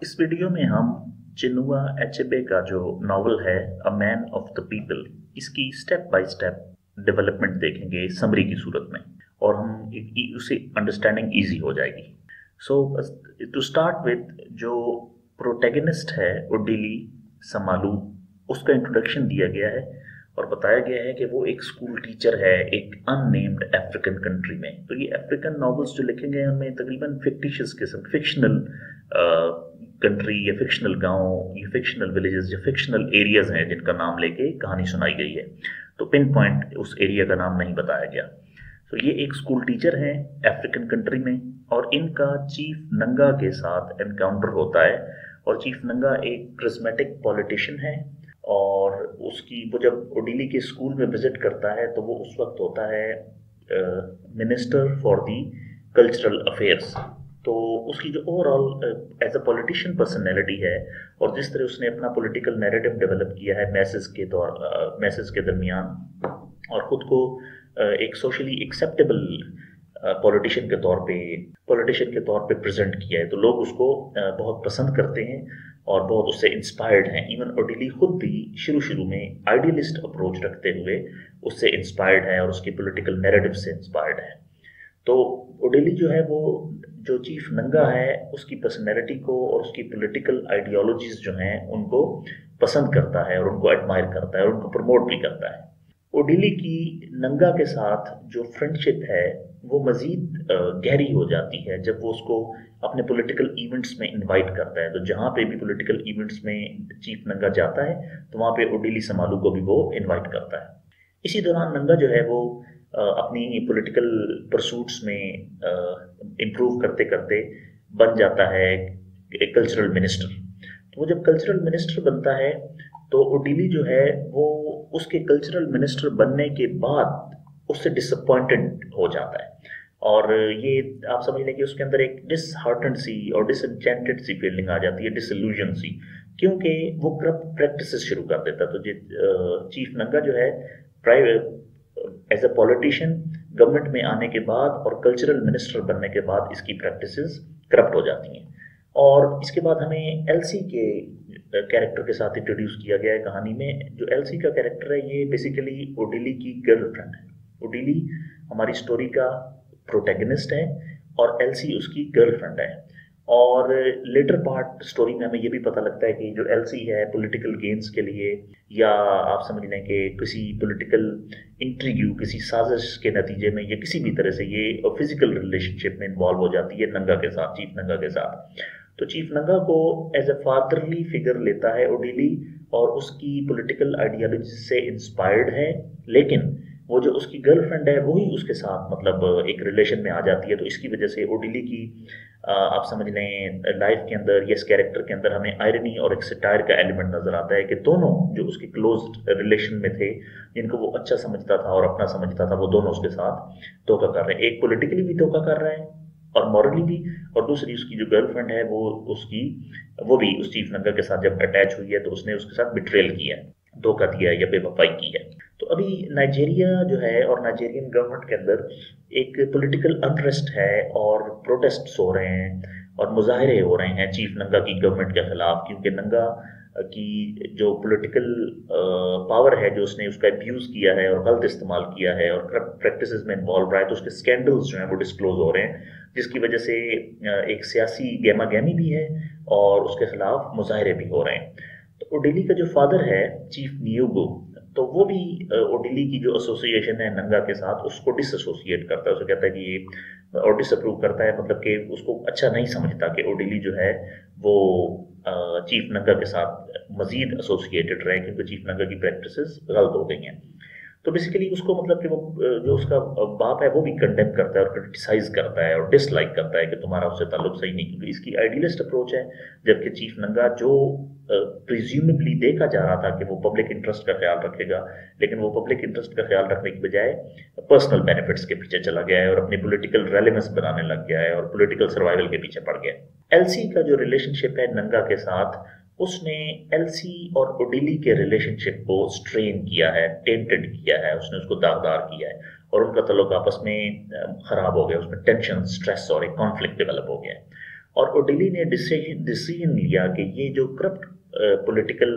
इस वीडियो में हम चिनुआ एचेबे का जो नॉवल है अ मैन ऑफ द पीपल, इसकी स्टेप बाय स्टेप डेवलपमेंट देखेंगे समरी की सूरत में, और हम उसे अंडरस्टैंडिंग इजी हो जाएगी। सो टू स्टार्ट विथ, जो प्रोटैगनिस्ट है ओडिली समालू, उसका इंट्रोडक्शन दिया गया है और बताया गया है कि वो एक स्कूल टीचर है एक अननेम्ड अफ्रीकन कंट्री में। तो ये अफ्रीकन नॉवेल्स जो लिखे गए हैं उनमें तकरीबन फिक्टिशियस किस्म, फिक्शनल कंट्री या फिक्शनल गांव या फिक्शनल विलेजेस या फिक्शनल एरियाज हैं जिनका नाम लेके कहानी सुनाई गई है। तो पिन पॉइंट उस एरिया का नाम नहीं बताया गया। तो ये एक स्कूल टीचर हैं अफ्रीकन कंट्री में, और इनका चीफ नंगा के साथ एनकाउंटर होता है। और चीफ नंगा एक प्रिज्मेटिक पॉलिटिशियन है, और उसकी वो जब ओडिली के स्कूल में विजिट करता है तो वो उस वक्त होता है minister for the cultural affairs. तो उसकी जो overall as a politician personality है, और जिस तरह उसने अपना पॉलिटिकल नैरेटिव डेवलप किया है मैसेज के दरमियान, और खुद को एक सोशली एक्सेप्टेबल पॉलिटिशियन के तौर पे प्रेजेंट किया है, तो लोग उसको बहुत पसंद करते हैं और बहुत उससे इंस्पायर्ड हैं। इवन ओडिली खुद भी शुरू में आइडियलिस्ट अप्रोच रखते हुए उससे इंस्पायर्ड है और उसकी पॉलिटिकल नैरेटिव से इंस्पायर्ड है। तो ओडिली जो है वो, जो चीफ नंगा है, उसकी पर्सनैलिटी को और उसकी पॉलिटिकल आइडियोलॉजीज जो हैं उनको पसंद करता है और उनको एडमायर करता है और उनको प्रमोट भी करता है। ओडिली की नंगा के साथ जो फ्रेंडशिप है वो मज़ीद गहरी हो जाती है जब वो उसको अपने पॉलिटिकल इवेंट्स में इनवाइट करता है। तो जहाँ पे भी पॉलिटिकल इवेंट्स में चीफ नंगा जाता है तो वहाँ पे ओडिली समालू को भी वो इनवाइट करता है। इसी दौरान नंगा जो है वो अपनी पॉलिटिकल परसूट्स में इम्प्रूव करते करते बन जाता है एक कल्चरल मिनिस्टर। तो वो जब कल्चरल मिनिस्टर बनता है तो ओडिली जो है वो उसके कल्चरल मिनिस्टर बनने के बाद उससे डिसअपॉइंटेड हो जाता है, और ये आप समझ लें कि उसके अंदर एक डिसहार्टेंड सी और डिसएंचेंटेड सी फीलिंग आ जाती है, डिसइल्यूजन सी, क्योंकि वो करप्ट प्रैक्टिसेस शुरू कर देता है। तो चीफ नंगा जो है private as a politician government में आने के बाद और कल्चरल मिनिस्टर बनने के बाद इसकी प्रैक्टिसेस करप्ट हो जाती हैं। और इसके बाद हमें एलसी के कैरेक्टर के साथ इंट्रोड्यूस किया गया है कहानी में। जो एलसी का कैरेक्टर है ये बेसिकली ओडिली की गर्लफ्रेंड है। ओडिली हमारी स्टोरी का प्रोटैगनिस्ट है और एलसी उसकी गर्लफ्रेंड है। और लेटर पार्ट स्टोरी में हमें ये भी पता लगता है कि जो एलसी है पॉलिटिकल गेन्स के लिए, या आप समझ लें कि किसी पॉलिटिकल इंट्रीग्यू, किसी साजिश के नतीजे में, या किसी भी तरह से ये फिजिकल रिलेशनशिप में इन्वॉल्व हो जाती है नंगा के साथ, चीफ नंगा के साथ। तो चीफ नंगा को एज अ फादरली फिगर लेता है ओडिली और उसकी पॉलिटिकल आइडियोलॉजी से इंस्पायर्ड है, लेकिन वो जो उसकी गर्लफ्रेंड है वही उसके साथ मतलब एक रिलेशन में आ जाती है। तो इसकी वजह से ओडिली की आप समझ लें लाइफ के अंदर या इस कैरेक्टर के अंदर हमें आयरनी और एक सटायर का एलिमेंट नजर आता है कि दोनों जो उसके क्लोज रिलेशन में थे, जिनको वो अच्छा समझता था और अपना समझता था, वो दोनों उसके साथ धोखा कर रहे हैं। एक पॉलिटिकली भी धोखा कर रहा है और मॉरली भी, और दूसरी उसकी जो गर्लफ्रेंड है वो भी उस चीफ नंगा के साथ जब अटैच हुई है तो उसने उसके साथ बिट्रेल किया है, धोखा दिया है या बेवफाई की है। तो अभी नाइजीरिया जो है और नाइजीरियन गवर्नमेंट के अंदर एक पॉलिटिकल अनरेस्ट है और प्रोटेस्ट हो रहे हैं और मुजाहरे हो रहे हैं चीफ नंगा की गवर्नमेंट के खिलाफ, क्योंकि नंगा की जो पॉलिटिकल पावर है जो उसने उसका अब्यूज़ किया है और गलत इस्तेमाल किया है और करप्ट प्रैक्टिसेस में इन्वॉल्व रहा है, तो उसके स्कैंडल्स जो हैं वो डिस्क्लोज हो रहे हैं, जिसकी वजह से एक सियासी गहमा गहमी भी है और उसके खिलाफ मुजाहरे भी हो रहे हैं। तो ओडिली का जो फादर है चीफ नियोगो, तो वो भी ओडिली की जो एसोसिएशन है नंगा के साथ उसको डिसएसोसिएट करता है, उसे कहता है कि ये, और डिसअप्रूव करता है, मतलब कि उसको अच्छा नहीं समझता कि ओडिली जो है वो चीफ नंगा के साथ मजीद एसोसिएटेड रहे, क्योंकि चीफ नंगा की प्रैक्टिसेस गलत हो गई हैं। तो बेसिकली उसको मतलब कि वो जो उसका बाप है वो भी कंडेम करता है और क्रिटिसाइज करता है और डिसलाइक करता है कि तुम्हारा उससे ताल्लुक सही नहीं, क्योंकि इसकी आइडियलिस्ट अप्रोच है। जबकि चीफ नंगा जो प्रिज्यूमेबली देखा जा रहा था कि वो पब्लिक इंटरेस्ट का ख्याल रखेगा, लेकिन वो पब्लिक इंटरेस्ट का ख्याल रखने की बजाय पर्सनल बेनिफिट्स के पीछे चला गया है और अपनी पॉलिटिकल रेलेवेंस बनाने लग गया है और पॉलिटिकल सर्वाइवल के पीछे पड़ गया। एलसी का जो रिलेशनशिप है नंगा के साथ, उसने एलसी और ओडिली के रिलेशनशिप को स्ट्रेन किया है, टेंटेड किया है, उसने उसको दागदार किया है और उनका ताल्लुक आपस में खराब हो गया, उसमें टेंशन, स्ट्रेस और एक कॉन्फ्लिक्ट डेवलप हो गया है। और ओडिली ने डिसीजन लिया कि ये जो करप्ट पॉलिटिकल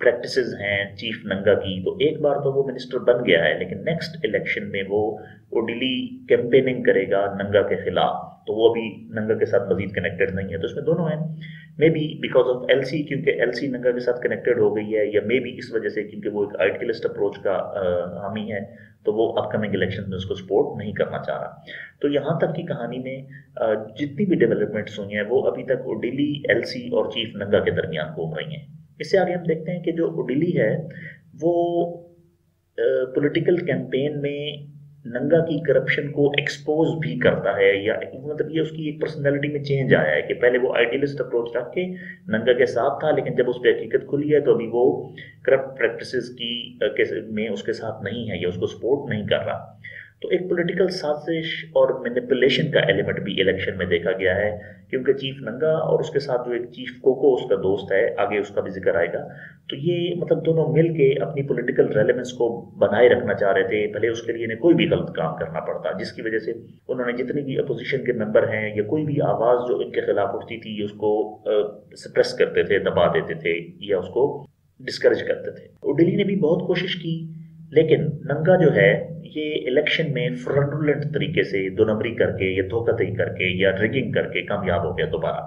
प्रैक्टिसेस हैं चीफ नंगा की, तो एक बार तो वो मिनिस्टर बन गया है, लेकिन नेक्स्ट इलेक्शन में वो ओडिली कैंपेनिंग करेगा नंगा के खिलाफ। तो वो अभी नंगा के साथ मजीद कनेक्टेड नहीं है, तो इसमें दोनों हैं। May be because of LC, क्योंकि एलसी नंगा के साथ कनेक्टेड हो गई है, या मे बी इस वजह से क्योंकि वो एक आइडियलिस्ट अप्रोच का हामी है, तो वो अपकमिंग इलेक्शन में उसको सपोर्ट नहीं करना चाह रहा। तो यहाँ तक की कहानी में जितनी भी डेवलपमेंट्स हुई हैं वो अभी तक ओडिली, एलसी और चीफ नंगा के दरमियान घूम रही हैं। इससे आगे हम देखते हैं कि जो ओडिली है वो पॉलिटिकल कैंपेन में नंगा की करप्शन को एक्सपोज भी करता है, या मतलब ये उसकी एक पर्सनैलिटी में चेंज आया है कि पहले वो आइडियलिस्ट अप्रोच रख के नंगा के साथ था, लेकिन जब उस पर हकीकत खुली है तो अभी वो करप्ट प्रैक्टिसेस की में उसके साथ नहीं है या उसको सपोर्ट नहीं कर रहा। तो एक पॉलिटिकल साजिश और मैनिपुलेशन का एलिमेंट भी इलेक्शन में देखा गया है, क्योंकि चीफ नंगा और उसके साथ जो एक चीफ कोको उसका दोस्त है, आगे उसका भी जिक्र आएगा, तो ये मतलब दोनों मिलके अपनी पॉलिटिकल रेलेवेंस को बनाए रखना चाह रहे थे, भले उसके लिए इन्हें कोई भी गलत काम करना पड़ता, जिसकी वजह से उन्होंने जितनी भी अपोजिशन के मेंबर हैं या कोई भी आवाज़ जो इनके खिलाफ उठती थी उसको सप्रेस करते थे, दबा देते थे या उसको डिस्करेज करते थे। ओडिली ने भी बहुत कोशिश की, लेकिन नंगा जो है ये इलेक्शन में फ्रॉडुलेंट तरीके से दो नंबरी करके या धोखाधड़ी करके या रिगिंग करके कामयाब हो गया दोबारा,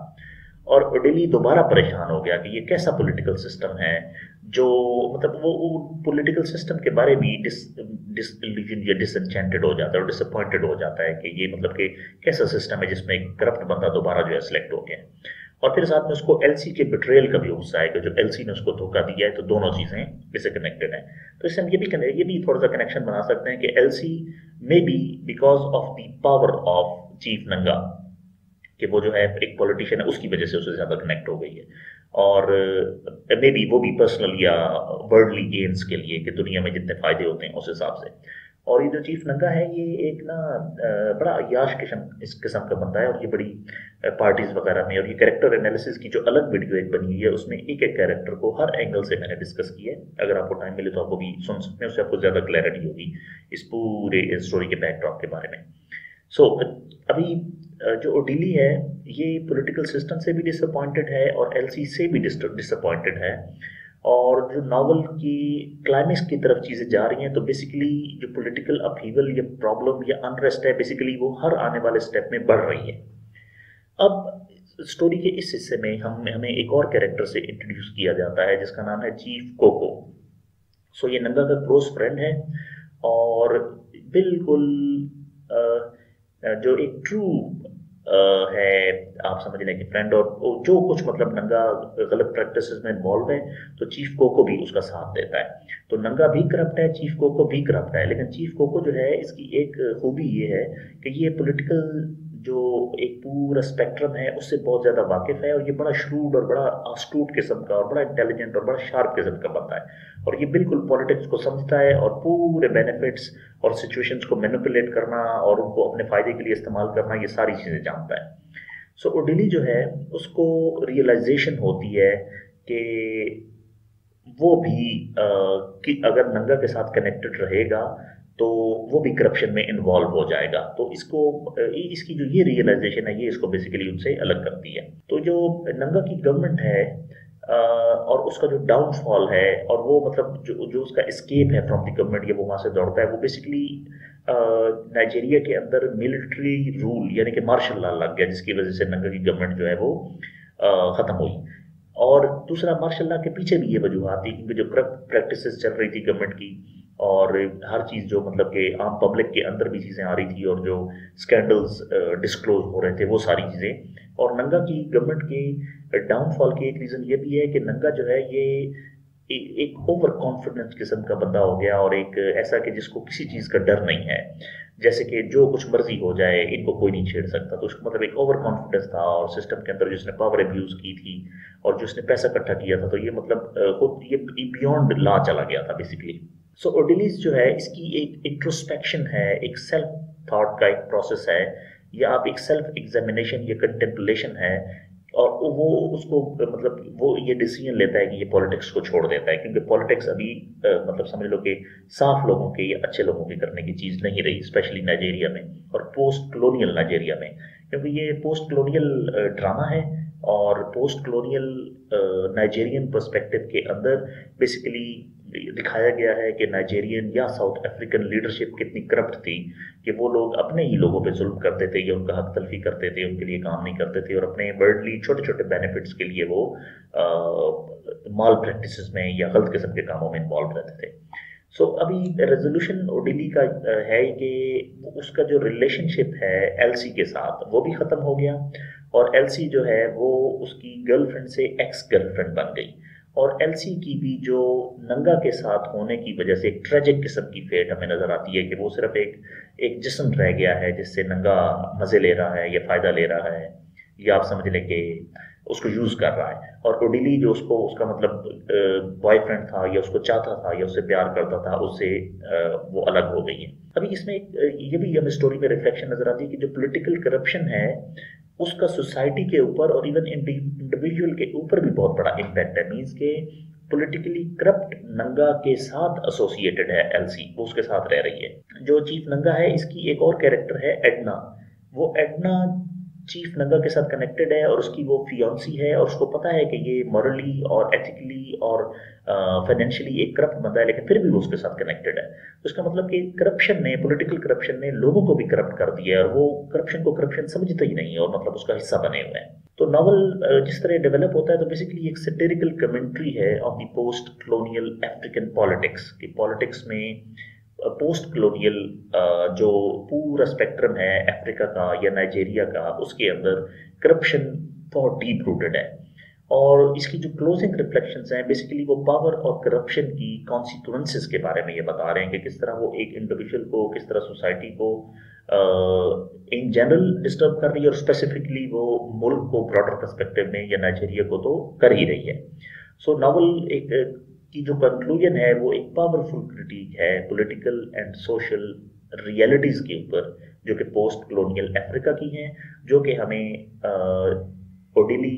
और ओडिली दोबारा परेशान हो गया कि ये कैसा पॉलिटिकल सिस्टम है जो मतलब वो पॉलिटिकल सिस्टम के बारे में डिसइल्यूजन या डिसएन्चेंटेड हो जाता है और डिसअपॉइंटेड हो जाता है कि ये मतलब कि कैसा सिस्टम है जिसमें एक करप्ट बंदा दोबारा जो है सिलेक्ट हो गया। और फिर साथ में उसको एलसी के बिट्रेयल का भी गुस्सा है कि जो एलसी ने उसको धोखा दिया है, तो दोनों चीजें इससे कनेक्टेड हैं। तो इससे हम ये भी थोड़ा सा कनेक्शन बना सकते हैं कि LC may be because of the power of chief नंगा, कि वो जो है एक पॉलिटिशियन है, उसकी वजह से उससे ज्यादा कनेक्ट हो गई है, और मे बी वो भी पर्सनल या वर्ल्डली गेन्स के लिए कि दुनिया में जितने फायदे होते हैं उस हिसाब से। और ये जो चीफ नंगा है ये एक ना बड़ा अयाश इस किस्म का बंदा है, और ये बड़ी पार्टीज वगैरह में, और ये कैरेक्टर एनालिसिस की जो अलग वीडियो एक बनी हुई है उसमें एक एक कैरेक्टर को हर एंगल से मैंने डिस्कस किया है, अगर आपको टाइम मिले तो आप वो भी सुन सकते हैं, उससे आपको ज्यादा क्लैरिटी होगी इस पूरे स्टोरी के बैकड्रॉप के बारे में। सो अभी जो ओडिली है ये पॉलिटिकल सिस्टम से भी डिसअपॉइंटेड है और एलसी से भी डिसअपॉइंटेड है, और जो नॉवल की क्लाइमेक्स की तरफ चीज़ें जा रही हैं, तो बेसिकली जो पॉलिटिकल अपहीवल या प्रॉब्लम या अनरेस्ट है बेसिकली वो हर आने वाले स्टेप में बढ़ रही है। अब स्टोरी के इस हिस्से में हमें एक और कैरेक्टर से इंट्रोड्यूस किया जाता है जिसका नाम है चीफ कोको। सो ये नंगा का क्लोज फ्रेंड है, और बिल्कुल जो एक ट्रू है, आप समझ लें कि फ्रेंड, और जो कुछ मतलब नंगा गलत प्रैक्टिसेस में इन्वॉल्व है तो चीफ कोको भी उसका साथ देता है। तो नंगा भी करप्ट है, चीफ कोको भी करप्ट है, लेकिन चीफ कोको जो है इसकी एक खूबी ये है कि ये पॉलिटिकल जो एक पूरा स्पेक्ट्रम है उससे बहुत ज़्यादा वाकिफ है, और ये बड़ा श्रूड और बड़ा आस्टूट किस्म का और बड़ा इंटेलिजेंट और बड़ा शार्प किस्म का बनता है, और ये बिल्कुल पॉलिटिक्स को समझता है और पूरे बेनिफिट्स और सिचुएशंस को मैनिपुलेट करना और उनको अपने फ़ायदे के लिए इस्तेमाल करना, ये सारी चीज़ें जानता है। सो ओडिली जो है उसको रियलाइजेशन होती है कि वो भी कि अगर नंगा के साथ कनेक्टेड रहेगा तो वो भी करप्शन में इन्वॉल्व हो जाएगा। तो इसकी जो ये रियलाइजेशन है ये इसको बेसिकली उनसे अलग करती है। तो जो नंगा की गवर्नमेंट है और उसका जो डाउनफॉल है, और वो मतलब जो उसका एस्केप है फ्रॉम द गवर्नमेंट, ये वो वहाँ से दौड़ता है, वो बेसिकली नाइजीरिया के अंदर मिलिट्री रूल यानी कि मार्शल लॉ लग गया, जिसकी वजह से नंगा की गवर्नमेंट जो है वो ख़त्म हुई। और दूसरा मार्शल लॉ के पीछे भी ये वजूहत थी क्योंकि जो करप्ट प्रैक्टिसेस चल रही थी गवर्नमेंट की, और हर चीज़ जो मतलब कि आम पब्लिक के अंदर भी चीज़ें आ रही थी, और जो स्कैंडल्स डिस्क्लोज हो रहे थे वो सारी चीज़ें। और नंगा की गवर्नमेंट के डाउनफॉल की एक रीज़न ये भी है कि नंगा जो है ये एक ओवर कॉन्फिडेंस किस्म का बंदा हो गया, और एक ऐसा कि जिसको किसी चीज़ का डर नहीं है, जैसे कि जो कुछ मर्जी हो जाए इनको कोई नहीं छेड़ सकता। तो उसको मतलब एक ओवर कॉन्फिडेंस था, और सिस्टम के अंदर जिसने पावर एब्यूज़ की थी और जिसने पैसा इकट्ठा किया था, तो ये मतलब ये बियॉन्ड लॉ चला गया था बेसिकली। सो ओडिलीज जो है इसकी एक इंट्रोस्पेक्शन है, एक सेल्फ थॉट का एक प्रोसेस है, या आप एक सेल्फ एग्जामिनेशन या कंटेम्पलेशन है, और वो उसको मतलब वो ये डिसीजन लेता है कि ये पॉलिटिक्स को छोड़ देता है, क्योंकि पॉलिटिक्स अभी मतलब समझ लो कि साफ लोगों के या अच्छे लोगों के करने की चीज़ नहीं रही, स्पेशली नाइजीरिया में और पोस्ट कॉलोनियल नाइजीरिया में, क्योंकि ये पोस्ट कलोनियल ड्रामा है और पोस्ट कलोनियल नाइजेरियन पर्सपेक्टिव के अंदर बेसिकली दिखाया गया है कि नाइजेरियन या साउथ अफ्रीकन लीडरशिप कितनी करप्ट थी कि वो लोग अपने ही लोगों पे जुल्म करते थे या उनका हक तलफी करते थे, उनके लिए काम नहीं करते थे और अपने वर्ल्डली छोटे छोटे बेनिफिट्स के लिए वो माल प्रैक्टिसेस में या गलत किस्म के कामों में इन्वॉल्व रहते थे। सो अभी रेजोल्यूशन ओडिली का है कि उसका जो रिलेशनशिप है एलसी के साथ वो भी ख़त्म हो गया और एलसी जो है वो उसकी गर्लफ्रेंड से एक्स गर्लफ्रेंड बन गई और एलसी की भी जो नंगा के साथ होने की वजह से एक ट्रेजिक किस्म की फेट हमें नज़र आती है कि वो सिर्फ एक जिस्म रह गया है जिससे नंगा मज़े ले रहा है या फ़ायदा ले रहा है या आप समझ लें कि उसको यूज़ कर रहा है। और ओडिली जो उसका मतलब बॉयफ्रेंड था या उसको चाहता था या उससे प्यार करता था, उससे वो अलग हो गई है। अभी इसमें ये भी हमें स्टोरी में रिफ्लेक्शन नज़र आती है कि जो पॉलिटिकल करप्शन है उसका सोसाइटी के ऊपर और इवन इंडिविजुअल के ऊपर भी बहुत बड़ा इम्पैक्ट है। मीन्स के पॉलिटिकली करप्ट नंगा के साथ एसोसिएटेड है एलसी, वो उसके साथ रह रही है। जो चीफ नंगा है इसकी एक और कैरेक्टर है एडना, वो एडना चीफ नंगा के साथ कनेक्टेड है और उसकी वो फियांसी है और उसको पता है कि ये मॉरली और एथिकली और फाइनेंशियली एक करप्ट बंदा है, लेकिन फिर भी वो उसके साथ कनेक्टेड है। तो इसका मतलब कि करप्शन ने, पॉलिटिकल करप्शन ने लोगों को भी करप्ट कर दिया है और वो करप्शन को करप्शन समझते ही नहीं है और मतलब उसका हिस्सा बने हुए हैं। तो नॉवल जिस तरह डेवलप होता है तो बेसिकली एक सैटिरिकल कमेंट्री है on the post colonial African politics की। पॉलिटिक्स में पोस्ट कलोनियल जो पूरा स्पेक्ट्रम है अफ्रीका का या नाइजीरिया का, उसके अंदर करप्शन बहुत डीप रूटेड है और इसकी जो क्लोजिंग रिफ्लेक्शंस हैं बेसिकली वो पावर और करप्शन की कॉन्सिक्वेंसेस के बारे में ये बता रहे हैं कि किस तरह वो एक इंडिविजुअल को, किस तरह सोसाइटी को इन जनरल डिस्टर्ब कर रही है और स्पेसिफिकली वो मुल्क को ब्रॉडर पर्सपेक्टिव में या नाइजीरिया को तो कर ही रही है। सो नॉवल एक की जो कंक्लूजन है वो एक पावरफुल क्रिटिक है पॉलिटिकल एंड सोशल रियलिटीज के ऊपर जो कि पोस्ट कलोनियल अफ्रीका की हैं, जो कि हमें ओडिली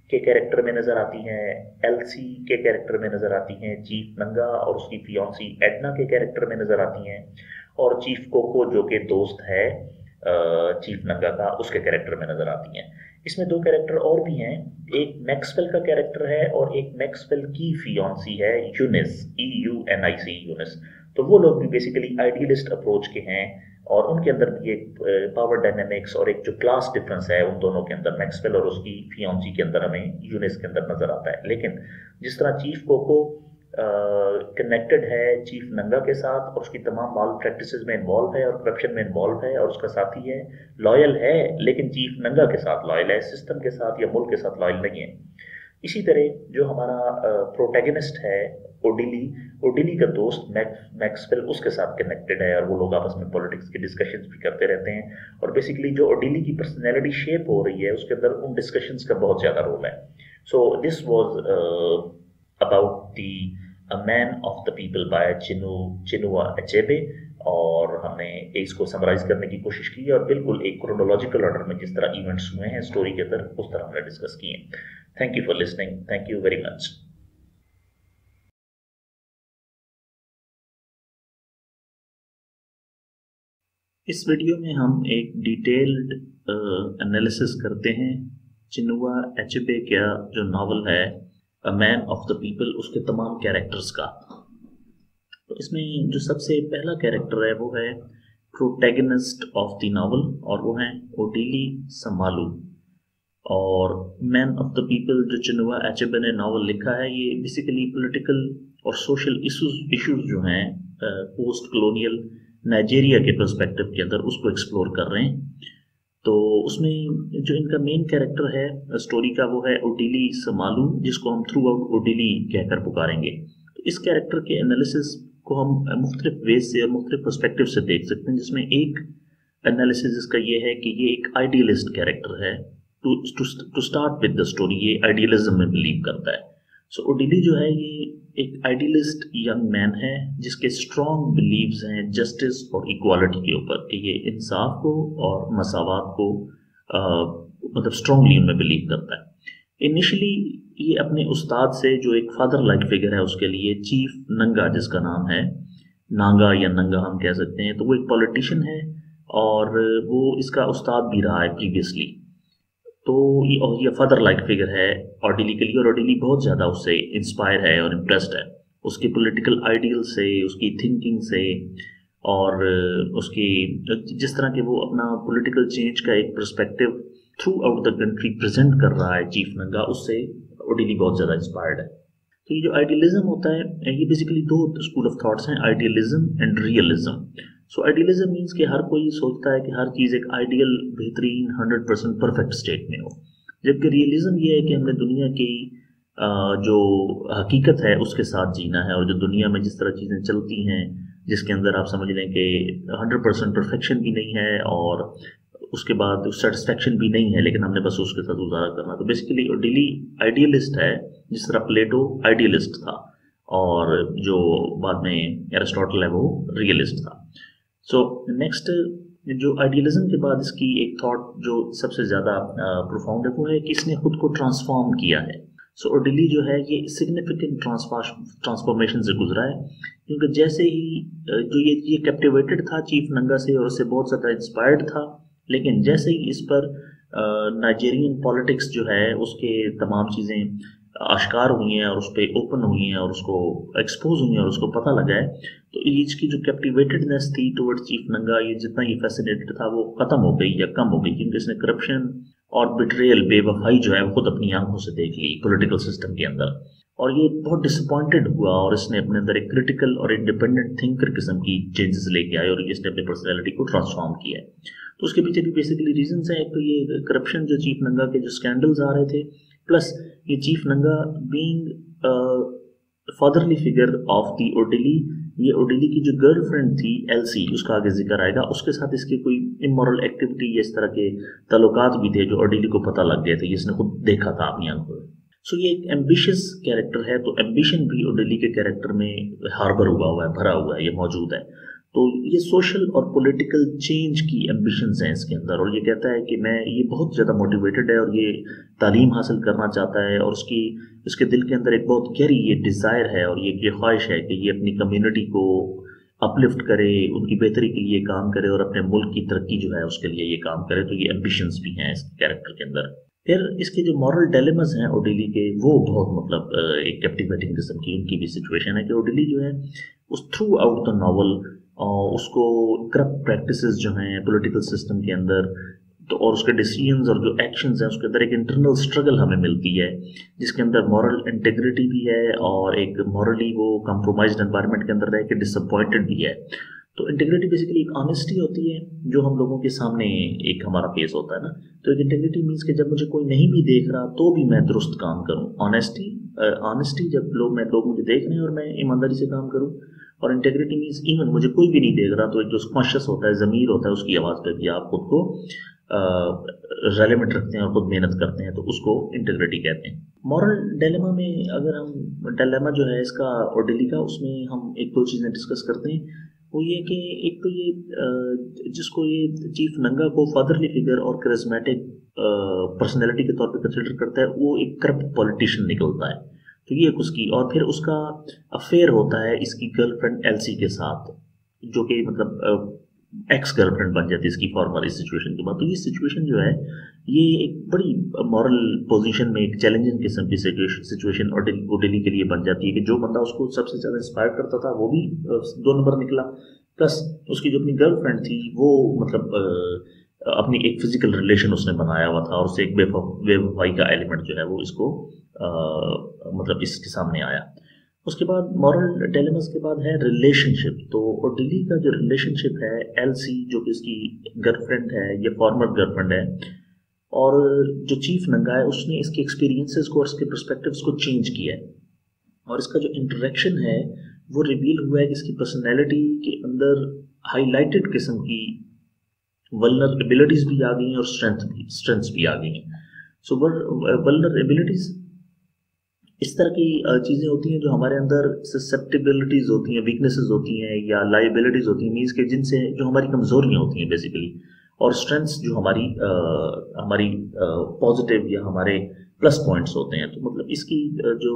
के कैरेक्टर में नजर आती हैं, एलसी के कैरेक्टर में नजर आती हैं, चीफ नंगा और उसकी फियांसी एडना के कैरेक्टर में नजर आती हैं और चीफ कोको जो कि दोस्त है चीफ नंगा का, उसके कैरेक्टर में नजर आती हैं। इसमें दो कैरेक्टर और भी हैं, एक मैक्सवेल का कैरेक्टर है और एक मैक्सवेल की फियांसी है यूनिस, EUNIC यूनिस। तो वो लोग भी बेसिकली आइडियलिस्ट अप्रोच के हैं और उनके अंदर भी एक पावर डायनामिक्स और एक जो क्लास डिफरेंस है उन दोनों के अंदर, मैक्सवेल और उसकी फियांसी के अंदर हमें यूनिस के अंदर नजर आता है। लेकिन जिस तरह चीफ कोको कनेक्टेड है चीफ नंगा के साथ और उसकी तमाम माल प्रैक्टिसेस में इन्वॉल्व है और करप्शन में इन्वॉल्व है और उसका साथी है, लॉयल है लेकिन चीफ नंगा के साथ लॉयल है, सिस्टम के साथ या मुल्क के साथ लॉयल नहीं है। इसी तरह जो हमारा प्रोटैगनिस्ट है ओडिली का दोस्त मैक्सवेल उसके साथ कनेक्टेड है और वो लोग आपस में पॉलिटिक्स की डिस्कशंस भी करते रहते हैं और बेसिकली जो ओडिली की पर्सनैलिटी शेप हो रही है उसके अंदर उन डिस्कशंस का बहुत ज़्यादा रोल है। So this was about the A Man of the People by Chinua Achebe और हमने इसको समराइज करने की कोशिश की और बिल्कुल एक क्रोनोलॉजिकल ऑर्डर में जिस तरह इवेंट्स हुए हैं स्टोरी के अंदर उस तरह हमने डिस्कस किए। Thank you for listening, thank you very much. इस वीडियो में हम एक डिटेल्ड एनालिसिस करते हैं चिनुआ अचेबे का जो नावल है अ मैन ऑफ द पीपल, उसके तमाम कैरेक्टर्स का। तो इसमें जो सबसे पहला कैरेक्टर है वो है प्रोटैगनिस्ट ऑफ द नावल और वो है ओडिली समालू। और मैन ऑफ द पीपल जो चिनुआ अचेबे ने नावल लिखा है ये बेसिकली पॉलिटिकल और सोशल इश्यूज जो हैं पोस्ट कलोनियल नाइजीरिया के पर्सपेक्टिव के अंदर उसको एक्सप्लोर कर रहे हैं। तो उसमें जो इनका मेन कैरेक्टर है स्टोरी का वो है ओडिली समालू, जिसको हम थ्रू आउट ओडिली कहकर पुकारेंगे। तो इस कैरेक्टर के एनालिसिस को हम मुख्तलिफ वेज से और मुख्तलिफ पर्सपेक्टिव से देख सकते हैं, जिसमें एक एनालिसिस इसका ये है कि ये एक आइडियलिस्ट कैरेक्टर है। To start with the story ये आइडियलिज्म में बिलीव करता है। सो ओडिली जो है ये एक आइडियलिस्ट यंग मैन है जिसके स्ट्रॉन्ग बिलीव्स हैं जस्टिस और इक्वालिटी के ऊपर कि ये इंसाफ को और मसावात को मतलब स्ट्रॉन्गली उनमें बिलीव करता है। इनिशियली ये अपने उस्ताद से जो एक फादर लाइक फिगर है उसके लिए चीफ नंगा जिसका नाम है, नांगा या नंगा हम कह सकते हैं, तो वो एक पॉलिटिशियन है और वो इसका उस्ताद भी रहा है प्रीवियसली। तो ये फादर लाइक फिगर है ऑर्डिली के लिए, और ऑर्डिली बहुत ज़्यादा उससे इंस्पायर है और इम्प्रेस्ड है उसके पॉलिटिकल आइडियल से, उसकी थिंकिंग से, और उसकी जिस तरह के वो अपना पॉलिटिकल चेंज का एक perspective through out the country present कर रहा है चीफ नंगा, उससे ऑर्डिली बहुत ज़्यादा इंस्पायर्ड है। तो ये जो आइडियलिज्म होता है, ये बेसिकली दो स्कूल ऑफ थॉट्स हैं, idealism and realism. So idealism means कि हर कोई सोचता है कि हर चीज़ एक आइडियल, बेहतरीन, 100% परफेक्ट स्टेट में हो, जबकि रियलिज्म ये है कि हमने दुनिया की जो हकीकत है उसके साथ जीना है, और जो दुनिया में जिस तरह चीज़ें चलती हैं, जिसके अंदर आप समझ लें कि 100% परफेक्शन भी नहीं है और उसके बाद सेटिस्फेक्शन भी नहीं है, लेकिन हमने बस उसके साथ गुजारा करना। तो बेसिकली ऑर्डिली आइडियलिस्ट है, जिस तरह प्लेटो आइडियलिस्ट था, और जो बाद में एरिस्टोटल है वो रियलिस्ट था। सो नेक्स्ट, जो आइडियलिज्म के बाद इसकी एक थॉट जो सबसे ज़्यादा प्रोफाउंड है वो है कि इसने खुद को ट्रांसफॉर्म किया है। सो ऑर्डिली जो है ये सिग्निफिकेंट ट्रांसफॉर्मेशन से गुजरा है, क्योंकि जैसे ही जो ये कैप्टिवेटेड था चीफ नंगा से और उससे बहुत ज़्यादा इंस्पायर्ड था, लेकिन जैसे ही इस पर नाइजीरियन पॉलिटिक्स जो है उसके तमाम चीज़ें आश्कार हुई हैं और उस पर ओपन हुई हैं और उसको एक्सपोज हुई हैं और उसको पता लगा है, तो इसकी जो कैप्टिवेटेडनेस थी टुवर्ड्स चीफ नंगा, ये जितना ये फैसिनेटेड था वो ख़त्म हो गई या कम हो गई, क्योंकि इसने करप्शन और बिट्रेयल, बेवफाई जो है वो खुद अपनी आंखों से देख ली पॉलिटिकल सिस्टम के अंदर, और ये बहुत डिसअपॉइंटेड हुआ, और इसने अपने अंदर एक क्रिटिकल और इंडिपेंडेंट थिंकर किस्म की चेंजेस लेके आए और इसने अपनी पर्सनैलिटी को ट्रांसफॉर्म किया है। तो उसके पीछे भी बेसिकली रीजंस हैं। एक तो ये करप्शन, जो चीफ नंगा के जो स्कैंडल्स आ रहे थे, प्लस ये chief Nanga being fatherly figure of the orderly, ये ऑर्डिली की जो गर्लफ्रेंड थी एलसी, उसका आगे जिक्र आएगा, उसके साथ इसकी कोई इमोरल एक्टिविटी या इस तरह के ताल्लुकात भी थे जो ऑर्डिली को पता लग गए थे, जिसने खुद देखा था अपनी आंखों में। सो ये एक एम्बिशियस कैरेक्टर है, तो एम्बिशन भी ऑर्डिली के कैरेक्टर में हार्बर हुआ है, भरा हुआ है, ये मौजूद है। तो ये सोशल और पॉलिटिकल चेंज की एम्बिशंस हैं इसके अंदर, और ये कहता है कि मैं, ये बहुत ज़्यादा मोटिवेटेड है और ये तालीम हासिल करना चाहता है, और उसके दिल के अंदर एक बहुत गहरी ये डिज़ायर है और ये ख्वाहिश है कि ये अपनी कम्युनिटी को अपलिफ्ट करे, उनकी बेहतरी के लिए काम करे और अपने मुल्क की तरक्की जो है उसके लिए ये काम करे। तो ये एम्बिशंस भी हैं इस कैरेक्टर के अंदर। फिर इसके जो मॉरल डायलेमास हैं ऑर्डिली के, वो बहुत मतलब एक कैप्टिवेटिंग किस्म की उनकी भी सिचुएशन है कि ऑर्डिली जो है उस थ्रू आउट द नॉवल उसको करप्ट प्रैक्टिसेस जो हैं पॉलिटिकल सिस्टम के अंदर, तो और उसके डिसीजंस और जो एक्शंस हैं उसके अंदर एक इंटरनल स्ट्रगल हमें मिलती है, जिसके अंदर मॉरल इंटीग्रिटी भी है और एक मॉरली वो कंप्रोमाइज्ड एनवायरनमेंट के अंदर रह के डिसअपॉइंटेड भी है। तो इंटीग्रिटी बेसिकली एक ऑनेस्टी होती है जो हम लोगों के सामने एक हमारा फेस होता है ना। तो एक इंटीग्रिटी मीन्स कि जब मुझे कोई नहीं भी देख रहा तो भी मैं दुरुस्त काम करूं। ऑनेस्टी जब लोग मुझे देख रहे हैं और मैं ईमानदारी से काम करूं। और इंटीग्रिटी मीन्स इवन मुझे कोई भी नहीं देख रहा तो एक जो कॉन्शियस होता है, ज़मीर होता है, उसकी आवाज़ पे भी आप खुद को रेलेवेंट रखते हैं और खुद मेहनत करते हैं, तो उसको इंटीग्रिटी कहते हैं। मॉरल डायलेमा में अगर हम डायलेमा जो है इसका ऑर्डिली का, उसमें हम एक दो चीज़ें डिस्कस करते हैं। वो ये कि एक तो ये जिसको ये चीफ नंगा को फादरली फिगर और करिस्मेटिक पर्सनैलिटी के तौर पे कंसिडर करता है, वो एक करप्ट पॉलिटिशियन निकलता है। तो ये उसकी, और फिर उसका अफेयर होता है इसकी गर्लफ्रेंड एलसी के साथ, जो कि मतलब एक्स गर्लफ्रेंड बन जाती है इसकी फॉर्मल इस सिचुएशन के बाद। तो ये सिचुएशन जो है ये एक बड़ी मॉरल पोजीशन में एक चैलेंजिंग किस्म की सिचुएशन ऑर्डिली के लिए बन जाती है कि जो बंदा उसको सबसे ज़्यादा इंस्पायर करता था वो भी 2 नंबर निकला, प्लस उसकी जो अपनी गर्लफ्रेंड थी वो मतलब अपनी एक फिजिकल रिलेशन उसने बनाया हुआ था और उससे एक बेवफाई का एलिमेंट जो है वो इसको मतलब इसके सामने आया। उसके बाद मॉरल डायलेमास के बाद है रिलेशनशिप। तो ऑर्डिली का जो रिलेशनशिप है एलसी, जो कि इसकी गर्लफ्रेंड है, ये फॉर्मर गर्लफ्रेंड है, और जो चीफ नंगा है उसने इसके एक्सपीरियंसेस को और इसके पर्सपेक्टिव्स को चेंज किया है, और इसका जो इंटरेक्शन है वो रिवील हुआ है कि इसकी पर्सनैलिटी के अंदर हाईलाइटेड किस्म की वल्नरेबिलिटीज भी आ गई हैं और स्ट्रेंथ्स भी आ गई हैं। सो वल्नरेबिलिटीज इस तरह की चीज़ें होती हैं जो हमारे अंदर ससेप्टिबिलिटीज़ होती हैं, वीकनेसेस होती हैं या लाइबिलिटीज़ होती हैं, मीन्स के जिनसे जो हमारी कमज़ोरियाँ होती हैं बेसिकली, और स्ट्रेंथ्स जो हमारी पॉजिटिव या हमारे प्लस पॉइंट्स होते हैं। तो मतलब इसकी जो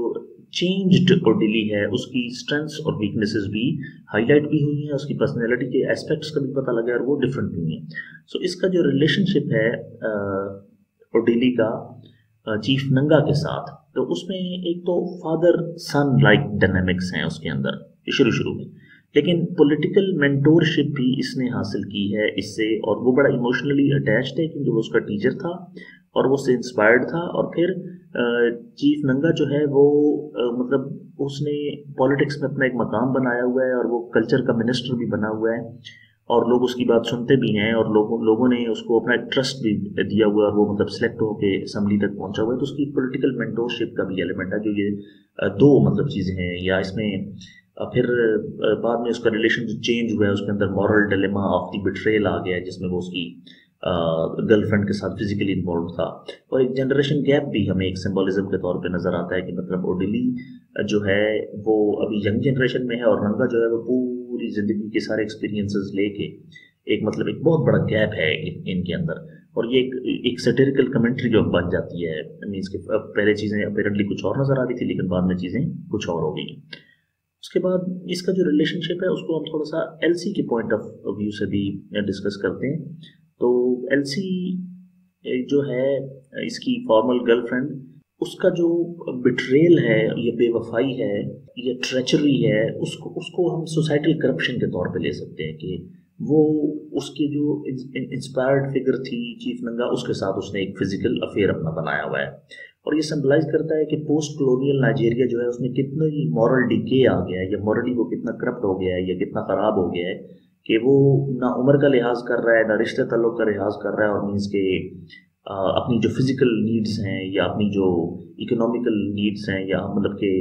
चेंज्ड ओडिली है उसकी स्ट्रेंथ्स और वीकनेसेस भी हाईलाइट भी हुई हैं, उसकी पर्सनैलिटी के एस्पेक्ट्स का भी पता लगा और वो डिफरेंट हुई हैं। सो इसका जो रिलेशनशिप है ओडिली का चीफ नंगा के साथ, तो उसमें एक तो फादर सन लाइक डायनामिक्स हैं उसके अंदर शुरू शुरू में, लेकिन पॉलिटिकल मेंटोरशिप भी इसने हासिल की है इससे, और वो बड़ा इमोशनली अटैच्ड है क्योंकि वो उसका टीचर था और वो उससे इंस्पायर्ड था। और फिर चीफ नंगा जो है वो मतलब उसने पॉलिटिक्स में अपना एक मकाम बनाया हुआ है और वो कल्चर का मिनिस्टर भी बना हुआ है और लोग उसकी बात सुनते भी हैं और लोगों ने उसको अपना एक ट्रस्ट भी दिया हुआ है और वो मतलब सिलेक्ट होके असम्बली तक पहुंचा हुआ है। तो उसकी पॉलिटिकल मेंटोरशिप का भी एलिमेंट है, जो ये दो मतलब चीज़ें हैं। या इसमें फिर बाद में उसका रिलेशन जो चेंज हुआ है उसके अंदर moral dilemma of the betrayal आ गया है, जिसमें वो उसकी गर्लफ्रेंड के साथ फिजिकली इन्वॉल्व था। और एक जनरेशन गैप भी हमें एक सिंबोलिज्म के तौर पे नजर आता है कि मतलब ओडिली जो है वो अभी यंग जनरेशन में है और नंगा जो है वो पूरी जिंदगी के सारे एक्सपीरियंसेस लेके एक मतलब एक बहुत बड़ा गैप है इनके अंदर। और ये एक सैटिरिकल कमेंट्री जो बन जाती है, मीन्स कि पहले चीज़ें अपेरेंटली कुछ और नजर आ रही थी लेकिन बाद में चीज़ें कुछ और हो गई। उसके बाद इसका जो रिलेशनशिप है उसको हम थोड़ा सा एलसी के पॉइंट ऑफ व्यू से भी डिस्कस करते हैं। तो एलसी जो है इसकी फॉर्मल गर्लफ्रेंड, उसका जो बिट्रेल है, ये बेवफाई है, ये ट्रेचरी है, उसको हम सोसाइटल करप्शन के तौर पे ले सकते हैं कि वो उसकी जो इंस्पायर्ड फिगर थी चीफ नंगा, उसके साथ उसने एक फिजिकल अफेयर अपना बनाया हुआ है। और ये सिंबलाइज करता है कि पोस्ट कॉलोनियल नाइजीरिया जो है उसमें कितना ही मॉरल डिके आ गया है, या मॉरली वो कितना करप्ट हो गया है या कितना खराब हो गया है कि वो ना उम्र का लिहाज कर रहा है ना रिश्ते ताल्लुक का लिहाज कर रहा है, और मीन्स के अपनी जो फिजिकल नीड्स हैं या अपनी जो इकोनॉमिकल नीड्स हैं या मतलब के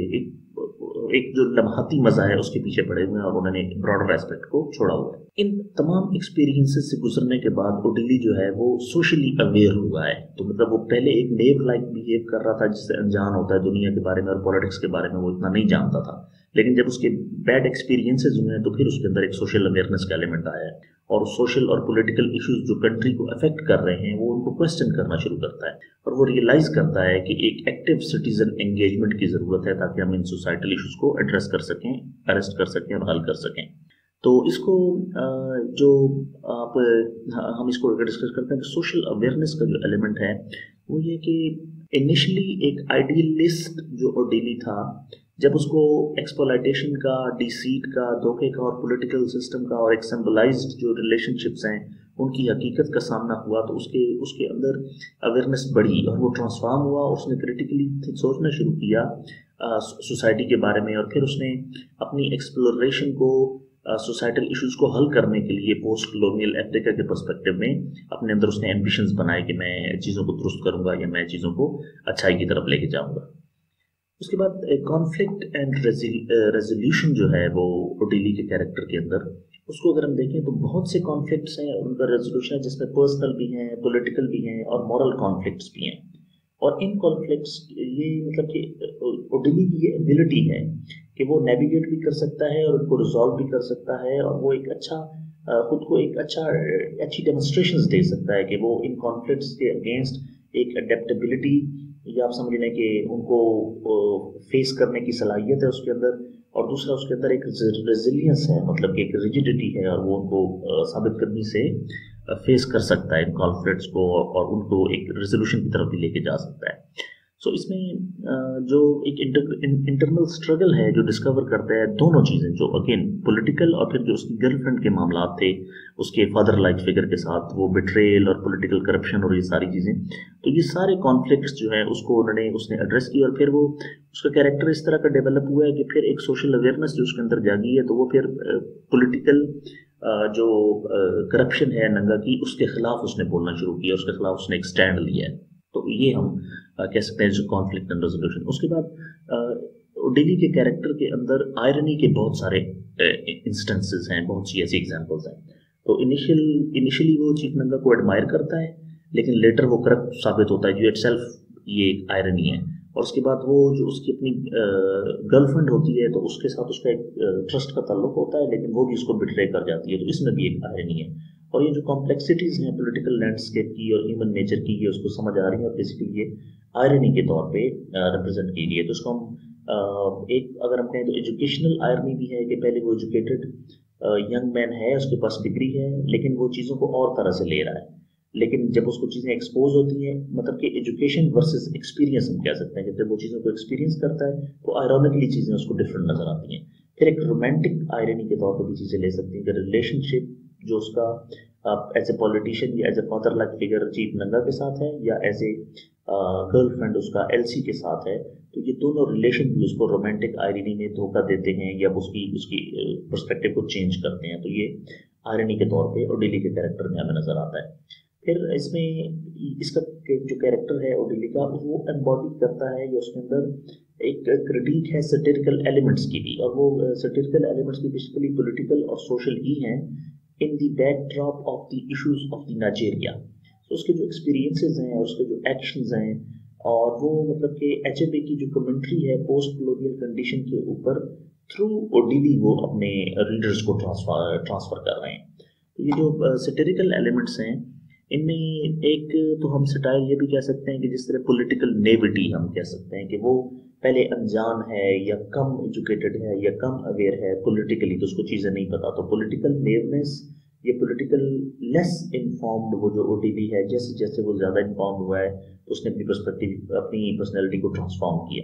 एक जो लम्हाती मजा है उसके पीछे पड़े हुए हैं और उन्होंने ब्रॉडर एस्पेक्ट को छोड़ा हुआ है। इन तमाम एक्सपीरियंसेस से गुजरने के बाद ओडिली जो है वो सोशली अवेयर हुआ है। तो मतलब वो पहले एक नेव लाइक बिहेव कर रहा था जिससे अनजान होता है दुनिया के बारे में और पॉलिटिक्स के बारे में वो इतना नहीं जानता था, लेकिन जब उसके बैड एक्सपीरियंसेस हुए हैं तो फिर उसके अंदर एक सोशल अवेयरनेस का एलिमेंट आया है और सोशल और पॉलिटिकल इश्यूज जो कंट्री को अफेक्ट कर रहे हैं वो उनको क्वेश्चन करना शुरू करता है और वो रियलाइज करता है कि एक एक्टिव सिटीजन एंगेजमेंट की जरूरत है ताकि हम इन सोसाइटल इश्यूज को एड्रेस कर सकें, अरेस्ट कर सकें और हल कर सकें। तो इसको जो आप हम इसको डिस्कस करते हैं कि सोशल अवेयरनेस का जो एलिमेंट है वो ये कि इनिशियली एक आइडियलिस्ट जो ओडिली था, जब उसको एक्सप्लॉयटेशन का, डिसीट का, धोखे का और पॉलिटिकल सिस्टम का और एक सिंबलाइज्ड जो रिलेशनशिप्स हैं उनकी हकीकत का सामना हुआ, तो उसके अंदर अवेयरनेस बढ़ी और वो ट्रांसफॉर्म हुआ। उसने क्रिटिकली सोचना शुरू किया सोसाइटी के बारे में और फिर उसने अपनी एक्सप्लोरेशन को सोसाइटल इश्यूज को हल करने के लिए पोस्ट कॉलोनियल अफ्रीका के पर्सपेक्टिव में अपने अंदर उसने एम्बिशंस बनाए कि मैं चीज़ों को दुरुस्त करूंगा या मैं चीज़ों को अच्छाई की तरफ लेके जाऊंगा। उसके बाद कॉन्फ्लिक्ट एंड रेजोल्यूशन जो है वो ओडिली के कैरेक्टर के अंदर, उसको अगर हम देखें तो बहुत से कॉन्फ्लिक्ट्स हैं और उनका रेजोल्यूशन है जिसमें पर्सनल भी हैं, पॉलिटिकल भी हैं और मॉरल कॉन्फ्लिक्ट्स भी हैं। और इन कॉन्फ्लिक्ट्स ये मतलब कि ओडिली की ये एबिलिटी है कि वो नेविगेट भी कर सकता है और उनको रिजॉल्व भी कर सकता है और वो एक अच्छा खुद को एक अच्छी डेमोन्स्ट्रेशंस दे सकता है कि वो इन कॉन्फ्लिक्ट्स के अगेंस्ट एक अडेप्टेबिलिटी या आप समझ लें कि उनको फेस करने की सलाहियत है उसके अंदर, और दूसरा उसके अंदर एक रेजिलियंस है, मतलब कि एक रिजिडिटी है और वो उनको साबित करने से फेस कर सकता है इन कॉन्फ्लिक्ट्स को और उनको एक रेजोल्यूशन की तरफ भी लेके जा सकता है। सो इसमें जो एक इंटरनल स्ट्रगल है जो डिस्कवर करता है दोनों चीज़ें, जो अगेन पॉलिटिकल और फिर जो उसकी गर्लफ्रेंड के मामला थे उसके फादर लाइक फिगर के साथ, वो बिट्रेयल और पॉलिटिकल करप्शन और ये सारी चीज़ें, तो ये सारे कॉन्फ्लिक्ट्स जो है उसको उसने एड्रेस किया और फिर वो उसका कैरेक्टर इस तरह का डेवलप हुआ है कि फिर एक सोशल अवेयरनेस जो उसके अंदर जागी है, तो वो फिर पॉलिटिकल जो करप्शन है नंगा की उसके खिलाफ उसने बोलना शुरू किया, उसके खिलाफ उसने एक स्टैंड लिया है। तो ये हम कह सकते हैं जो कॉन्फ्लिक्ट एंड रेजोल्यूशन। उसके बाद ओडिली के कैरेक्टर के अंदर आयरनी के बहुत सारे इंस्टेंसेस हैं, बहुत सी ऐसी एग्जांपल्स हैं। तो इनिशियली वो चीफ नंगा को एडमायर करता है लेकिन लेटर वो करप्ट साबित होता है, जो इटसेल्फ ये एक आयरनी है। और उसके बाद वो जो उसकी अपनी गर्लफ्रेंड होती है तो उसके साथ उसका एक ट्रस्ट का ताल्लुक होता है लेकिन वो भी उसको बिट्रे कर जाती है, तो इसमें भी एक आयरनी है। और ये जो कॉम्प्लेक्सिटीज़ हैं पॉलिटिकल लैंडस्केप की और ह्यूमन नेचर की, ये उसको समझ आ रही है और बेसिकली ये आयरनी के तौर पे रिप्रेजेंट की गई है। तो उसको हम एक अगर हम कहें तो एजुकेशनल आयरनी भी है कि पहले वो एजुकेटेड यंग मैन है, उसके पास डिग्री है, लेकिन वो चीज़ों को और तरह से ले रहा है। लेकिन जब उसको चीज़ें एक्सपोज होती हैं, मतलब कि एजुकेशन वर्सेस एक्सपीरियंस हम कह सकते हैं कि जब वो चीज़ों को एक्सपीरियंस करता है तो आयरॉनिकली चीज़ें उसको डिफरेंट नजर आती हैं। फिर एक रोमांटिक आयरनी के तौर पर भी चीज़ें ले सकती हैं कि रिलेशनशिप जो उसका एज ए पॉलिटिशियन या as a father like figure Chief Nanga के साथ है या एज ए गर्लफ्रेंड उसका एलसी के साथ है, तो ये दोनों रिलेशन भी उसको रोमांटिक आयरनी में धोखा देते हैं या उसकी उसकी पर्सपेक्टिव को चेंज करते हैं। तो ये आयरनी के तौर पे ओडिली के कैरेक्टर में हमें नजर आता है। फिर इसमें इसका जो कैरेक्टर है ओडिली का, वो एम्बॉडी करता है या उसके अंदर एक क्रिटिक है सैटिरिकल एलिमेंट्स की भी, और वो सैटिरिकल एलिमेंट्स भी बेसिकली पॉलिटिकल और सोशल ही हैं in the backdrop of the issues of the Nigeria. तो उसके जो एक्सपीरियंसेस हैं और उसके जो एक्शंस हैं, और वो मतलब कि एचएपी की जो कमेंट्री है पोस्ट कॉलोनियल कंडीशन के ऊपर थ्रू ओडिली वो अपने रीडर्स को ट्रांसफर कर रहे हैं। तो ये जो सैटिरिकल एलिमेंट्स हैं, इनमें एक तो हम सटायर ये भी कह सकते हैं कि जिस तरह पॉलिटिकल नेविटी हम कह सकते हैं कि वो पहले अनजान है या कम एजुकेटेड है या कम अवेयर है पॉलिटिकली, तो उसको चीज़ें नहीं पता, तो पॉलिटिकल नेवनेस, ये पॉलिटिकल लेस इन्फॉर्म्ड वो जो ओटीबी है, जैसे जैसे वो ज़्यादा इन्फॉर्म हुआ है उसने अपनी पर्सपेक्टिव अपनी पर्सनैलिटी को ट्रांसफॉर्म किया।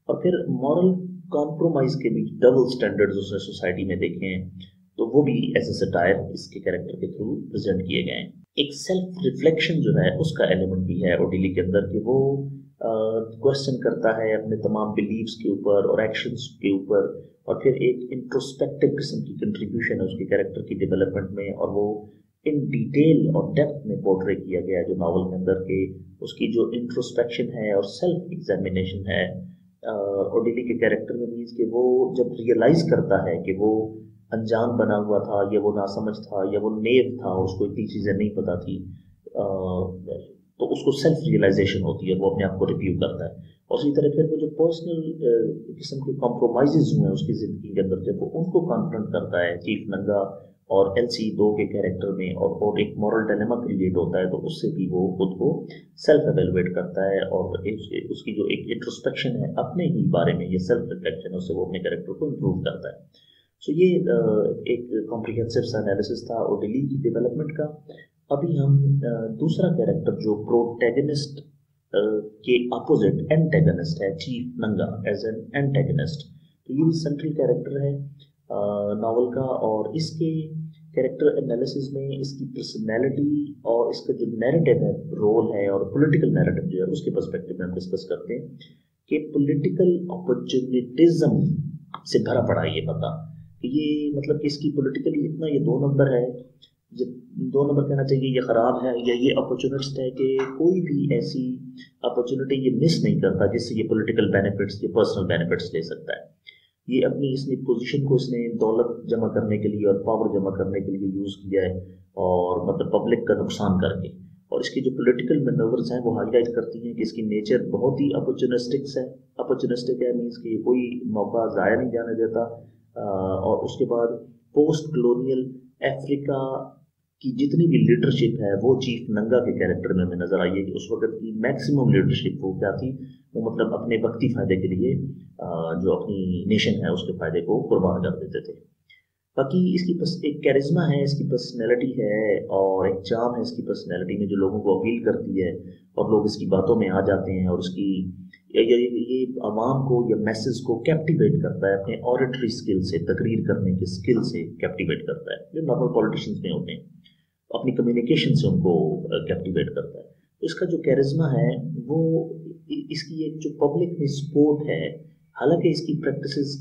और फिर मॉरल कॉम्प्रोमाइज़ के भी डबल स्टैंडर्ड्स उसने सोसाइटी में देखे हैं, तो वो भी एज ए सटायर इसके कैरेक्टर के थ्रू प्रेजेंट किए गए हैं। एक सेल्फ रिफ्लेक्शन जो है उसका एलिमेंट भी है ओडिली के अंदर कि वो क्वेश्चन करता है अपने तमाम बिलीव्स के ऊपर और एक्शंस के ऊपर, और फिर एक इंट्रोस्पेक्टिव किस्म की कंट्रीब्यूशन है उसके कैरेक्टर की डेवलपमेंट में, और वो इन डिटेल और डेप्थ में पोर्ट्रे किया गया है जो नावल के अंदर के उसकी जो इंट्रोस्पेक्शन है और सेल्फ एग्जामिनेशन है ओडिली के कैरेक्टर में। मीन्स कि वो जब रियलाइज करता है कि वो अनजान बना हुआ था या वो नासमझ था या वो नेव था, उसको इतनी चीज़ें नहीं पता थी, तो उसको सेल्फ रियलाइजेशन होती है, वो अपने आप को रिव्यू करता है। और इसी तरह फिर वो जो पर्सनल किस्म के कॉम्प्रोमाइजेज हुए हैं उसकी ज़िंदगी के अंदर, जब वो उनको कॉन्फ्रंट करता है चीफ नंगा और एलसी दो के कैरेक्टर में, और एक मॉरल डायलेमा क्रिएट होता है, तो उससे भी वो खुद को सेल्फ एवेलुएट करता है और उसकी जो एक इंट्रोस्पेक्शन है अपने ही बारे में, ये सेल्फ रिफ्लेक्शन है, उससे वो अपने कैरेक्टर को इम्प्रूव करता है। सो ये एक कॉम्प्रिहेंसिव सा एनालिसिस था ओडिली की डेवलपमेंट का। अभी हम दूसरा कैरेक्टर जो प्रोटैगनिस्ट के अपोजिट एंटेगनिस्ट है, चीफ नंगा एज एन एंटेगनिस्ट, तो ये भी सेंट्रल कैरेक्टर है नावल का, और इसके कैरेक्टर एनालिसिस में इसकी पर्सनैलिटी और इसका जो नैरेटिव है, रोल है और पॉलिटिकल नैरेटिव जो है उसके पर्सपेक्टिव में हम डिस्कस करते हैं कि पॉलिटिकल अपॉर्चुनिटिज्म से भरा पड़ा ये पता कि ये मतलब कि इसकी पॉलिटिकली इतना ये दो नंबर है, दो नंबर कहना चाहिए, ये ख़राब है या ये अपॉर्चुनिस्ट है कि कोई भी ऐसी अपॉर्चुनिटी ये मिस नहीं करता जिससे ये पॉलिटिकल बेनिफिट्स या पर्सनल बेनिफिट्स ले सकता है। ये अपनी इसने पोजीशन को इसने दौलत जमा करने के लिए और पावर जमा करने के लिए यूज़ किया है, और मतलब पब्लिक का नुकसान करके। और इसकी जो पॉलिटिकल मैनूवर्स हैं वो हाईलाइट करती हैं कि इसकी नेचर बहुत ही अपॉर्चुनिस्टिक है, मीन्स कि कोई मौका ज़ाया नहीं जाने देता। और उसके बाद पोस्ट कॉलोनियल अफ्रीका की जितनी भी लीडरशिप है वो चीफ नंगा के कैरेक्टर में हमें नजर आई है कि उस वक्त की मैक्सिमम लीडरशिप वो क्या थी, वो मतलब अपने वक्ती फायदे के लिए जो अपनी नेशन है उसके फायदे को कुर्बान कर देते थे। बाकी इसकी बस एक कैरिज्मा है, इसकी पर्सनैलिटी है और एक चार्म है इसकी पर्सनैलिटी में जो लोगों को अपील करती है और लोग इसकी बातों में आ जाते हैं, और उसकी ये आवाम को या मैसेज को कैप्टिवेट करता है अपने ऑरेटरी स्किल से, तकरीर करने के स्किल से कैप्टिवेट करता है, जो नॉर्मल पॉलिटिशियंस में होते हैं, अपनी कम्युनिकेशन से उनको कैप्टिवेट करता है। तो इसका जो कैरिज्मा है वो इसकी एक जो पब्लिक में सपोर्ट है, हालांकि इसकी प्रैक्टिसेस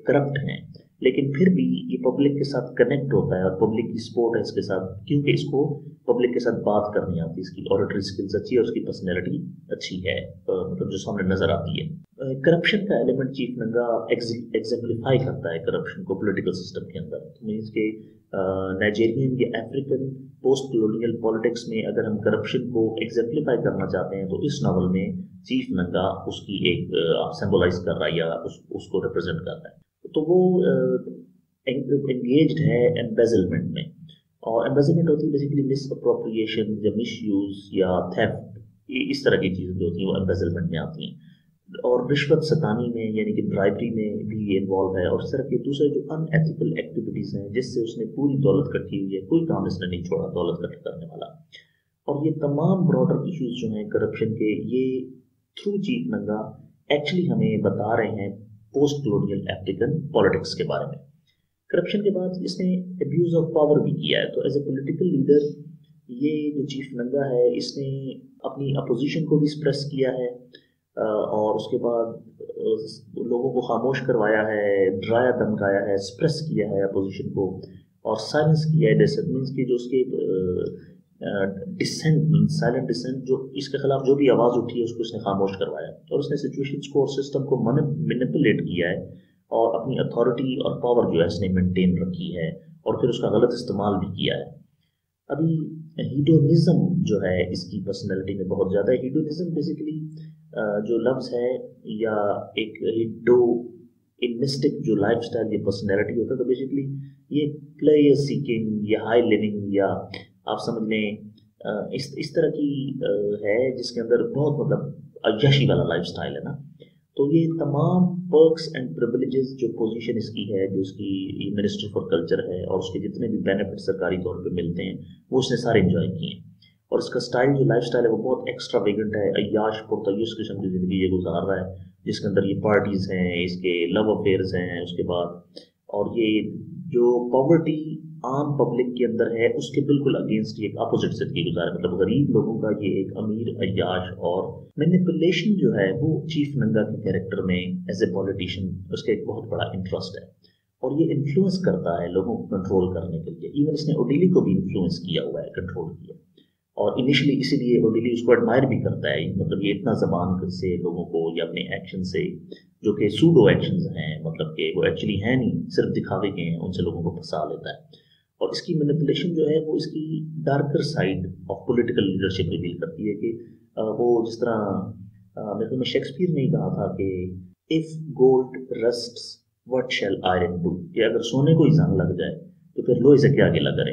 करप्ट हैं, लेकिन फिर भी ये पब्लिक के साथ कनेक्ट होता है और पब्लिक की सपोर्ट है इसके साथ, क्योंकि इसको पब्लिक के साथ बात करनी आती है, इसकी ऑरेटरी स्किल्स अच्छी है और उसकी पर्सनैलिटी अच्छी है, मतलब जो सामने नजर आती है। करप्शन का एलिमेंट चीफ नंगा एग्जेम्पलीफाई करता है करप्शन को पॉलिटिकल सिस्टम के अंदर। तो मीन्स के नाइजीरियन या अफ्रीकन पोस्ट कॉलोनियल पॉलिटिक्स में अगर हम करप्शन को एग्जेम्पलीफाई करना चाहते हैं तो इस नावल में चीफ नंगा उसकी एक सिंबलाइज कर रहा है या उसको रिप्रेजेंट कर रहा है। तो वो एंगेज्ड है एम्बेजलमेंट में, और एम्बेजलमेंट होती है बेसिकली मिस अप्रोप्रिएशन या मिस यूज या थेफ्ट, इस तरह की चीज़ें जो होती हैं वो एम्बेजलमेंट में आती हैं। और रिश्वत सतानी में यानी कि ब्राइबरी में भी ये इन्वॉल्व है, और इस तरह के दूसरे जो अनएथिकल एक्टिविटीज़ हैं जिससे उसने पूरी दौलत इकट्ठी हुई है, कोई काम इसने नहीं छोड़ा दौलत इकट्ठा करने वाला। और ये तमाम ब्रॉडर इश्यूज जो हैं करप्शन के, ये थ्रू चीफ नंगा एक्चुअली हमें बता रहे हैं पोस्ट कलोनियल अफ्रीकन पॉलिटिक्स के बारे में। करप्शन के बाद इसने अब्यूज ऑफ पावर भी किया है। तो एज ए पॉलिटिकल लीडर ये जो चीफ नंगा है इसने अपनी अपोजिशन को भी एक्सप्रेस किया है, और उसके बाद लोगों को खामोश करवाया है, डराया धमकाया है, एक्सप्रेस किया है अपोजिशन को, और साइलेंस किया है। डिसेंट मीन्स की जो उसके डिसेंट मीन्स साइलेंट डिसेंट, जो इसके खिलाफ जो भी आवाज़ उठी है उसको उसने खामोश करवाया, और उसने सिचुएशंस को और सिस्टम को मैनिपुलेट किया है, और अपनी अथॉरिटी और पावर जो है इसने मेंटेन रखी है, और फिर उसका गलत इस्तेमाल भी किया है। अभी हीडोनिज्म जो है इसकी पर्सनैलिटी में बहुत ज़्यादा है। हीडोनिज्म बेसिकली जो लफ्ज़ है, या एक हिडो इनिस्टिक जो लाइफस्टाइल या पर्सनैलिटी होता है, तो बेसिकली ये प्लेयर सीकिंग या हाई लिविंग, या आप समझ लें इस तरह की है जिसके अंदर बहुत मतलब अय्याशी वाला लाइफस्टाइल है ना। तो ये तमाम पर्क्स एंड प्रिविलेजेस जो पोजीशन इसकी है, जो इसकी मिनिस्टर फॉर कल्चर है, और उसके जितने भी बेनिफिट सरकारी तौर पे मिलते हैं वो उसने सारे एंजॉय किए हैं। और इसका स्टाइल जो लाइफस्टाइल है वो बहुत एक्स्ट्रावेगेंट है, अय्याश पुरतय्युस किस्म की ज़िंदगी ये गुजार रहा है, जिसके अंदर ये पार्टीज़ हैं, इसके लव अफेयर्स हैं उसके बाद, और ये जो पॉवर्टी आम पब्लिक के अंदर है उसके बिल्कुल अगेंस्ट ये एक अपोजिट ज़िंदगी गुजारे, मतलब गरीब लोगों का ये एक अमीर अय्याश। और मैनिपुलेशन जो है वो चीफ नंगा के कैरेक्टर में एज ए पॉलिटिशियन उसका एक बहुत बड़ा इंटरेस्ट है, और ये इन्फ्लुएंस करता है लोगों को कंट्रोल करने के लिए। इवन इसने ओडिली को भी इन्फ्लुएंस किया हुआ है, कंट्रोल किया, और इनिशियली इसीलिए ओडिली उसको एडमायर भी करता है, मतलब ये इतना जबान से लोगों को या अपने एक्शन से, जो कि सूडो एक्शंस हैं, मतलब कि वो एक्चुअली हैं नहीं, सिर्फ दिखावे के हैं, उनसे लोगों को फंसा लेता है। और इसकी मैनिपुलेशन जो है वो इसकी darker side of political leadership reveal करती है कि वो जिस तरह मेरे को शेक्सपियर ने ही कहा था कि if gold rusts what shall iron do, कि अगर सोने को ही जंग लग जाए तो फिर लोहे से क्या गिला करें।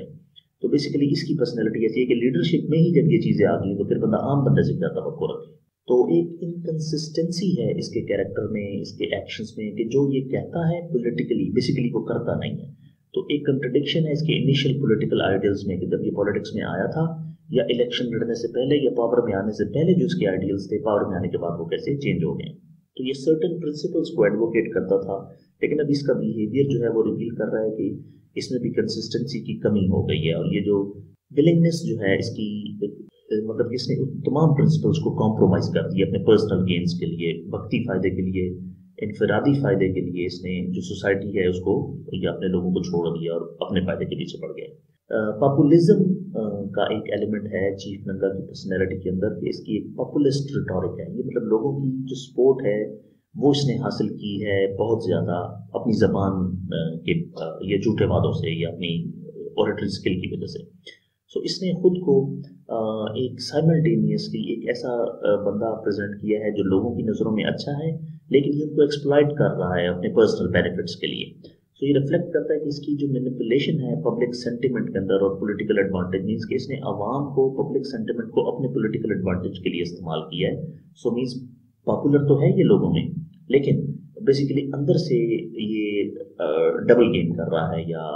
तो बेसिकली इसकी पर्सनैलिटी ऐसी है कि लीडरशिप में ही जब ये चीज़ें आ गई तो फिर बंदा आम बंदे से क्या तवक्को रखे। तो एक इनकंसिस्टेंसी है इसके कैरेक्टर में, इसके एक्शंस में, कि जो ये कहता है पॉलिटिकली बेसिकली वो करता नहीं है। तो एक कंट्रडिक्शन है इसके इनिशियल पॉलिटिकल आइडियल्स में, कि जब ये पॉलिटिक्स में आया था, या इलेक्शन लड़ने से पहले, या पावर में आने से पहले जो इसके आइडियल्स थे, पावर में आने के बाद वो कैसे चेंज हो गए। तो ये सर्टेन प्रिंसिपल्स को एडवोकेट करता था, लेकिन अब इसका बिहेवियर जो है वो रिवील कर रहा है कि इसमें भी कंसिस्टेंसी की कमी हो गई है, और ये जो विलिंगनेस जो है इसकी, मतलब इसने तमाम प्रिंसिपल्स को कॉम्प्रोमाइज़ कर दिया अपने पर्सनल गेन्स के लिए, वक्ती फ़ायदे के लिए, इनफरादी फ़ायदे के लिए। इसने जो सोसाइटी है उसको या अपने लोगों को छोड़ दिया और अपने फ़ायदे के पीछे पड़ गया। पॉपुलिज्म का एक एलिमेंट है चीफ नंगा की पर्सनैलिटी के अंदर, कि इसकी एक पॉपुलिस्ट रिटोरिक है। ये मतलब लोगों की जो सपोर्ट है वो इसने हासिल की है बहुत ज़्यादा अपनी ज़बान के ये झूठे वादों से, या अपनी ऑरेटरी स्किल की वजह से। सो इसने खुद को एक साइमल्टेनियसली एक ऐसा बंदा प्रेजेंट किया है जो लोगों की नज़रों में अच्छा है, लेकिन ये उनको एक्सप्लॉइट कर रहा है अपने पर्सनल बेनिफिट्स के लिए। सो ये रिफ्लेक्ट करता है कि इसकी जो मैनिपुलेशन है पब्लिक सेंटिमेंट के अंदर और पॉलिटिकल एडवांटेज, मीन्स कि इसने आवाम को पब्लिक सेंटिमेंट को अपने पॉलिटिकल एडवांटेज के लिए इस्तेमाल किया है। सो मीन्स पॉपुलर तो है ये लोगों में, लेकिन बेसिकली अंदर से ये डबल गेम कर रहा है या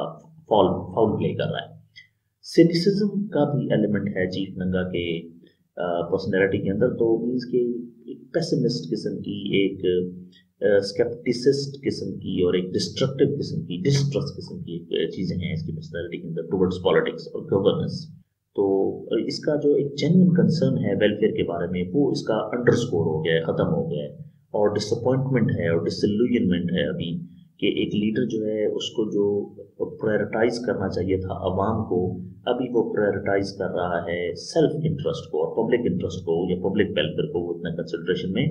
फाउल प्ले कर रहा है। सिनिसिज्म का भी एलिमेंट है चीफ नंगा के पर्सनैलिटी के अंदर। तो मीन्स के एक पेसिमिस्ट किस्म की, एक स्केप्टिसिस्ट किस्म की, और एक डिस्ट्रक्टिव किस्म की, डिस्ट्रस्ट किस्म की चीज़ें हैं इसकी पर्सनैलिटी के अंदर टुवर्ड्स पॉलिटिक्स और गवर्नेंस। तो इसका जो एक जेन्युइन कंसर्न है वेलफेयर के बारे में वो इसका अंडरस्कोर हो गया है, ख़त्म हो गया है। और डिसअपॉइंटमेंट है और डिसइल्यूजनमेंट है अभी, कि एक लीडर जो है उसको जो प्रायोरिटाइज करना चाहिए था आवाम को, अभी वो प्रायोरिटाइज कर रहा है सेल्फ इंटरेस्ट को और पब्लिक इंटरेस्ट को या पब्लिक वेलफेयर को वो इतना कंसिडरेशन में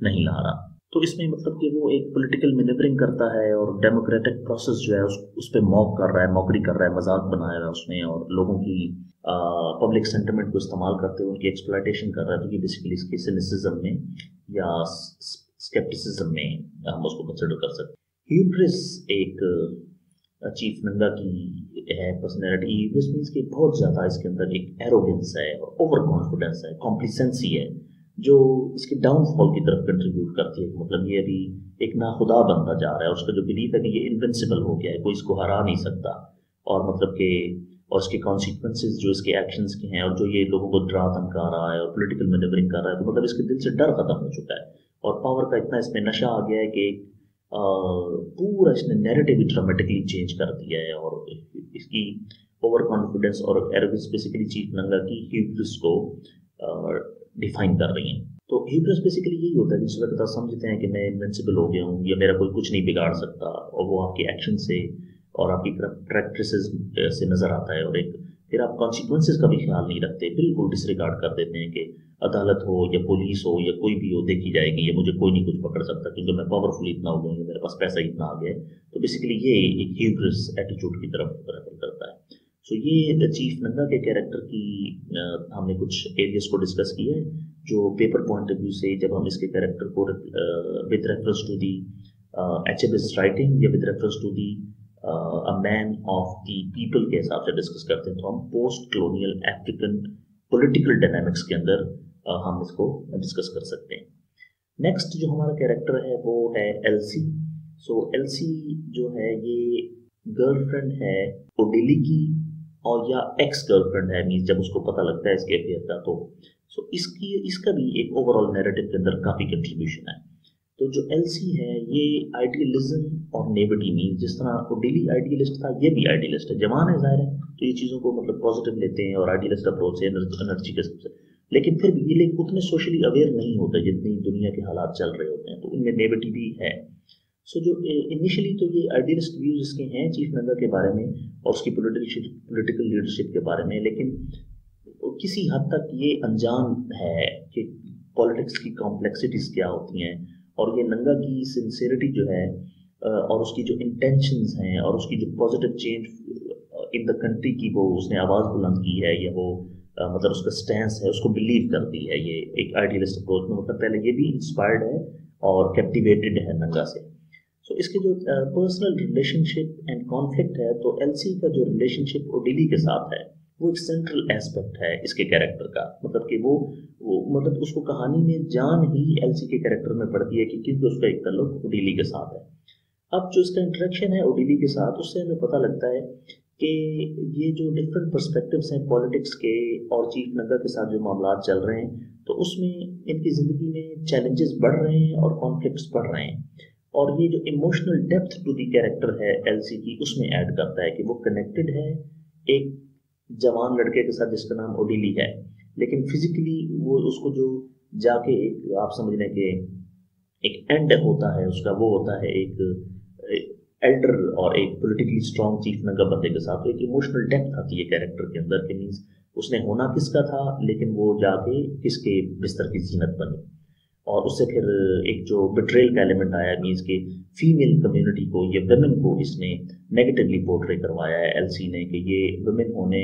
नहीं ला रहा। तो इसमें मतलब कि वो एक पॉलिटिकल मैनेवरिंग करता है और डेमोक्रेटिक प्रोसेस जो है उस पर मॉक कर रहा है, मॉकरी कर रहा है, मजाक बनाया है उसमें, और लोगों की पब्लिक सेंटिमेंट को इस्तेमाल करते हुए उनकी एक्सप्लॉयटेशन कर रहा है। तो ये बेसिकली इसके सिनिसिज्म में या स्केप्टिसिज्म में हम उसको कंसिडर कर सकते हैं। ह्यूब्रिस एक चीफ नंगा की है पर्सनैलिटी, ह्यूब्रिस मीन्स कि बहुत ज़्यादा इसके अंदर एक एरोगेंस है और ओवर कॉन्फिडेंस है, कॉम्प्लिसेंसी है, जो इसके डाउनफॉल की तरफ कंट्रीब्यूट करती है। मतलब ये अभी एक नाखुदा बनता जा रहा है, उसका जो बिलीफ है कि ये इनविंसिबल हो गया है, कोई इसको हरा नहीं सकता, और मतलब कि और इसके कॉन्सिक्वेंसेज जो इसके एक्शंस के हैं और जो ये लोगों को डरा धमका रहा है और पॉलिटिकल मैनेवरिंग कर रहा है, तो मतलब इसके दिल से डर खत्म हो चुका है और पावर का इतना इसमें नशा आ गया है कि पूरा इसने नैरेटिव ही ड्रामेटिकली चेंज कर दिया है। और इसकी ओवर कॉन्फिडेंस और एरोगेंस बेसिकली चीफ नंगा की ह्यूब्रिस को डिफाइन कर रही हैं। तो ह्यूब्रिस बेसिकली यही होता है कि जिस वक्त आप समझते हैं कि मैं इनविंसिबल हो गया हूँ या मेरा कोई कुछ नहीं बिगाड़ सकता, और वो आपके एक्शन से और आपकी प्रैक्टिसेस से नजर आता है, और एक फिर आप कॉन्सिक्वेंसेस का भी ख्याल नहीं रखते, बिल्कुल डिसरिगार्ड कर देते हैं कि अदालत हो या पुलिस हो या कोई भी हो देखी जाएगी, या मुझे कोई नहीं कुछ पकड़ सकता क्योंकि मैं पावरफुल इतना हो गया, मेरे पास पैसा इतना आ गया है। तो बेसिकली ये एक ह्यूब्रिस एटीट्यूड की तरफ रेफर करता है। सो ये चीफ नंगा के कैरेक्टर की हमने कुछ एरियाज को डिस्कस किया है, जो पेपर पॉइंट ऑफ व्यू से जब हम इसके कैरेक्टर को with reference to the Achebe's writing या with reference to the a man of the people के हिसाब से डिस्कस करते हैं, तो हम post colonial African political dynamics के अंदर हम इसको डिस्कस कर सकते हैं। नेक्स्ट जो हमारा कैरेक्टर है वो है एल्सी। सो एल्सी जो है ये गर्लफ्रेंड है ओडेली की, और या एक्स गर्लफ्रेंड है, मीन्स जब उसको पता लगता है इसके अफेयर का, तो सो इसका भी एक ओवरऑल नैरेटिव के अंदर काफी कंट्रीब्यूशन है। तो जो एलसी है ये आइडियलिज्म और नेविटी, मीन जिस तरह ओडेली आइडियलिस्ट था ये भी आइडियलिस्ट है, जवान है जाहिर है, तो ये चीज़ों को मतलब पॉजिटिव लेते हैं और आइडियलिस्ट अप्रोच से एनर्जी के सबसे, लेकिन फिर भी ये लोग उतने सोशली अवेयर नहीं होते जितनी दुनिया के हालात चल रहे होते हैं, तो इनमें नेविटी भी है। सो जो इनिशियली तो ये आइडियलिस्ट व्यूज इसके हैं चीफ नंगा के बारे में और उसकी पॉलिटिकल लीडरशिप के बारे में, लेकिन किसी हद तक ये अनजान है कि पॉलिटिक्स की कॉम्प्लेक्सिटीज क्या होती हैं, और ये नंगा की सिंसियरिटी जो है और उसकी जो इंटेंशंस हैं और उसकी जो positive change in the country की वो उसने आवाज़ बुलंद की है, या वो मतलब उसका स्टैंस है उसको बिलीव करती है, ये एक आइडियलिस्ट अप्रोच में, मतलब पहले ये भी इंस्पायर्ड है और कैप्टिवेटेड है नंगा से। सो इसके जो पर्सनल रिलेशनशिप एंड कॉन्फ्लिक्ट है, तो एलसी का जो रिलेशनशिप ओडेली के साथ है वो एक सेंट्रल एस्पेक्ट है इसके कैरेक्टर का, मतलब कि वो मतलब उसको कहानी में जान ही एलसी के कैरेक्टर में पड़ती है कि क्योंकि उसका एक ताल्लुक ओडेली के साथ है। अब जो इसका इंटरेक्शन है ओडेली के साथ, उससे हमें पता लगता है कि ये जो डिफरेंट पर्सपेक्टिव्स हैं पॉलिटिक्स के और चीफ नंगा के साथ जो मामला चल रहे हैं, तो उसमें इनकी ज़िंदगी में चैलेंजेस बढ़ रहे हैं और कॉन्फ्लिक्ट्स बढ़ रहे हैं, और ये जो emotional depth to the character है एलसी की उसमें ऐड करता है कि वो कनेक्टेड है एक जवान लड़के के साथ जिसका नाम ओडेली है, लेकिन फिजिकली वो उसको जो जाके एक आप समझ लें कि एक एंड होता है उसका, वो होता है एक एल्डर और एक पॉलिटिकली स्ट्रॉन्ग चीफ नंगा बंदे के साथ, तो एक इमोशनल डेप्थ आती है कैरेक्टर के अंदर कि मीन्स उसने होना किसका था लेकिन वो जाके किसके बिस्तर की जीनत बनी, और उससे फिर एक जो बिट्रेल का एलिमेंट आया मीन्स के फीमेल कम्युनिटी को या वुमेन को इसने नेगेटिवली पोर्ट्रे करवाया है एलसी ने, कि ये वुमेन होने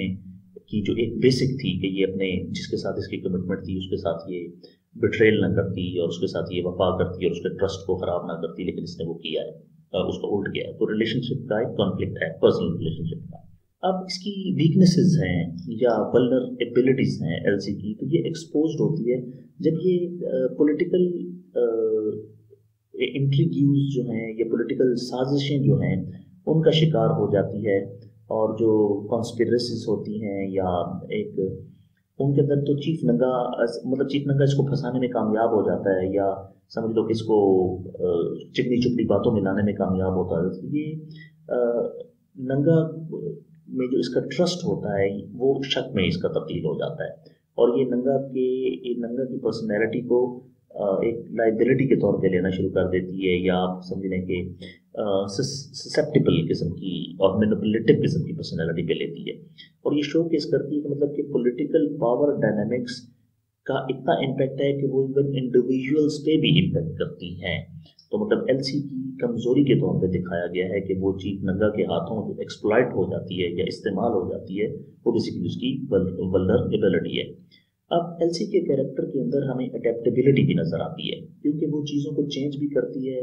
की जो एक बेसिक थी कि ये अपने जिसके साथ इसकी कमिटमेंट थी उसके साथ ये बिट्रेल ना करती और उसके साथ ये वफा करती और उसके ट्रस्ट को खराब ना करती, लेकिन इसने वो किया है, उसको उल्ट किया है। तो रिलेशनशिप का एक कॉन्फ्लिक्ट है पर्सनल रिलेशनशिप का। अब इसकी वीकनेसेस हैं या वल्नरेबिलिटीज हैं एलसी की, तो ये एक्सपोज्ड होती है जब ये पॉलिटिकल इंट्रीग्यूज जो हैं या पॉलिटिकल साजिशें जो हैं उनका शिकार हो जाती है, और जो कॉन्स्पिरेसीज होती हैं या एक उनके अंदर, तो चीफ नंगा मतलब चीफ नंगा इसको फंसाने में कामयाब हो जाता है, या समझ लो कि इसको चिकनी चुपड़ी बातों में लाने में कामयाब होता है। तो ये नंगा में जो इसका ट्रस्ट होता है वो शक में इसका तब्दील हो जाता है, और ये नंगा की पर्सनैलिटी को एक लाइबिलिटी के तौर पे लेना शुरू कर देती है, या आप समझ लें कि ससेप्टिबल किस्म की और मैनिपुलेटिव किस्म की पर्सनैलिटी पे लेती है, और ये शो केस करती है कि मतलब कि पॉलिटिकल पावर डायनामिक्स का इतना इम्पैक्ट है कि वो इवन इंडिविजुअल्स पे भी इम्पैक्ट करती हैं। तो मतलब एलसी की कमजोरी के तौर पे दिखाया गया है कि वो चीफ नंगा के हाथों जो एक्सप्लॉइट हो जाती है या इस्तेमाल हो जाती है, वो बेसिकली उसकी वल्नरेबिलिटी है। अब एलसी के कैरेक्टर के अंदर हमें अडेप्टेबिलिटी भी नजर आती है, क्योंकि वो चीज़ों को चेंज भी करती है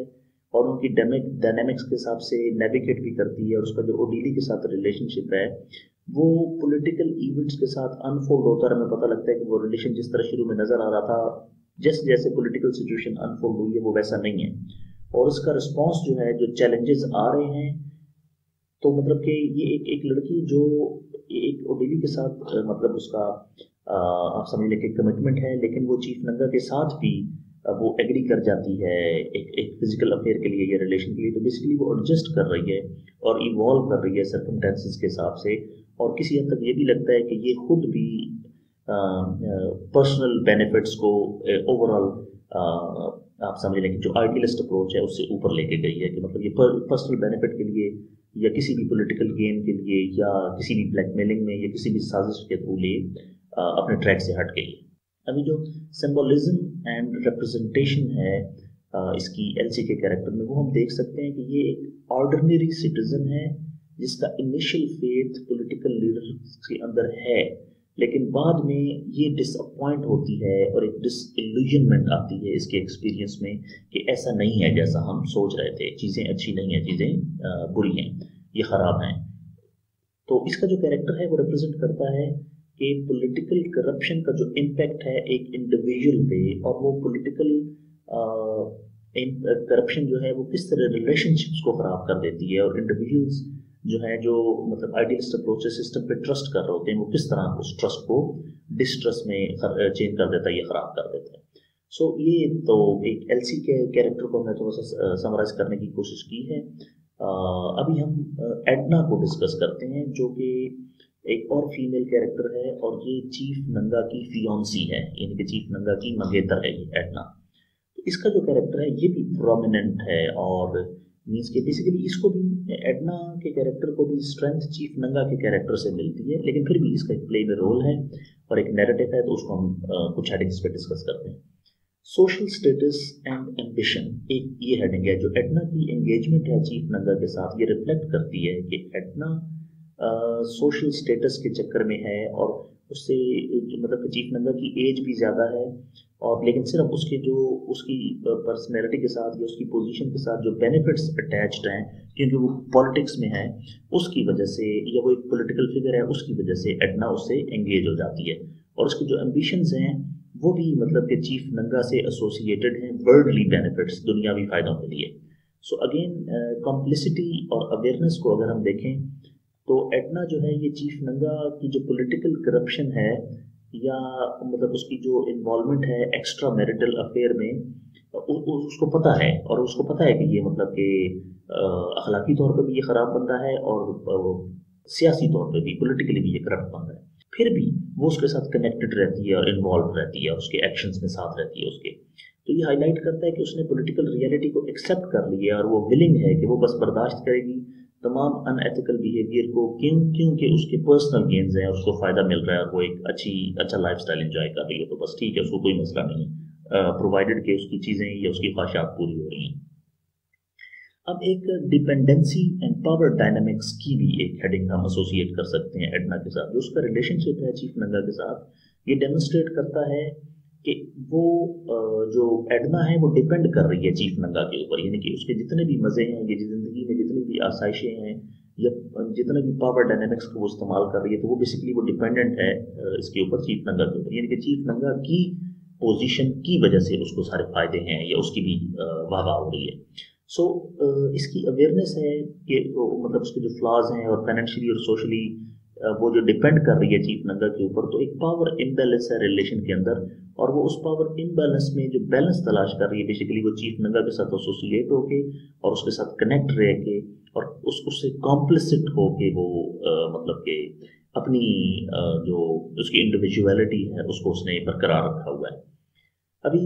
और उनकी डायनेमिक्स के हिसाब से नेविगेट भी करती है, और उसका जो ओडीली के साथ रिलेशनशिप है वो पॉलिटिकल इवेंट्स के साथ अनफोल्ड होता है। हमें पता लगता है कि वो रिलेशन जिस तरह शुरू में नजर आ रहा था, जैसे जैसे पॉलिटिकल सिचुएशन अनफोल्ड हुई है वो वैसा नहीं है, और उसका रिस्पॉन्स जो है, जो चैलेंजेस आ रहे हैं, तो मतलब कि ये एक लड़की जो एक ओडीली के साथ मतलब उसका आप समझ लें कि कमिटमेंट है, लेकिन वो चीफ नंगा के साथ भी वो एग्री कर जाती है एक फिजिकल अफेयर के लिए या रिलेशन के लिए। तो बेसिकली वो एडजस्ट कर रही है और इवॉल्व कर रही है सर्कमस्टेंसेस के हिसाब से, और किसी हद तक ये भी लगता है कि ये खुद भी पर्सनल बेनिफिट्स को ओवरऑल आप समझ लें कि जो आइडियलिस्ट अप्रोच है उससे ऊपर लेके गई है, कि मतलब ये पर्सनल बेनिफिट के लिए या किसी भी पॉलिटिकल गेम के लिए या किसी भी ब्लैकमेलिंग में या किसी भी साजिश के थ्रू लिए अपने ट्रैक से हट गई है। अभी जो सिंबोलिज्म एंड रिप्रेजेंटेशन है इसकी एलसी के कैरेक्टर में, वो हम देख सकते हैं कि ये एक ऑर्डिनरी सिटीजन है जिसका इनिशियल फेथ पॉलिटिकल लीडर के अंदर है, लेकिन बाद में ये डिसअपॉइंट होती है और एक डिसइल्यूजनमेंट आती है इसके एक्सपीरियंस में कि ऐसा नहीं है जैसा हम सोच रहे थे, चीज़ें अच्छी नहीं है, चीज़ें बुरी हैं, ये ख़राब हैं। तो इसका जो कैरेक्टर है वो रिप्रेजेंट करता है कि पॉलिटिकल करप्शन का जो इम्पैक्ट है एक इंडिविजुअल पे, और वो पॉलिटिकल करप्शन जो है वो किस तरह रिलेशनशिप्स को ख़राब कर देती है, और इंडिविजुअल्स जो है जो मतलब आइडियलिस्ट अप्रोच सिस्टम पे ट्रस्ट कर रहे होते हैं वो किस तरह उस ट्रस्ट को डिस्ट्रस्ट में चेंज कर देता है या ख़राब कर देता है। सो ये तो एक एलसी के कैरेक्टर को हमने थोड़ा सा समराइज करने की कोशिश की है। अभी हम एडना को डिस्कस करते हैं, जो कि एक और फीमेल कैरेक्टर है, और ये चीफ नंगा की फियोन्सी है, यानी कि चीफ नंगा की मंगेतर है ये एडना। तो इसका जो कैरेक्टर है ये भी प्रोमिनेंट है, और मीन्स के बेसिकली इसको भी, एडना के कैरेक्टर को भी स्ट्रेंथ चीफ नंगा के कैरेक्टर से मिलती है, लेकिन फिर भी इसका एक प्ले में रोल है और एक नैरेटिव है, तो उसको हम कुछ हेडिंग्स पे डिस्कस करते हैं। सोशल स्टेटस एंड एम्बिशन एक ये हेडिंग है। जो एडना की एंगेजमेंट है चीफ नंगा के साथ, ये रिफ्लेक्ट करती है कि एडना सोशल स्टेटस के चक्कर में है, और उससे मतलब चीफ नंगा की एज भी ज़्यादा है, और लेकिन सिर्फ उसके जो उसकी पर्सनैलिटी के साथ या उसकी पोजीशन के साथ जो बेनिफिट्स अटैच्ड हैं, क्योंकि वो पॉलिटिक्स में है उसकी वजह से, या वो एक पॉलिटिकल फिगर है उसकी वजह से एडना उससे एंगेज हो जाती है, और उसके जो एम्बिशंस हैं वो भी मतलब कि चीफ नंगा से एसोसिएटेड हैं, वर्ल्डली बेनिफिट्स, दुनियावी फायदों के लिए। सो अगेन कॉम्प्लिसिटी और अवेयरनेस को अगर हम देखें तो एडना जो है ये चीफ नंगा की जो पॉलिटिकल करप्शन है या मतलब उसकी जो इन्वॉल्वमेंट है एक्स्ट्रा मैरिटल अफेयर में, उसको पता है, और उसको पता है कि ये मतलब कि अखलाकी तौर पर भी ये ख़राब बंदा है, और सियासी तौर पर भी, पॉलिटिकली भी ये करप्ट बंदा है, फिर भी वो उसके साथ कनेक्टेड रहती है और इन्वॉल्व रहती है, उसके एक्शंस में साथ रहती है उसके। तो ये हाईलाइट करता है कि उसने पॉलिटिकल रियलिटी को एक्सेप्ट कर लिया, और वो विलिंग है कि वो बस बर्दाश्त करेगी तमाम अनएथिकल बिहेवियर को, क्योंकि उसके पर्सनल गेन्स हैं, उसको फ़ायदा मिल रहा है, और वो एक अच्छा लाइफस्टाइल एंजॉय कर रही है, तो बस ठीक है, उसको कोई मसला नहीं है, प्रोवाइडेड कि उसकी चीज़ें या उसकी ख्वाहिशात पूरी हो रही हैं। अब एक डिपेंडेंसी एंड पावर डायनामिक्स की भी एक हेडिंग हम एसोसिएट कर सकते हैं एडना के साथ। जो उसका रिलेशनशिप है चीफ नंगा के साथ, ये डेमोन्स्ट्रेट करता है कि वो जो एडना है वो डिपेंड कर रही है चीफ नंगा के ऊपर, यानी कि उसके जितने भी मज़े हैं, ये ज़िंदगी में जितनी भी आसाइशें हैं या जितने भी पावर डायनामिक्स को वो इस्तेमाल कर रही है, तो वो बेसिकली वो डिपेंडेंट है इसके ऊपर, चीफ नंगा के ऊपर, यानी कि चीफ नंगा की पोजीशन की वजह से उसको सारे फायदे हैं या उसकी भी वाह वाह हो रही है। सो इसकी अवेयरनेस है कि मतलब उसके जो फ्लॉज हैं, और फाइनेंशियली और सोशली वो जो डिपेंड कर रही है चीफ नंगा के ऊपर, तो एक पावर इम्बैलेंस है रिलेशन के अंदर, और वो उस पावर इम्बैलेंस में जो बैलेंस तलाश कर रही है, बेसिकली वो चीफ नंगा के साथ एसोसिएट होके और उसके साथ कनेक्ट रह के और उससे कॉम्प्लिसिट होके वो मतलब कि अपनी जो उसकी इंडिविजुअलिटी है उसको उसने बरकरार रखा हुआ है। अभी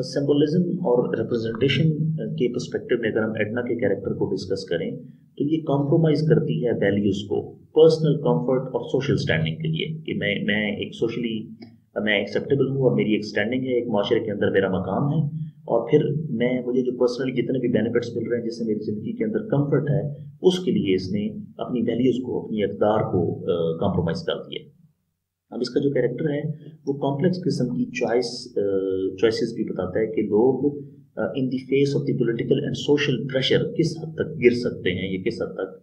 सिंबोलिज्म और रिप्रेजेंटेशन के पर्सपेक्टिव में अगर हम एडना के कैरेक्टर को डिस्कस करें, तो ये कॉम्प्रोमाइज़ करती है वैल्यूज़ को, पर्सनल कंफर्ट और सोशल स्टैंडिंग के लिए, कि मैं एक सोशली मैं एक्सेप्टेबल हूँ और मेरी एक स्टैंडिंग है, एक माशरे के अंदर मेरा मकाम है, और फिर मुझे जो पर्सनली जितने भी बेनिफिट्स मिल रहे हैं, जिससे मेरी ज़िंदगी के अंदर कंफर्ट है, उसके लिए इसने अपनी वैल्यूज़ को, अपनी अक़दार को कॉम्प्रोमाइज़ कर दिया। अब इसका जो कैरेक्टर है वो कॉम्प्लेक्स किस्म की चॉइसेस भी बताता है कि लोग in the face of the political and social pressure किस हद तक गिर सकते हैं, ये किस हद तक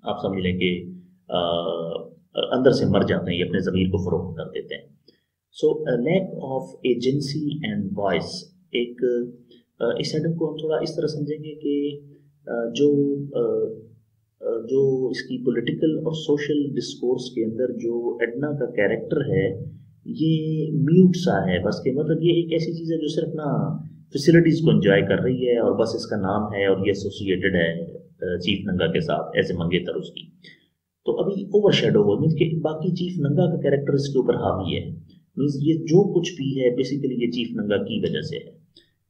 आप समझ लें कि अंदर से मर जाते हैं, ये अपने ज़मीर को फरोख्त कर देते हैं। So lack of agency and voice, एक इस एडम को हम थोड़ा इस तरह समझेंगे कि जो जो इसकी पॉलिटिकल और सोशल डिस्कोर्स के अंदर जो एडना का कैरेक्टर है ये म्यूट सा है, बस के मतलब ये एक ऐसी चीज़ है जो सिर्फ ना फैसिलिटीज़ को एंजॉय कर रही है और बस इसका नाम है और ये एसोसिएटेड है चीफ नंगा के साथ ऐसे मंगेतर उसकी। तो अभी ओवर शेडो हो मीन्स कि बाकी चीफ नंगा का कैरेक्टर इसके ऊपर हावी है, मीन्स ये जो कुछ भी है बेसिकली ये चीफ नंगा की वजह से है।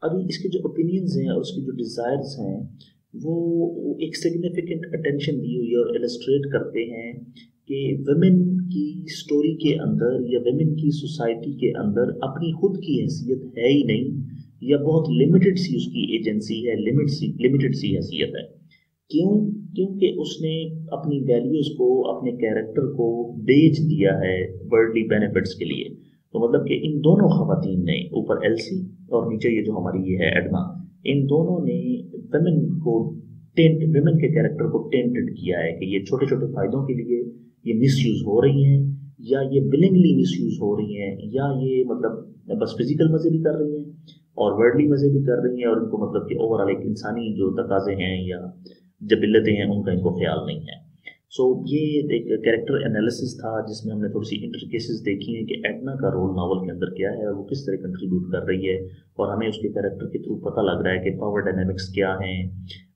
अभी इसके जो ओपिनियंस हैं और उसके जो डिज़ायर्स हैं वो एक सिग्निफिकेंट अटेंशन दी हुई और इलस्ट्रेट करते हैं कि वुमेन की स्टोरी के अंदर या वुमेन की सोसाइटी के अंदर अपनी खुद की हैसियत है ही नहीं या बहुत लिमिटेड सी उसकी एजेंसी है, लिमिटेड सी हैसियत है। क्यों? क्योंकि उसने अपनी वैल्यूज़ को, अपने कैरेक्टर को बेच दिया है वर्ल्डली बेनिफिट्स के लिए। तो मतलब कि इन दोनों खवातीन ने, ऊपर एल्सी और नीचे ये जो हमारी ये है एडमा, इन दोनों ने वुमेन के कैरेक्टर को टेंटेड किया है कि ये छोटे छोटे फायदों के लिए ये मिसयूज हो रही हैं या ये विलिंगली मिसयूज हो रही हैं या ये मतलब बस फिजिकल मजे भी कर रही हैं और वर्ल्डली मजे भी कर रही हैं और इनको मतलब कि ओवरऑल एक इंसानी जो तकाजे हैं या जबिलतें हैं उनका इनको ख्याल नहीं है। सो ये एक कैरेक्टर एनालिसिस था जिसमें हमने थोड़ी सी इंटरकेसेस देखी हैं कि एडना का रोल नावल के अंदर क्या है और वो किस तरह कंट्रीब्यूट कर रही है और हमें उसके कैरेक्टर के थ्रू पता लग रहा है कि पावर डायनेमिक्स क्या हैं,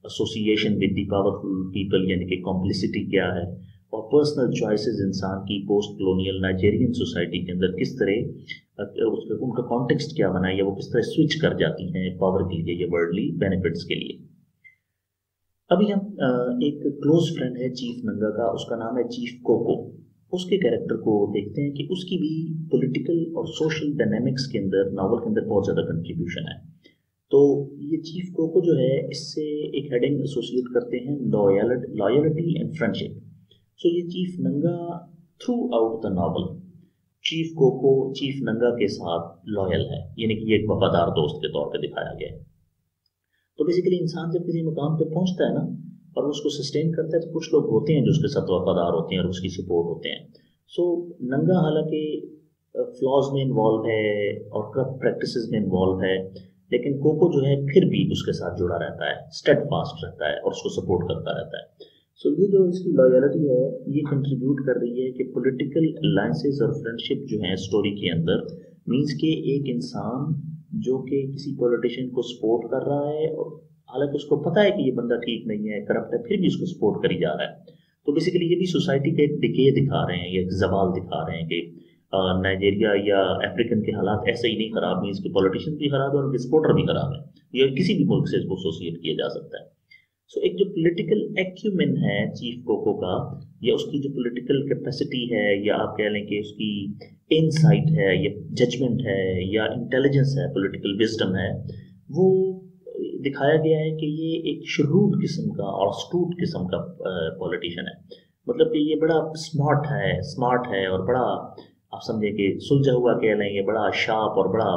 association with the powerful people यानी कि कॉम्प्लिसिटी क्या है और पर्सनल चॉइसेस इंसान की पोस्ट कॉलोनियल नाइजेरियन सोसाइटी के अंदर किस तरह उनका कॉन्टेक्स्ट क्या बना है या वो किस तरह स्विच कर जाती हैं पावर के लिए या वर्ल्डली बेनिफिट्स के लिए। अभी हम एक क्लोज फ्रेंड है चीफ नंगा का, उसका नाम है चीफ कोको। उसके कैरेक्टर को देखते हैं कि उसकी भी पॉलिटिकल और सोशल डायनेमिक्स के अंदर नावल के अंदर बहुत ज़्यादा कंट्रीब्यूशन है। तो ये चीफ कोको जो है इससे एक हेडिंग एसोसिएट करते हैं लॉयल्टी एंड फ्रेंडशिप। सो ये chief Nanga throughout the novel Chief Koko Chief Nanga के साथ लॉयल है, यानी कि ये एक वफादार दोस्त के तौर पे दिखाया गया है। तो बेसिकली इंसान जब किसी मुकाम पे पहुंचता है ना और उसको सस्टेन करता है तो कुछ लोग होते हैं जो उसके साथ वफादार होते हैं और उसकी सपोर्ट होते हैं। सो नंगा हालांकि फ्लॉज में इन्वॉल्व है और करप्ट प्रैक्टिसेस में इन्वॉल्व है, लेकिन कोको जो है फिर भी उसके साथ जुड़ा रहता है, स्टेडफास्ट रहता है और उसको सपोर्ट करता रहता है। सो ये जो इसकी लॉयल्टी है ये कंट्रीब्यूट कर रही है कि पॉलिटिकल अलायंसेस और फ्रेंडशिप जो है स्टोरी के अंदर मीन्स के एक इंसान जो कि किसी पॉलिटिशियन को सपोर्ट कर रहा है और हालांकि उसको पता है कि ये बंदा ठीक नहीं है, करप्ट है, फिर भी उसको सपोर्ट करी जा रहा है। तो बेसिकली ये भी सोसाइटी का एक डिके दिखा रहे हैं, ये एक जवाल दिखा रहे हैं कि नाइजीरिया या अफ्रीकन के हालात ऐसे ही नहीं खराब, मीन्स के पॉलिटिशियन भी खराब है और उनके सपोर्टर भी खराब है, ये किसी भी मुल्क से इसको एसोसिएट किया जा सकता है। सो एक जो पॉलिटिकल एक्यूमेन है चीफ कोको का या उसकी जो पॉलिटिकल कैपेसिटी है या आप कह लें कि उसकी इनसाइट है या जजमेंट है या इंटेलिजेंस है, पॉलिटिकल विजडम है, वो दिखाया गया है कि ये एक शरूड किस्म का और स्टूट किस्म का पॉलिटिशियन है। मतलब कि ये बड़ा स्मार्ट है और बड़ा आप समझे कि सुलझा हुआ कह लें, ये बड़ा शार्प और बड़ा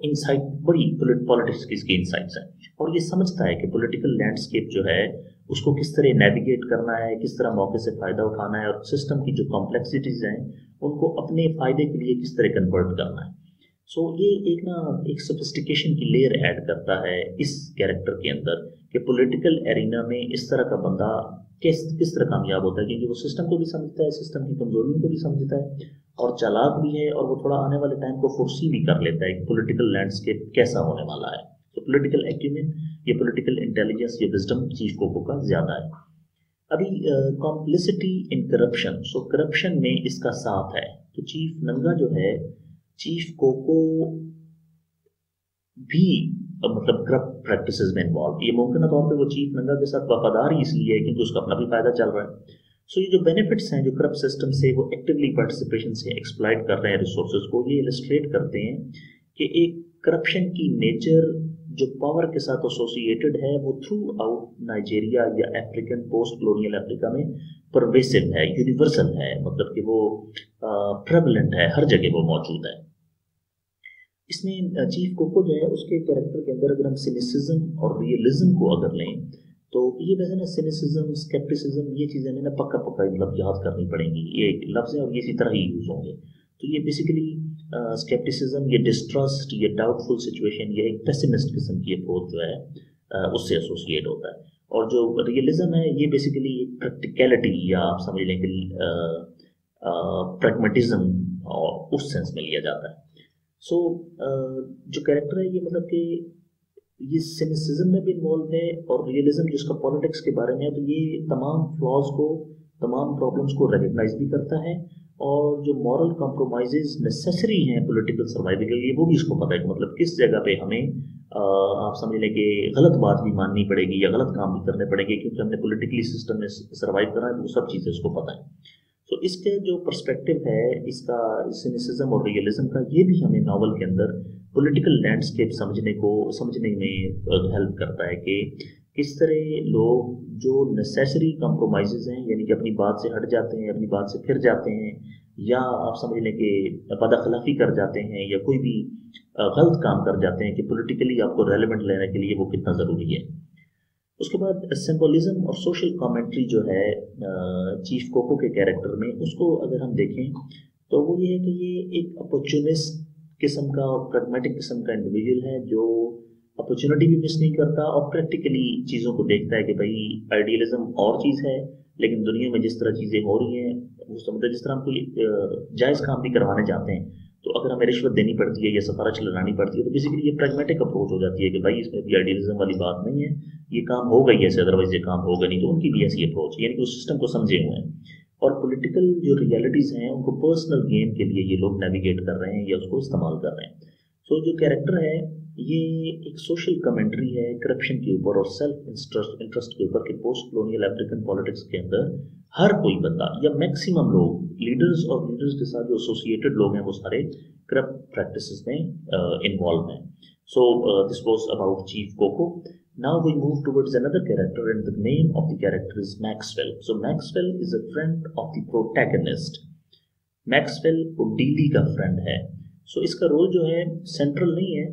इनसाइट, बड़ी पॉलिटिक्स की इसकी इनसाइट्स हैं और ये समझता है कि पॉलिटिकल लैंडस्केप जो है उसको किस तरह नेविगेट करना है, किस तरह मौके से फ़ायदा उठाना है और सिस्टम की जो कॉम्प्लेक्सिटीज़ हैं उनको अपने फ़ायदे के लिए किस तरह कन्वर्ट करना है। सो ये एक सोफिस्टिकेशन की लेयर ऐड करता है इस कैरेक्टर के अंदर कि पॉलिटिकल एरिना में इस तरह का बंदा किस तरह कामयाब होता है, क्योंकि वो सिस्टम को भी समझता है, सिस्टम की कमजोरियों को भी समझता है और चालाक भी है और वो थोड़ा आने वाले टाइम को फोर्सी भी कर लेता है कि पॉलिटिकल लैंडस्केप कैसा होने वाला है। तो पॉलिटिकल एक्यूमेन या पॉलिटिकल इंटेलिजेंस या विजडम चीफ कोको का ज़्यादा है। अभी complicity in corruption, so corruption में इसका साथ है। तो चीफ नंगा जो है चीफ कोको भी मतलब करप्ट प्रैक्टिसेस में इन्वॉल्व, ये मुमकिन तौर पे वो चीफ नंगा के साथ वफादार ही इसलिए है क्योंकि उसका अपना भी फायदा चल रहा है। सो ये जो बेनिफिट्स हैं जो करप्ट सिस्टम से वो एक्टिवली पार्टिसिपेशन से एक्सप्लॉइट कर रहे हैं रिसोर्सेज को, ये इलस्ट्रेट करते हैं कि एक करप्शन की नेचर जो पावर के साथ एसोसिएटेड है वो थ्रू आउट नाइजीरिया या अफ्रीकन पोस्ट कॉलोनियल अफ्रीका में परवेसिव है, यूनिवर्सल है, मतलब कि वो प्रेवलेंट है, हर जगह वो मौजूद है। इसमें चीफ कोको जो है उसके कैरेक्टर के अंदर अगर हम सिनिसिज्म और रियलिज्म को अगर लें तो ये वैसे ना सिनिसिज्म स्केप्टिसिज्म ये चीज़ें हमें ना पक्का पक्का मतलब याद करनी पड़ेंगी, ये लफ्ज़ है और ये इसी तरह ही यूज़ होंगे। तो ये बेसिकली स्केप्टिसिज्म, ये डिस्ट्रस्ट, ये डाउटफुल सिचुएशन, ये एक पेसिमिस्ट किस्म की अप्रोच जो है उससे एसोसिएट होता है। और जो रियलिज्म है ये बेसिकली प्रैक्टिकलिटी या आप समझ लें कि प्रैग्मेटिज्म और उस सेंस में लिया जाता है। सो जो कैरेक्टर है ये मतलब कि ये सिनिसिज्म में भी इन्वॉल्व है और रियलिज्म जिसका पॉलिटिक्स के बारे में है, तो ये तमाम फ्लॉज को, तमाम प्रॉब्लम्स को रिकग्नाइज भी करता है और जो मॉरल कॉम्प्रोमाइजेज नेसेसरी हैं पॉलिटिकल सर्वाइवल के लिए वो भी इसको पता है कि मतलब किस जगह पे हमें आप समझ लें कि गलत बात भी माननी पड़ेगी या गलत काम भी करने पड़ेंगे, क्योंकि हमने पॉलिटिकली सिस्टम में सर्वाइव करना है, तो वो सब चीज़ें इसको पता है। तो इसके जो पर्सपेक्टिव है इसका सिनिसिज्म और रियलिज्म का, ये भी हमें नावल के अंदर पॉलिटिकल लैंडस्केप समझने में हेल्प करता है कि किस तरह लोग जो नेसेसरी कॉम्प्रोमाइजेज हैं, यानी कि अपनी बात से हट जाते हैं, अपनी बात से फिर जाते हैं, या आप समझ लें कि बदअखलाक़ी कर जाते हैं या कोई भी गलत काम कर जाते हैं कि पॉलिटिकली आपको रेलेवेंट लेने के लिए वो कितना ज़रूरी है। उसके बाद सिंबोलिज्म और सोशल कमेंट्री जो है चीफ कोको के कैरेक्टर में, उसको अगर हम देखें तो वो ये है कि ये एक अपॉर्चुनिस्ट किस्म का और प्रैग्मेटिक किस्म का इंडिविजुअल है जो अपॉर्चुनिटी भी मिस नहीं करता और प्रैक्टिकली चीज़ों को देखता है कि भाई आइडियलिज्म और चीज़ है, लेकिन दुनिया में जिस तरह चीज़ें हो रही हैं वो समझते, जिस तरह हम कोई जायज़ काम भी करवाने जाते हैं तो अगर हमें रिश्वत देनी पड़ती है या सिफारिश लगानी पड़ती है, तो बेसिकली ये प्रैग्मेटिक अप्रोच हो जाती है कि भाई इसमें भी आइडियलिज्म वाली बात नहीं है, ये काम होगा ही ऐसे, अदरवाइज ये काम होगा नहीं। तो उनकी भी ऐसी अप्रोच, यानी कि उस सिस्टम को समझे हुए हैं और पॉलिटिकल जो रियलिटीज़ हैं उनको पर्सनल गेन के लिए ये लोग नेविगेट कर रहे हैं या उसको इस्तेमाल कर रहे हैं। सो जो कैरेक्टर है ये एक सोशल कमेंट्री है करप्शन के ऊपर और सेल्फ इंटरेस्ट के ऊपर कि पोस्ट कॉलोनियल अफ्रीकन पॉलिटिक्स के अंदर हर कोई बंदा या मैक्सिमम लोग, लीडर्स और लीडर्स के साथ जो एसोसिएटेड लोग हैं वो सारे करप्ट प्रैक्टिसेस में इन्वॉल्व हैं। So this was about Chief Koko. Now we move towards another character and the name of the character is Maxwell. So Maxwell is a friend of the protagonist. Maxwell ओडीली का friend है। सो इसका role जो है central नहीं है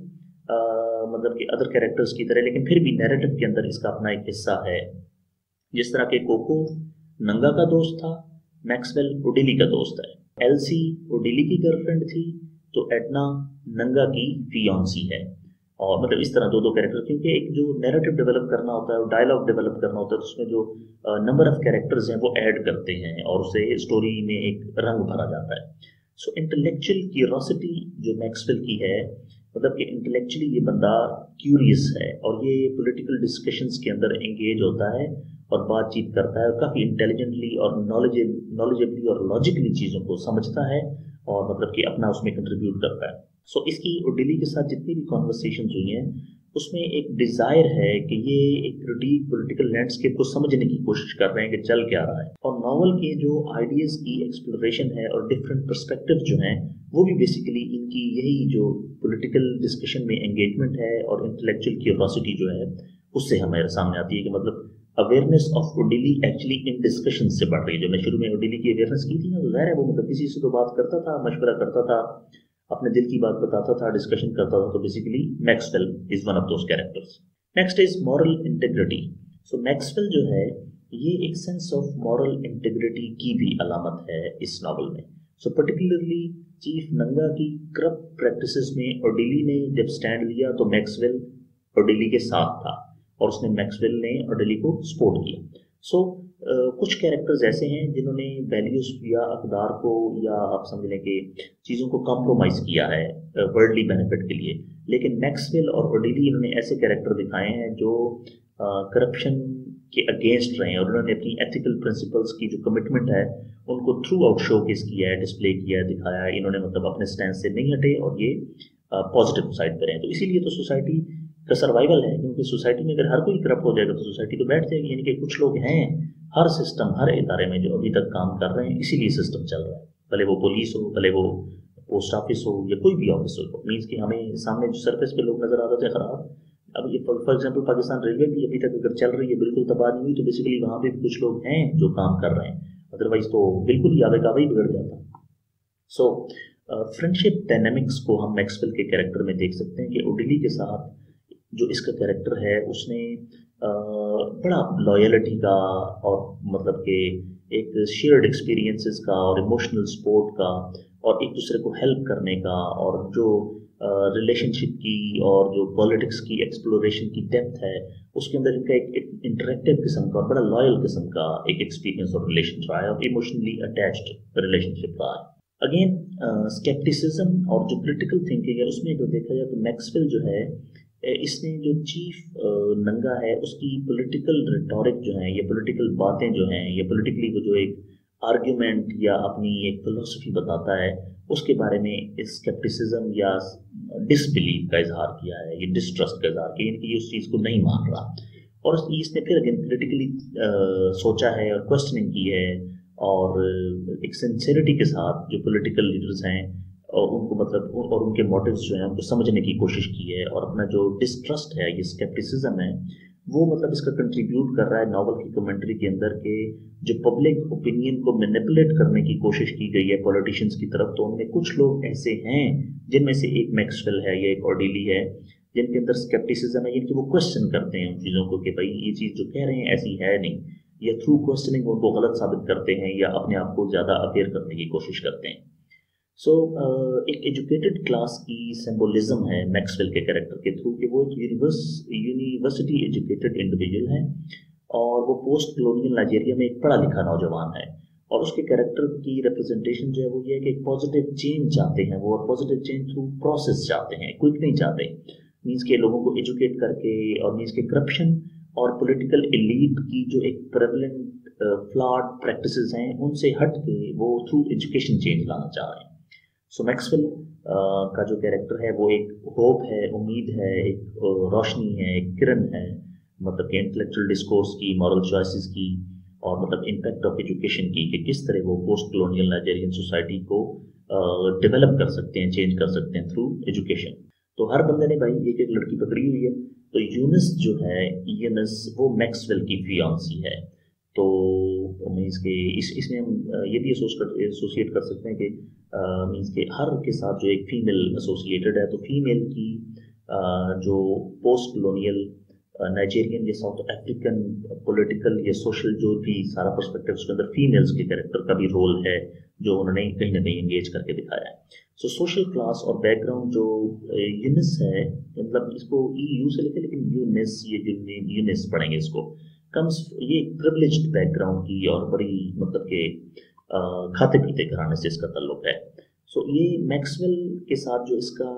मतलब कि other characters की तरह, लेकिन फिर भी नैरेटिव के अंदर इसका अपना एक हिस्सा है। जिस तरह के कोको नंगा का दोस्त था, मैक्सवेल ओडीली का दोस्त है। एल्सी ओडीली की गर्लफ्रेंड थी तो एडना नंगा की फियांसी है। और मतलब इस तरह दो दो कैरेक्टर, क्योंकि एक जो नैरेटिव डेवलप करना होता है, डायलॉग डेवलप करना होता है, तो उसमें जो नंबर ऑफ कैरेक्टर्स हैं वो ऐड करते हैं और उसे स्टोरी में एक रंग भरा जाता है। सो इंटेलेक्चुअल क्यूरोसिटी जो मैक्सवेल की है, मतलब कि इंटेलेक्चुअली ये बंदा क्यूरियस है और ये पॉलिटिकल डिस्कशंस के अंदर एंगेज होता है और बातचीत करता है और काफ़ी इंटेलिजेंटली और नॉलेजेबली और लॉजिकली चीज़ों को समझता है और मतलब कि अपना उसमें कंट्रीब्यूट करता है। सो इसकी ओडीली के साथ जितनी भी कॉन्वर्सेशन हुई हैं उसमें एक डिज़ायर है कि ये एक क्रिटिक पॉलिटिकल लैंडस्केप को समझने की कोशिश कर रहे हैं कि चल क्या रहा है। और नॉवल के जो आइडियाज़ की एक्सप्लोरेशन है और डिफरेंट पर्सपेक्टिव जो हैं वो भी बेसिकली इनकी यही जो पॉलिटिकल डिस्कशन में एंगेजमेंट है और इंटेलेक्चुअल क्यूरोसिटी जो है उससे हमारे सामने आती है कि मतलब अवेयरनेस ऑफ ओडीली एक्चुअली इन डिस्कशन से बढ़ रही है। जो मैं शुरू में ओडीली की अवेयरनेस की थी ना, तो ज़ाहिर है वो मतलब किसी से तो बात करता था, मशवरा करता था, अपने दिल की बात बताता था, डिस्कशन करता था। तो basically Maxwell is one of those characters. Next is moral integrity. So Maxwell जो है ये एक सेंस ऑफ मॉरल इंटेग्रिटी की भी अलामत है इस नावल में। सो पर्टिकुलरली चीफ नंगा की करप्ट प्रैक्टिसेस में ओडीली ने जब स्टैंड लिया तो मैक्सवेल ओडीली के साथ था और उसने मैक्सवेल ने ओडीली को सपोर्ट किया। सो कुछ कैरेक्टर्स ऐसे हैं जिन्होंने वैल्यूज या अकदार को या आप समझ लें कि चीज़ों को कॉम्प्रोमाइज़ किया है वर्ल्डली बेनिफिट के लिए, लेकिन मैक्सवेल और ओडीली इन्होंने ऐसे कैरेक्टर दिखाए हैं जो करप्शन के अगेंस्ट रहे हैं और उन्होंने अपनी एथिकल प्रिंसिपल्स की जो कमिटमेंट है उनको थ्रू आउट शोकेस किया है, डिस्प्ले किया है, दिखाया है। इन्होंने मतलब अपने स्टैंड से नहीं हटे और ये पॉजिटिव साइड पर हैं। तो इसीलिए तो सोसाइटी का सर्वाइवल है, क्योंकि सोसाइटी में अगर हर कोई करप्ट हो जाएगा तो सोसाइटी तो बैठ जाएगी। यानी कि कुछ लोग हैं हर सिस्टम, हर इदारे में जो अभी तक काम कर रहे हैं, इसीलिए सिस्टम चल रहा है। भले वो पुलिस हो, भले वो पोस्ट ऑफिस हो या कोई भी ऑफिस हो। मीन्स कि हमें सामने जो सरफेस पे लोग नजर आ रहे थे खराब, अब ये फॉर एग्जाम्पल पाकिस्तान रेलवे भी अभी तक अगर चल रही है, बिल्कुल तबाह नहीं हुई, तो बेसिकली वहाँ पे कुछ लोग हैं जो काम कर रहे हैं, अदरवाइज तो बिल्कुल ही आवे का बिगड़ जाता। सो फ्रेंडशिप डायनेमिक्स को हम मैक्सवेल के कैरेक्टर में देख सकते हैं कि ओडिली के साथ जो इसका कैरेक्टर है उसने बड़ा लॉयल्टी का और मतलब कि एक शेयर्ड एक्सपीरियंसेस का और इमोशनल सपोर्ट का और एक दूसरे को हेल्प करने का और जो रिलेशनशिप की और जो पॉलिटिक्स की एक्सप्लोरेशन की डेप्थ है उसके अंदर इनका एक इंटरेक्टिव किस्म का और बड़ा लॉयल किस्म का एक एक्सपीरियंस और रिलेशन रहा है और इमोशनली अटैच्ड रिलेशनशिप रहा है। अगेन स्केप्टिसिज्म और जो क्रिटिकल थिंकिंग है उसमें अगर देखा जाए तो मैक्सवेल जो है इसने जो चीफ नंगा है उसकी पॉलिटिकल रिटोरिक जो है ये पॉलिटिकल बातें जो हैं ये पॉलिटिकली वो जो एक आर्ग्यूमेंट या अपनी एक फिलोसफी बताता है उसके बारे में स्केप्टिसिज्म या डिसबिलीफ का इजहार किया है, ये डिस्ट्रस्ट का इजहार किया कि ये उस चीज़ को नहीं मान रहा और इसने फिर अगेन क्रिटिकली सोचा है और क्वेश्चनिंग की है और एक सिंसियरिटी के साथ जो पॉलिटिकल लीडर्स हैं और उनको मतलब और उनके मोटिव्स जो हैं उनको समझने की कोशिश की है और अपना जो डिस्ट्रस्ट है ये स्केप्टिसिज्म है वो मतलब इसका कंट्रीब्यूट कर रहा है नॉवल की कमेंट्री के अंदर के जो पब्लिक ओपिनियन को मैनिपुलेट करने की कोशिश की गई है पॉलिटिशियंस की तरफ तो उनमें कुछ लोग ऐसे हैं जिनमें से एक मैक्सवेल है या एक ऑर्डिली है जिनके अंदर स्केप्टिसिज्म है जिनकी वो क्वेश्चन करते हैं उन चीज़ों को कि भाई ये चीज़ जो कह रहे हैं ऐसी है नहीं या थ्रू क्वेश्चनिंग उनको गलत साबित करते हैं या अपने आप को ज़्यादा अवेयर करने की कोशिश करते हैं। सो एक एजुकेटेड क्लास की सिंबोलिज्म है मैक्सवेल के कैरेक्टर के थ्रू कि वो एक यूनिवर्सिटी एजुकेटेड इंडिविजुअल है और वो पोस्ट कॉलोनियल नाइजीरिया में एक पढ़ा लिखा नौजवान है और उसके कैरेक्टर की रिप्रेजेंटेशन जो है वो ये है कि एक पॉजिटिव चेंज चाहते हैं वो और पॉजिटिव चेंज थ्रू प्रोसेस चाहते हैं, क्विक नहीं चाहते। मीन्स के लोगों को एजुकेट करके और मीन्स के करप्शन और पॉलिटिकल एलीट की जो एक प्रेवलेंट फ्लॉड प्रैक्टिसेस हैं उनसे हट के वो थ्रू एजुकेशन चेंज लाना चाह रहे हैं। सो मैक्सवेल का जो कैरेक्टर है वो एक होप है, उम्मीद है, एक रोशनी है, एक किरण है, मतलब कि इंटेलेक्चुअल डिस्कोर्स की, मॉरल चॉइसेस की और मतलब इम्पैक्ट ऑफ एजुकेशन की कि किस तरह वो पोस्ट कॉलोनियल नाइजीरियन सोसाइटी को डेवलप कर सकते हैं, चेंज कर सकते हैं थ्रू एजुकेशन। तो हर बंदे ने भाई एक एक लड़की पकड़ी हुई है तो यूनिस जो है यूनिस वो मैक्सवेल की फियांसी है। तो मीन्स के इसमें हम ये भी एसोसिएट कर सकते हैं कि मीन्स के हर के साथ जो एक फीमेल एसोसिएटेड है तो फीमेल की जो पोस्ट कॉलोनियल नाइजीरियन या साउथ अफ्रीकन पॉलिटिकल या सोशल जो भी सारा पर्सपेक्टिव उसके अंदर फीमेल्स के कैरेक्टर का भी रोल है जो उन्होंने कहीं ना कहीं एंगेज करके दिखाया है। सो सोशल क्लास और बैकग्राउंड जो यूनिस है मतलब इसको EU से लेकर लेकिन यूनिस ये जो यूनिस पढ़ेंगे इसको कम्स ये प्रिविलेज्ड बैकग्राउंड की और बड़ी मतलब के खाते पीते घराने से इसका ताल्लुक है। सो ये मैक्सवेल के साथ जो इसका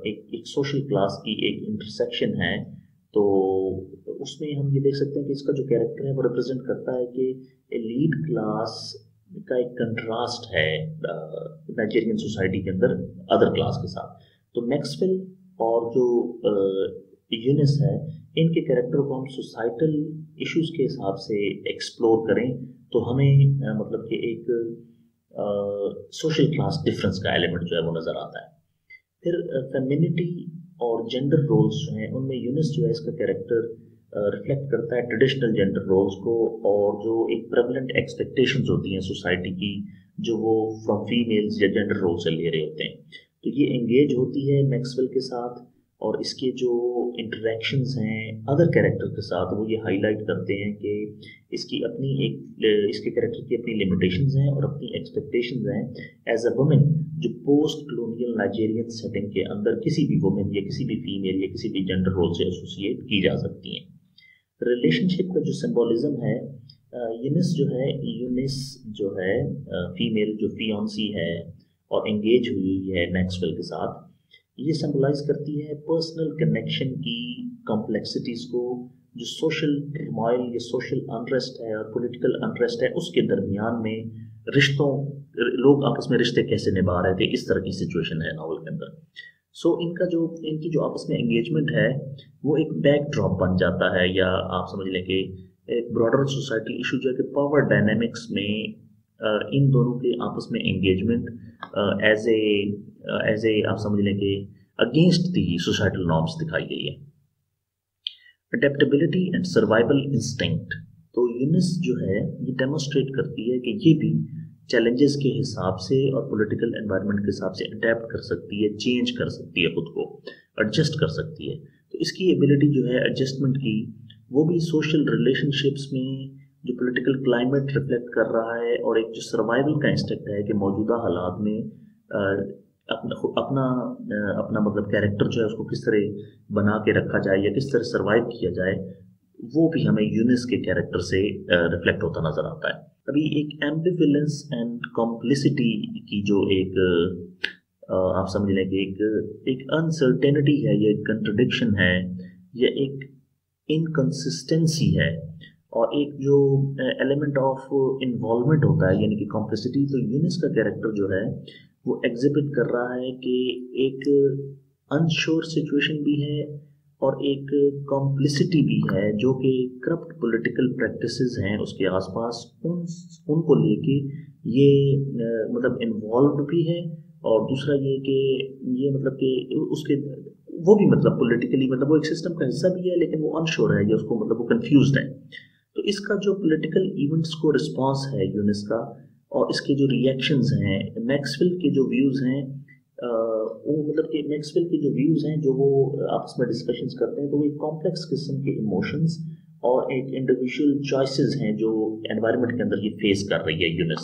एक सोशल क्लास की एक इंटरसेक्शन है तो उसमें हम ये देख सकते हैं कि इसका जो कैरेक्टर है वो रिप्रेजेंट करता है कि एलीट क्लास का एक कंट्रास्ट है नाइजीरियन सोसाइटी के अंदर अदर क्लास के साथ। तो मैक्सवेल और जो यूनिस है इनके कैरेक्टर को हम सोसाइटल इश्यूज के हिसाब से एक्सप्लोर करें तो हमें मतलब कि एक सोशल क्लास डिफरेंस का एलिमेंट जो है वो नज़र आता है। फिर फेमिनिटी और जेंडर रोल्स जो हैं उनमें यूनिस जो है इसका कैरेक्टर रिफ्लेक्ट करता है ट्रेडिशनल जेंडर रोल्स को और जो एक प्रेवलेंट एक्सपेक्टेशंस होती हैं सोसाइटी की जो वो फ्रॉम फीमेल्स या जेंडर रोल से ले रहे होते हैं। तो ये एंगेज होती है मैक्सवेल के साथ और इसके जो इंटरेक्शंस हैं अदर कैरेक्टर के साथ वो ये हाईलाइट करते हैं कि इसकी अपनी एक इसके कैरेक्टर की अपनी लिमिटेशंस हैं और अपनी एक्सपेक्टेशंस हैं एज अ वुमेन जो पोस्ट कॉलोनियल नाइजीरियन सेटिंग के अंदर किसी भी वुमेन या किसी भी फीमेल या किसी भी जेंडर रोल से एसोसिएट की जा सकती हैं। रिलेशनशिप का जो सिंबोलिज्म है यूनिस जो है फीमेल जो फियांसी है और एंगेज हुई है मैक्सवेल के साथ ये सिंबलाइज करती है पर्सनल कनेक्शन की कॉम्प्लेक्सिटीज़ को जो सोशल टर्मोइल या सोशल अनरेस्ट है और पॉलिटिकल अनरेस्ट है उसके दरमियान में रिश्तों लोग आपस में रिश्ते कैसे निभा रहे थे इस तरह की सिचुएशन है नॉवल के अंदर। सो इनकी जो आपस में एंगेजमेंट है वो एक बैकड्रॉप बन जाता है या आप समझ लें कि एक ब्रॉडर सोसाइटी इशू जो है कि पावर डायनेमिक्स में इन दोनों के आपस में एंगेजमेंट एज ए आप समझ लें कि अगेंस्ट दी सोसाइटल नॉर्म्स दिखाई गई है। अडेप्टेबिलिटी एंड सर्वाइवल इंस्टिंक्ट तो यूनिस जो है ये डेमोन्स्ट्रेट करती है कि ये भी चैलेंजेस के हिसाब से और पॉलिटिकल एनवायरनमेंट के हिसाब से अडेप्ट कर सकती है, चेंज कर सकती है, खुद को एडजस्ट कर सकती है। तो इसकी एबिलिटी जो है एडजस्टमेंट की, वो भी सोशल रिलेशनशिप्स में जो पॉलिटिकल क्लाइमेट रिफ्लेक्ट कर रहा है, और एक जो सर्वाइवल का इंस्टिंक्ट है कि मौजूदा हालात में अपना अपना मतलब कैरेक्टर जो है उसको किस तरह बना के रखा जाए या किस तरह सर्वाइव किया जाए, वो भी हमें यूनिस के कैरेक्टर से रिफ्लेक्ट होता नजर आता है। अभी एक एम्बिवलेंस एंड कॉम्प्लिसिटी की जो एक आप समझ लें कि एक अनसर्टेनिटी है, या एक कंट्रडिक्शन है, या एक इनकंसिस्टेंसी है, और एक जो एलिमेंट ऑफ इन्वॉल्वमेंट होता है यानी कि कॉम्प्लिसिटी। तो यूनिस का कैरेक्टर जो है वो एग्जिबिट कर रहा है कि एक अनश्योर सिचुएशन भी है और एक कॉम्प्लिसिटी भी है, जो कि करप्ट पॉलिटिकल प्रैक्टिसेस हैं उसके आसपास, उनको लेके ये मतलब इन्वॉल्व भी है। और दूसरा ये कि ये मतलब कि उसके वो भी मतलब पॉलिटिकली मतलब वो एक सिस्टम का हिस्सा भी है, लेकिन वो अनश्योर है या उसको मतलब वो कंफ्यूज्ड है। तो इसका जो पॉलिटिकल इवेंट्स को रिस्पॉन्स है यूनिस का, और इसके जो रिएक्शंस हैं, मैक्सवेल के जो व्यूज़ हैं, वो मतलब कि मैक्सवेल के जो व्यूज़ हैं जो वो आपस में डिस्कशंस करते हैं, तो वो एक कॉम्प्लेक्स किस्म के इमोशंस और एक इंडिविजुअल चॉइसेस हैं जो एनवायरनमेंट के अंदर ये फेस कर रही है यूनिस।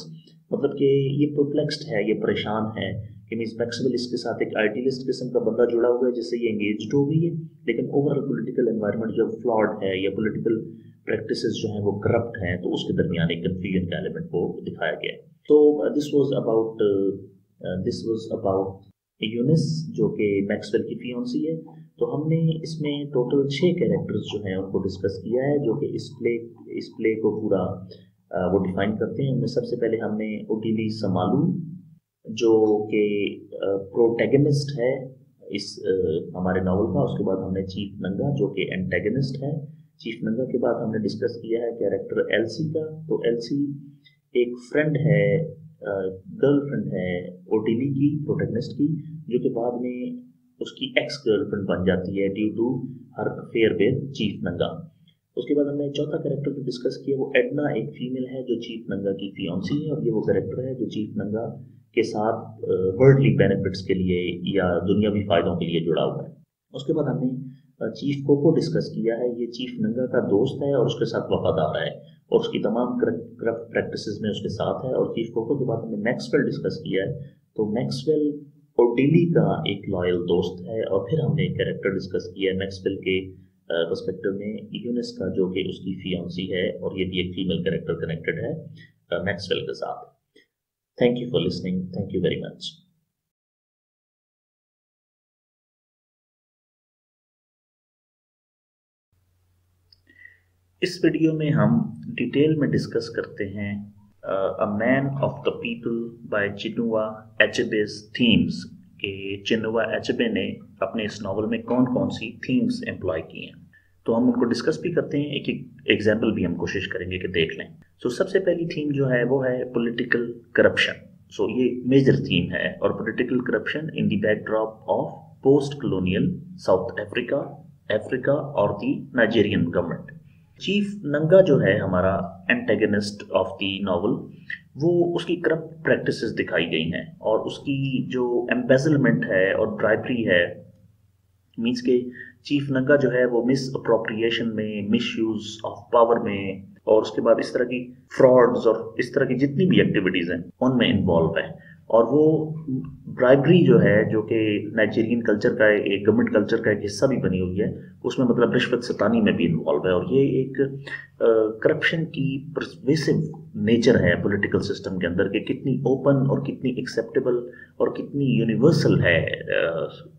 मतलब कि ये परप्लेक्स्ड है, ये परेशान है कि मीन्स मैक्सवेल इसके साथ एक आइडियलिस्ट किस्म का बंदा जुड़ा हुआ है जिससे ये एंगेज्ड हो गई है, लेकिन ओवरऑल पॉलिटिकल एनवायरनमेंट जो फ्लॉड है या पॉलिटिकल प्रैक्टिसेस जो हैं वो करप्ट हैं, तो उसके दरमियान एक कन्फ्यूजन का एलिमेंट को दिखाया गया है। तो दिस वाज अबाउट यूनिस जो कि मैक्सवेल की फियांसी है। तो हमने इसमें टोटल 6 कैरेक्टर्स जो हैं उनको डिस्कस किया है, जो कि इस प्ले को पूरा वो डिफाइन करते हैं। उनमें सबसे पहले हमने ओटिली समालू जो कि प्रोटैगनिस्ट है इस हमारे नॉवल का। उसके बाद हमने चीफ नंगा जो कि एंटेगनिस्ट है। चीफ नंगा के बाद हमने डिस्कस किया है कैरेक्टर एल्सी का। तो एल्सी एक फ्रेंड है, गर्लफ्रेंड है ओटिली की, प्रोटैगनिस्ट की, जो कि बाद में उसकी एक्स गर्लफ्रेंड बन जाती है due to her affair with Chief Nanga. उसके बाद हमने चौथा कैरेक्टर जो डिस्कस किया वो एडना, एक फीमेल है जो चीफ नंगा की फियांसी है, और ये वो कैरेक्टर है जो चीफ नंगा के साथ वर्ल्डली बेनिफिट्स के लिए या दुनियावी फायदों के लिए जुड़ा हुआ है। उसके बाद हमने चीफ कोको डिस्कस किया है। ये चीफ नंगा का दोस्त है और उसके साथ वफादार है और उसकी तमाम करप्ट प्रैक्टिसेस में उसके साथ है। और चीफ कोको के बाद हमने मैक्सवेल डिस्कस किया है। तो मैक्सवेल ओटिली का एक लॉयल दोस्त है। और फिर हमने एक कैरेक्टर डिस्कस किया है मैक्सवेल के पर्सपेक्टिव में, यूनिस का, जो कि उसकी फियांसी है, और ये भी एक फीमेल कैरेक्टर कनेक्टेड है मैक्सवेल के साथ। Thank you for listening. Thank you very much. इस वीडियो में हम डिटेल में डिस्कस करते हैं a man of the people by Chinua Achebe's themes के चिनुआ एचेबे ने अपने इस नॉवल में कौन कौन सी थीम्स एम्प्लॉय की हैं। तो हम उनको डिस्कस भी करते हैं, एक एक एग्जाम्पल भी हम कोशिश करेंगे कि देख लें। सो सबसे पहली थीम जो है वो है पॉलिटिकल करप्शन। सो ये मेजर थीम है, और political corruption in the backdrop of post colonial south Africa और दी नाइजेरियन गवर्नमेंट। चीफ नंगा जो है हमारा एंटेगनिस्ट ऑफ द नॉवल, वो उसकी करप्ट प्रैक्टिसेस दिखाई गई हैं, और उसकी जो एम्बेजलमेंट है और ब्राइबरी है, मीन्स के चीफ नंगा जो है वो मिस अप्रोप्रिएशन में, मिस यूज ऑफ पावर में, और उसके बाद इस तरह की फ्रॉड्स और इस तरह की जितनी भी एक्टिविटीज़ हैं उनमें इन्वॉल्व है। और वो ब्राइबरी जो है, जो कि नाइजीरियन कल्चर का एक गवर्नमेंट कल्चर का एक हिस्सा भी बनी हुई है, उसमें मतलब रिश्वत सतानी में भी इन्वॉल्व है। और ये एक करप्शन की परवेसिव नेचर है पॉलिटिकल सिस्टम के अंदर, कि कितनी ओपन और कितनी एक्सेप्टेबल और कितनी यूनिवर्सल है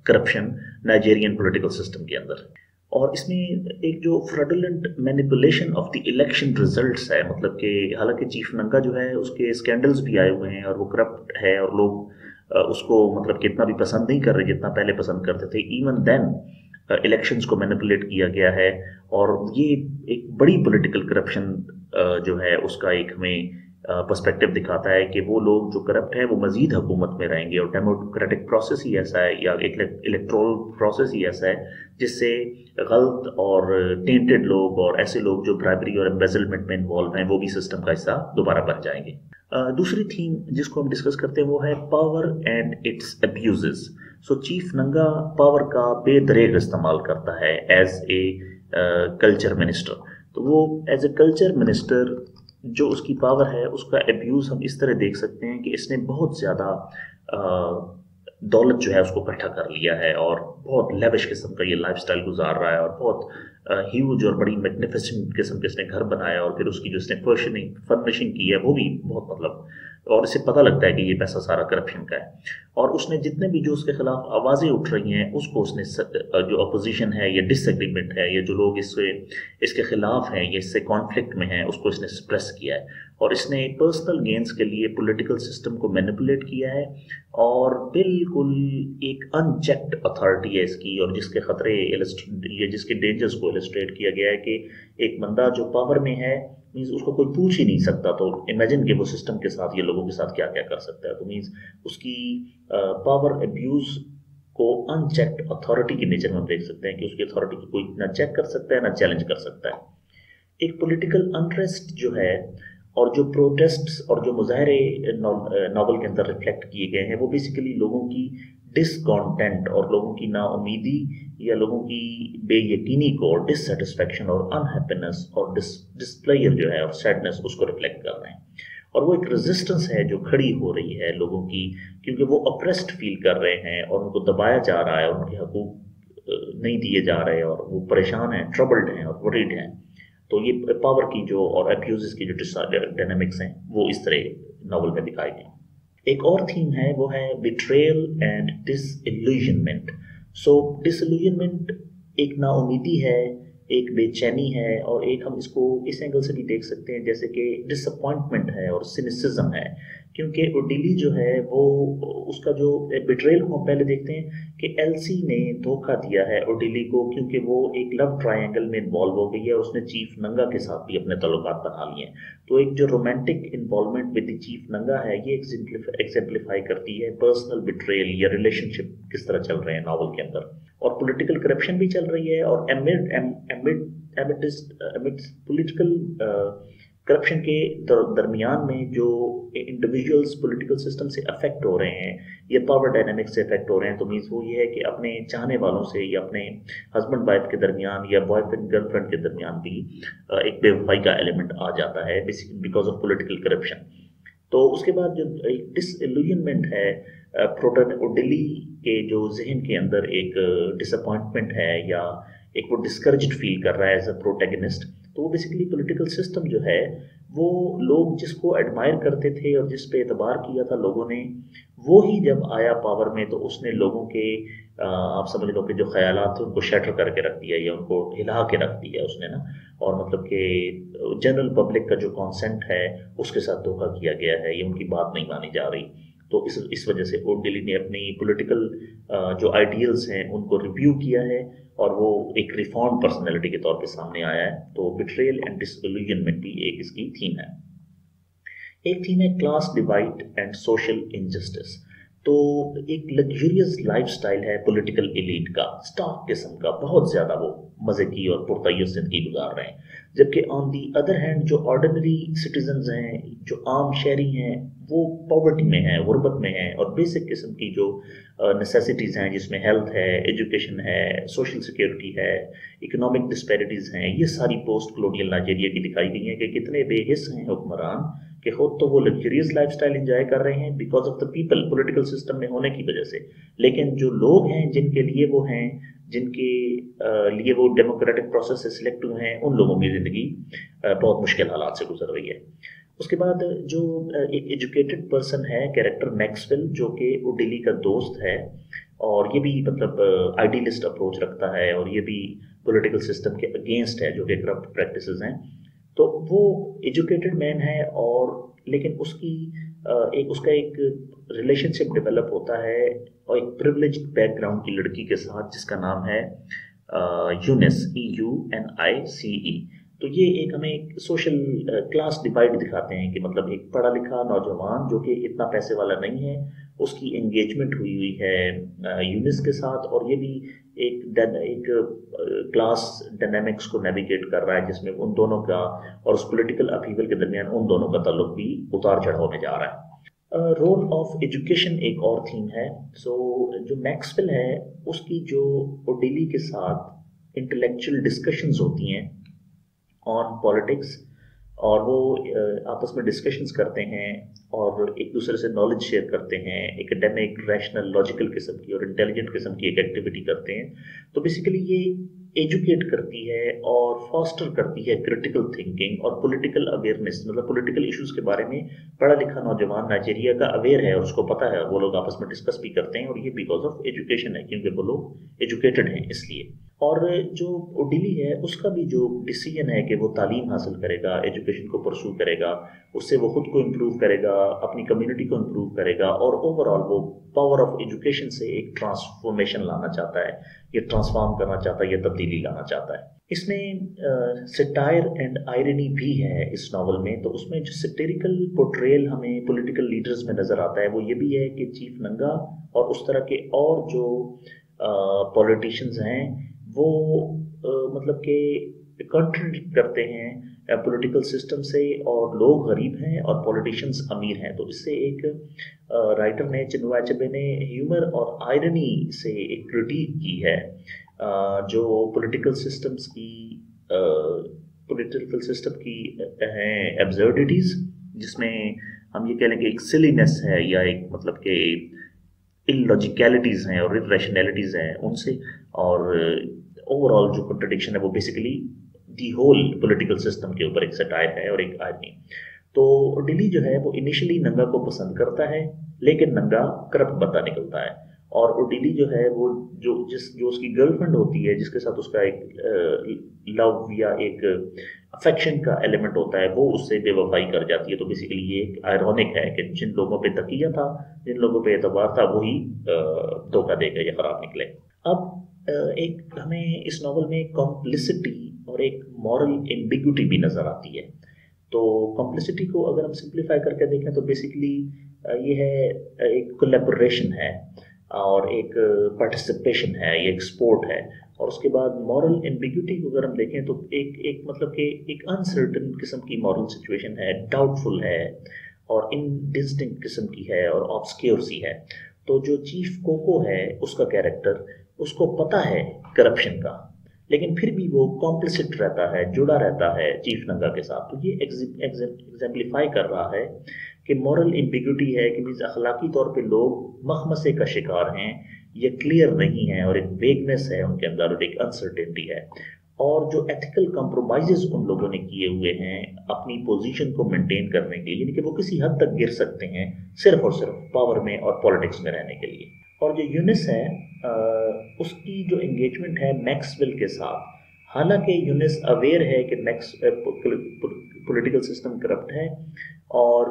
करप्शन नाइजीरियन पॉलिटिकल सिस्टम के अंदर। और इसमें एक जो fraudulent manipulation of the election results है, मतलब कि हालांकि चीफ नंगा जो है उसके स्कैंडल्स भी आए हुए हैं और वो करप्ट है, और लोग उसको मतलब कि इतना भी पसंद नहीं कर रहे जितना पहले पसंद करते थे। इवन देन इलेक्शंस को मैनिपुलेट किया गया है, और ये एक बड़ी पॉलिटिकल करप्शन जो है उसका एक हमें पर्सपेक्टिव दिखाता है कि वो लोग जो करप्ट हैं वो मजीद हुकूमत में रहेंगे, और डेमोक्रेटिक प्रोसेस ही ऐसा है या एक इलेक्ट्रोल प्रोसेस ही ऐसा है जिससे गलत और टेंटेड लोग और ऐसे लोग जो ब्राइबरी और एम्बेजलमेंट में इन्वॉल्व हैं वो भी सिस्टम का हिस्सा दोबारा बन जाएंगे। दूसरी थीम जिसको हम डिस्कस करते हैं वो है power and it's abuses. So chief नंगा पावर का बेदरेग इस्तेमाल करता है एज ए कल्चर मिनिस्टर। तो वो एज ए कल्चर मिनिस्टर जो उसकी पावर है उसका अब्यूज़ हम इस तरह देख सकते हैं कि इसने बहुत ज़्यादा दौलत जो है उसको इकट्ठा कर लिया है और बहुत लेविश किस्म का ये लाइफस्टाइल गुजार रहा है, और बहुत ह्यूज और बड़ी मैग्निफिसेंट किस्म के इसने घर बनाया, और फिर उसकी जो इसने फर्निशिंग की है वो भी बहुत मतलब, और इससे पता लगता है कि ये पैसा सारा करप्शन का है। और उसने जितने भी जो उसके खिलाफ आवाज़ें उठ रही हैं उसको उसने जो अपोजिशन है या डिसएग्रीमेंट है या जो लोग इसके खिलाफ हैं या इससे कॉन्फ्लिक्ट में हैं उसको इसने सप्रेस किया है, और इसने पर्सनल गेंस के लिए पॉलिटिकल सिस्टम को मैनिपुलेट किया है, और बिल्कुल एक अनचेक्ड अथॉरिटी है इसकी, और जिसके खतरे या जिसके डेंजर्स को इलस्ट्रेट किया गया है कि एक बंदा जो पावर में है मीन्स उसको कोई पूछ ही नहीं सकता, तो इमेजिन कि वो सिस्टम के साथ या लोगों के साथ क्या क्या कर सकता है। तो मीन्स उसकी पावर अब्यूज को अनचेक्ड अथॉरिटी के नेचर में हम देख सकते हैं कि उसकी अथॉरिटी को कोई ना चेक कर सकता है ना चैलेंज कर सकता है। एक पॉलिटिकल अनरेस्ट जो है और जो प्रोटेस्ट्स और जो मुजाहरे नॉवल के अंदर रिफ्लेक्ट किए गए हैं वो बेसिकली लोगों की डिसकॉन्टेंट और लोगों की नाउमीदी या लोगों की बेयकीनी को और डिससेटिस्फेक्शन और अनहैप्पीनेस और डिस्प्लेयर जो है और सैडनेस उसको रिफ्लेक्ट कर रहे हैं। और वो एक रेजिस्टेंस है जो खड़ी हो रही है लोगों की, क्योंकि वो अप्रेस्ड फील कर रहे हैं और उनको दबाया जा रहा है, उनके हकूक नहीं दिए जा रहे और वो परेशान हैं, ट्रबल्ड हैं और वरीड हैं। तो ये पावर की जो और अब्यूज़ की जो डायनामिक्स हैं वो इस तरह नॉवल में दिखाए गए। एक और थीम है वो है betrayal and disillusionment. So disillusionment एक नाउमीदी है, एक बेचैनी है, और एक हम इसको इस एंगल से भी देख सकते हैं जैसे कि डिसअपॉइंटमेंट है और सिनिसिज्म है, क्योंकि ओडिली जो है वो उसका जो बिट्रेयल को हम पहले देखते हैं कि एलसी ने धोखा दिया है ओडिली को, क्योंकि वो एक लव ट्रायंगल में इन्वॉल्व हो गई है, उसने चीफ नंगा के साथ भी अपने ताल्लुकात बना लिए हैं। तो एक जो romantic involvement with the chief नंगा है ये एग्जेम्पलीफाई करती है पर्सनल बिट्रेयल या रिलेशनशिप किस तरह चल रहे हैं नॉवल के अंदर, और पॉलिटिकल करप्शन भी चल रही है, और पॉलिटिकल करप्शन के दरमियान में जो इंडिविजुअल्स पॉलिटिकल सिस्टम से अफेक्ट हो रहे हैं या पावर डायनामिक्स से अफेक्ट हो रहे हैं, तो मीन्स वो ये है कि अपने चाहने वालों से या अपने हस्बैंड वाइफ के दरमियान या बॉयफ्रेंड गर्लफ्रेंड के दरमियान भी एक बेवफाई का एलिमेंट आ जाता है बिकॉज ऑफ पॉलिटिकल करप्शन। तो उसके बाद जो डिसइल्यूजनमेंट है, ओडिली के जो जहन के अंदर एक डिसअपॉइंटमेंट है या एक वो डिस्करेज्ड फील कर रहा है एज अ प्रोटैगनिस्ट, तो वो बेसिकली पॉलिटिकल सिस्टम जो है वो लोग जिसको एडमायर करते थे और जिस पे एतबार किया था लोगों ने, वो ही जब आया पावर में तो उसने लोगों के आप समझ लो कि जो ख्यालात थे उनको शैटर करके रख दिया या उनको हिला के रख दिया उसने ना, और मतलब कि जनरल पब्लिक का जो कॉन्सेंट है उसके साथ धोखा किया गया है, ये उनकी बात नहीं मानी जा रही। तो इस वजह से ओडिली ने अपनी पॉलिटिकल जो आइडियल्स हैं उनको रिव्यू किया है और वो एक रिफॉर्म पर्सनैलिटी के तौर पे सामने आया है। तो बिट्रेयल एंड डिसइल्यूजनमेंट भी एक इसकी थीम है। एक थीम है class divide and social injustice. तो एक लग्जरियस लाइफस्टाइल है पॉलिटिकल एलीट का, स्टार्क किस्म का, बहुत ज़्यादा वो मज़े की और पुरतय्यस ज़िंदगी गुजार रहे हैं, जबकि ऑन दी अदर हैंड जो ऑर्डिनरी सिटीजन्स हैं, जो आम शहरी हैं, वो पॉवर्टी में हैं, गुर्बत में हैं, और बेसिक किस्म की जो नेसेसिटीज़ हैं जिसमें हेल्थ है, एजुकेशन है, सोशल सिक्योरिटी है, इकोनॉमिक डिस्पैरिटीज़ हैं, ये सारी पोस्ट कॉलोनियल नाइजीरिया की दिखाई गई हैं कि कितने बेहिस हैं हुक्मरान कि खुद तो वो लग्जरियस लाइफस्टाइल एंजॉय कर रहे हैं because of the people, political system में होने की वजह से, लेकिन जो लोग हैं जिनके लिए वो हैं, जिनके लिए वो डेमोक्रेटिक प्रोसेस से सिलेक्ट हुए हैं, उन लोगों की ज़िंदगी बहुत मुश्किल हालात से गुजर रही है। उसके बाद जो एक एजुकेटेड पर्सन है कैरेक्टर मैक्सवेल, जो कि ओडिली का दोस्त है, और ये भी मतलब आइडियलिस्ट अप्रोच रखता है और ये भी पॉलिटिकल सिस्टम के अगेंस्ट है जो कि करप्ट प्रैक्टिसेस हैं। तो वो एजुकेटेड मैन है और लेकिन उसका एक रिलेशनशिप डेवलप होता है और एक प्रिविलेज्ड बैकग्राउंड की लड़की के साथ जिसका नाम है यूनिस, EUNICE। तो ये एक हमें सोशल क्लास डिवाइड दिखाते हैं कि मतलब एक पढ़ा लिखा नौजवान जो कि इतना पैसे वाला नहीं है, उसकी एंगेजमेंट हुई हुई है यूनिस के साथ, और ये भी एक क्लास डायनामिक्स को नेविगेट कर रहा है जिसमें उन दोनों का और उस पॉलिटिकल अपहीवल के दरमियान उन दोनों का ताल्लुक भी उतार चढ़ाव में जा रहा है। रोल ऑफ एजुकेशन एक और थीम है। सो जो मैक्सवेल है उसकी जो ओडेली के साथ इंटेलेक्चुअल डिस्कशंस होती हैं ऑन पॉलिटिक्स, और वो आपस में डिस्कशंस करते हैं और एक दूसरे से नॉलेज शेयर करते हैं, एकेडमिक रैशनल लॉजिकल किस्म की और इंटेलिजेंट किस्म की एक एक्टिविटी करते हैं। तो बेसिकली ये एजुकेट करती है और फॉस्टर करती है क्रिटिकल थिंकिंग और पॉलिटिकल अवेयरनेस, मतलब पॉलिटिकल इश्यूज के बारे में पढ़ा लिखा नौजवान नाइजीरिया का अवेयर है और उसको पता है, वो लोग आपस में डिस्कस भी करते हैं, और ये बिकॉज ऑफ एजुकेशन है, क्योंकि वो लोग एजुकेटेड हैं इसलिए। और जो ओडिली है उसका भी जो डिसीजन है कि वो तालीम हासिल करेगा, एजुकेशन को परसू करेगा, उससे वो खुद को इम्प्रूव करेगा, अपनी कम्युनिटी को इम्प्रूव करेगा, और ओवरऑल वो पावर ऑफ एजुकेशन से एक ट्रांसफॉर्मेशन लाना चाहता है, ये ट्रांसफॉर्म करना चाहता है, ये तब्दीली लाना चाहता है। इसमें सटायर एंड आयरनी भी है इस नावल में। तो उसमें जो सटेरिकल पोर्ट्रेयल हमें पॉलिटिकल लीडर्स में नज़र आता है वो ये भी है कि चीफ नंगा और उस तरह के और जो पॉलिटिशियंस हैं वो मतलब कि कंट्रीब्यूट करते हैं पॉलिटिकल सिस्टम से, और लोग गरीब हैं और पॉलिटिशियंस अमीर हैं। तो इससे एक राइटर ने, चिनुआ अचेबे ने ह्यूमर और आयरनी से एक क्रिटिक की है जो पॉलिटिकल सिस्टम की हैं एब्सर्डिटीज़, जिसमें हम ये कह लें कि एक सिलीनेस है या एक मतलब कि इलॉजिकलिटीज़ हैं और इरेशनैलिटीज़ हैं उनसे, और ओवरऑल जो कंट्रडिक्शन है वो basically the whole political system के ऊपर एक सटायर है और एक आयरनी। तो डिली जो है वो इनिशियली नंगा को पसंद करता है, लेकिन नंगा करप्ट बंदा निकलता है, और ओडिली जो है वो जो उसकी गर्लफ्रेंड होती है, जिसके साथ उसका एक लव या एक अफेक्शन का एलिमेंट होता है, वो उससे बेवफाई कर जाती है। तो बेसिकली ये एक आयरॉनिक है कि जिन लोगों पे तकिया था, जिन लोगों पे एतबार था, वही धोखा देगा या खराब निकले। अब एक हमें इस नावल में कॉम्प्लिसिटी और एक मॉरल एम्बिग्यूटी भी नज़र आती है। तो कॉम्प्लिसिटी को अगर हम सिंप्लीफाई करके देखें तो बेसिकली ये है एक कोलैबोरेशन है और एक पार्टिसिपेशन है, ये एक स्पोर्ट है। और उसके बाद मॉरल एम्बिग्यूटी को अगर हम देखें तो एक मतलब कि एक अनसर्टन किस्म की मॉरल सिचुएशन है, डाउटफुल है और इनडिस्टिंक्ट किस्म की है और ऑब्सक्योर सी है। तो जो चीफ कोको है उसका कैरेक्टर, उसको पता है करप्शन का, लेकिन फिर भी वो कॉम्प्लिसिट रहता है, जुड़ा रहता है चीफ नंगा के साथ। तो ये एग्जेम्पलीफाई कर रहा है कि मॉरल एम्बिग्यूटी है कि मीन्स अखलाकी तौर पे लोग मखमसे का शिकार हैं, ये क्लियर नहीं है और एक वेगनेस है उनके अंदर और एक अनसर्टेनिटी है। और जो एथिकल कॉम्प्रोमाइजेस उन लोगों ने किए हुए हैं अपनी पोजीशन को मेंटेन करने के लिए, यानी कि वो किसी हद तक गिर सकते हैं सिर्फ और सिर्फ पावर में और पॉलिटिक्स में रहने के लिए। और जो यूनिस है उसकी जो एंगेजमेंट है मैक्सवेल के साथ, हालांकि यूनिस अवेयर है कि पॉलिटिकल सिस्टम करप्ट है और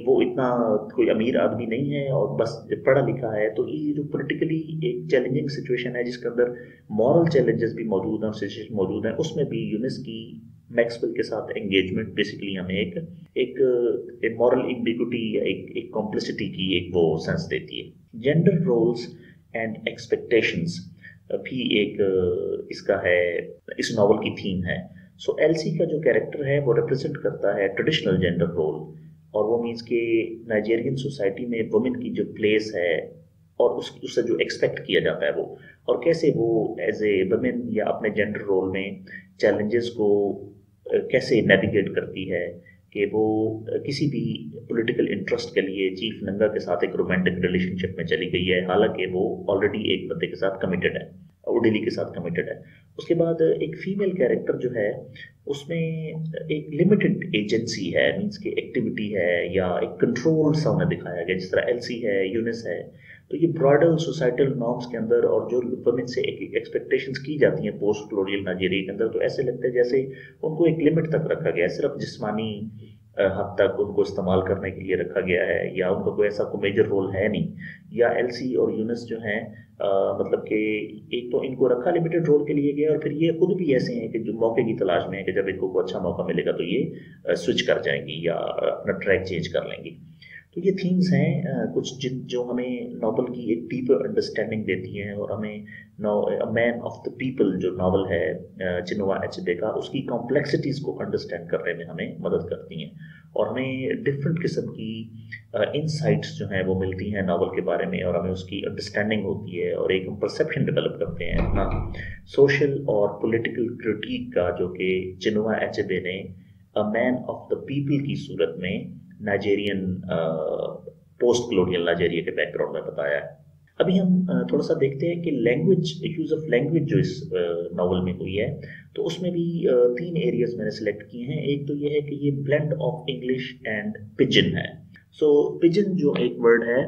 वो इतना कोई अमीर आदमी नहीं है और बस पढ़ा लिखा है, तो ये जो पॉलिटिकली एक चैलेंजिंग सिचुएशन है जिसके अंदर मॉरल चैलेंजेस भी मौजूद हैं और सिचुएशन मौजूद हैं, उसमें भी यूनिस की मैक्सवेल के साथ एंगेजमेंट बेसिकली हमें एक मॉरल एम्बिग्यूटी या एक कॉम्प्लिसिटी की एक वो सेंस देती है। जेंडर रोल्स एंड एक्सपेक्टेशंस भी एक इसका है, इस नॉवल की थीम है। सो एलसी का जो कैरेक्टर है वो रिप्रेजेंट करता है ट्रेडिशनल जेंडर रोल, और वो मीन्स कि नाइजीरियन सोसाइटी में वुमेन की जो प्लेस है और उससे जो एक्सपेक्ट किया जाता है वो, और कैसे वो एज ए वुमेन या अपने जेंडर रोल में चैलेंजेस को कैसे नेविगेट करती है कि वो किसी भी पॉलिटिकल इंटरेस्ट के लिए चीफ नंगा के साथ एक रोमांटिक रिलेशनशिप में चली गई है, हालांकि वो ऑलरेडी एक बंदे के साथ कमिटेड है, ओडिली के साथ कमिटेड है। उसके बाद एक फीमेल कैरेक्टर जो है उसमें एक लिमिटेड एजेंसी है, मीन्स की एक्टिविटी है या एक कंट्रोल सा उन्हें दिखाया गया, जिस तरह एलसी है, यूनिस है। तो ये ब्रॉडर सोसाइटल नॉर्म्स के अंदर और जो वुमेन से एक एक्सपेक्टेशंस की जाती हैं पोस्ट कोलोनियल नाइजीरिया के अंदर, तो ऐसे लगता है जैसे उनको एक लिमिट तक रखा गया है, सिर्फ जिस्मानी हद तक उनको इस्तेमाल करने के लिए रखा गया है, या उनका कोई ऐसा कोई मेजर रोल है नहीं, या एलसी और यूनस जो हैं मतलब कि एक तो इनको रखा लिमिटेड रोल के लिए गया, और फिर ये खुद भी ऐसे हैं कि जो मौके की तलाश में है कि जब इनको कोई अच्छा मौका मिलेगा तो ये स्विच कर जाएंगी या अपना ट्रैक चेंज कर लेंगी। तो ये थीम्स हैं कुछ जिन जो हमें नॉवल की एक डीपर अंडरस्टैंडिंग देती हैं, और हमें मैन ऑफ द पीपल जो नॉवल है चिनुआ अचेबे का, उसकी कॉम्प्लेक्सिटीज़ को अंडरस्टैंड करने में हमें मदद करती हैं, और हमें डिफरेंट किस्म की इंसाइट्स जो हैं वो मिलती हैं नॉवल के बारे में, और हमें उसकी अंडरस्टैंडिंग होती है, और एक हम परसेप्शन डेवलप करते हैं अपना सोशल और पॉलिटिकल क्रिटिक का, जो कि चिनुआ अचेबे ने अ मैन ऑफ द पीपल की सूरत में नाइजेरियन पोस्ट कलोनियल नाइजेरिया के बैकग्राउंड में बताया है। अभी हम थोड़ा सा देखते हैं कि लैंग्वेज, यूज़ ऑफ लैंग्वेज जो इस नॉवल में हुई है, तो उसमें भी 3 एरियाज मैंने सेलेक्ट किए हैं। एक तो ये है कि ये blend of English and pigeon है। सो पिजन जो एक वर्ड है,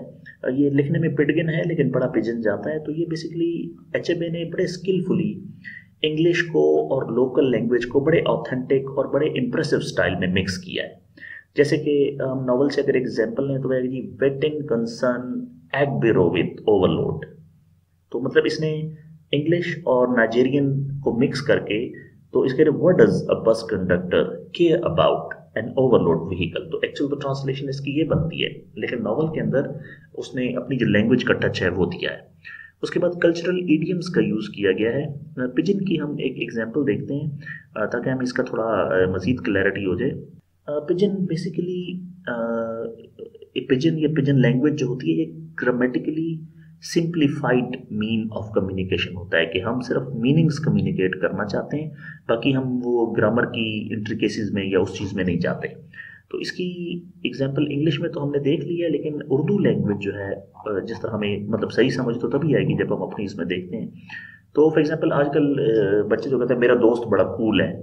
ये लिखने में पिडगिन है लेकिन बड़ा पिजन जाता है, तो ये बेसिकली अचेबे ने बड़े स्किलफुली इंग्लिश को और लोकल लैंग्वेज को बड़े ऑथेंटिक और बड़े इम्प्रेसिव स्टाइल में मिक्स किया है। जैसे कि हम नॉवल से अगर एग्जाम्पल लें तो वह जी वेटिंग कंसर्न एग बिरो विद ओवरलोड, तो मतलब इसने इंग्लिश और नाइजेरियन को मिक्स करके, तो इसके what does a bus conductor care about an overload vehicle, तो एक्चुअल तो ट्रांसलेशन इसकी ये बनती है, लेकिन नॉवल के अंदर उसने अपनी जो लैंग्वेज का टच है वो दिया है। उसके बाद कल्चरल ईडियम्स का यूज़ किया गया है। पिजन की हम एक एग्जाम्पल देखते हैं ताकि हमें इसका थोड़ा मज़ीद क्लैरिटी हो जाए। पिजन बेसिकली पिजन या पिजन लैंग्वेज जो होती है, ये grammatically simplified mean of communication होता है कि हम सिर्फ मीनिंग्स कम्युनिकेट करना चाहते हैं, बाकी हम वो ग्रामर की इंट्रिकेसीज में या उस चीज़ में नहीं जाते। तो इसकी एग्जांपल इंग्लिश में तो हमने देख लिया, लेकिन उर्दू लैंग्वेज जो है जिस तरह हमें मतलब सही समझ तो तभी आएगी जब हम अपनी इसमें देखते हैं। तो फॉर एग्जांपल आजकल बच्चे जो कहते हैं मेरा दोस्त बड़ा कूल है,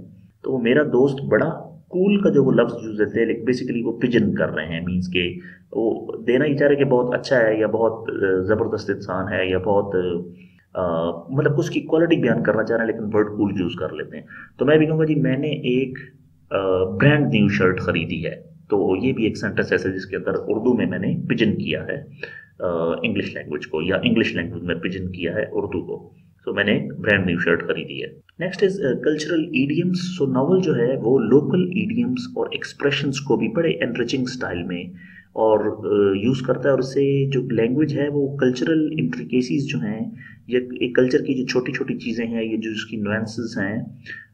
तो वो मेरा दोस्त बड़ा कूल का जो वो लफ्ज़ यूज़ देते हैं, लेकिन बेसिकली वो पिजन कर रहे हैं, मीन्स के वो देना ही चाह रहे कि बहुत अच्छा है या बहुत ज़बरदस्त इंसान है या बहुत मतलब उसकी क्वालिटी बयान करना चाह रहे हैं, लेकिन वर्ड कूल यूज़ कर लेते हैं। तो मैं भी कहूँगा जी मैंने एक ब्रांड न्यू शर्ट खरीदी है, तो ये भी एक सेंटेंस ऐसा जिसके अंदर उर्दू में मैंने पिजन किया है इंग्लिश लैंग्वेज को, या इंग्लिश लैंग्वेज में पिजन किया है उर्दू को। तो मैंने एक ब्रांड न्यू शर्ट खरीदी है। Next is cultural idioms. So novel जो है वो लोकल ईडियम्स और एक्सप्रेशंस को भी बड़े एनरिचिंग स्टाइल में और यूज़ करता है, और इससे जो लैंग्वेज है वो कल्चरल इंट्रिकेसीज जो हैं, या एक कल्चर की जो छोटी छोटी चीज़ें हैं, ये जो उसकी नुएंसेस हैं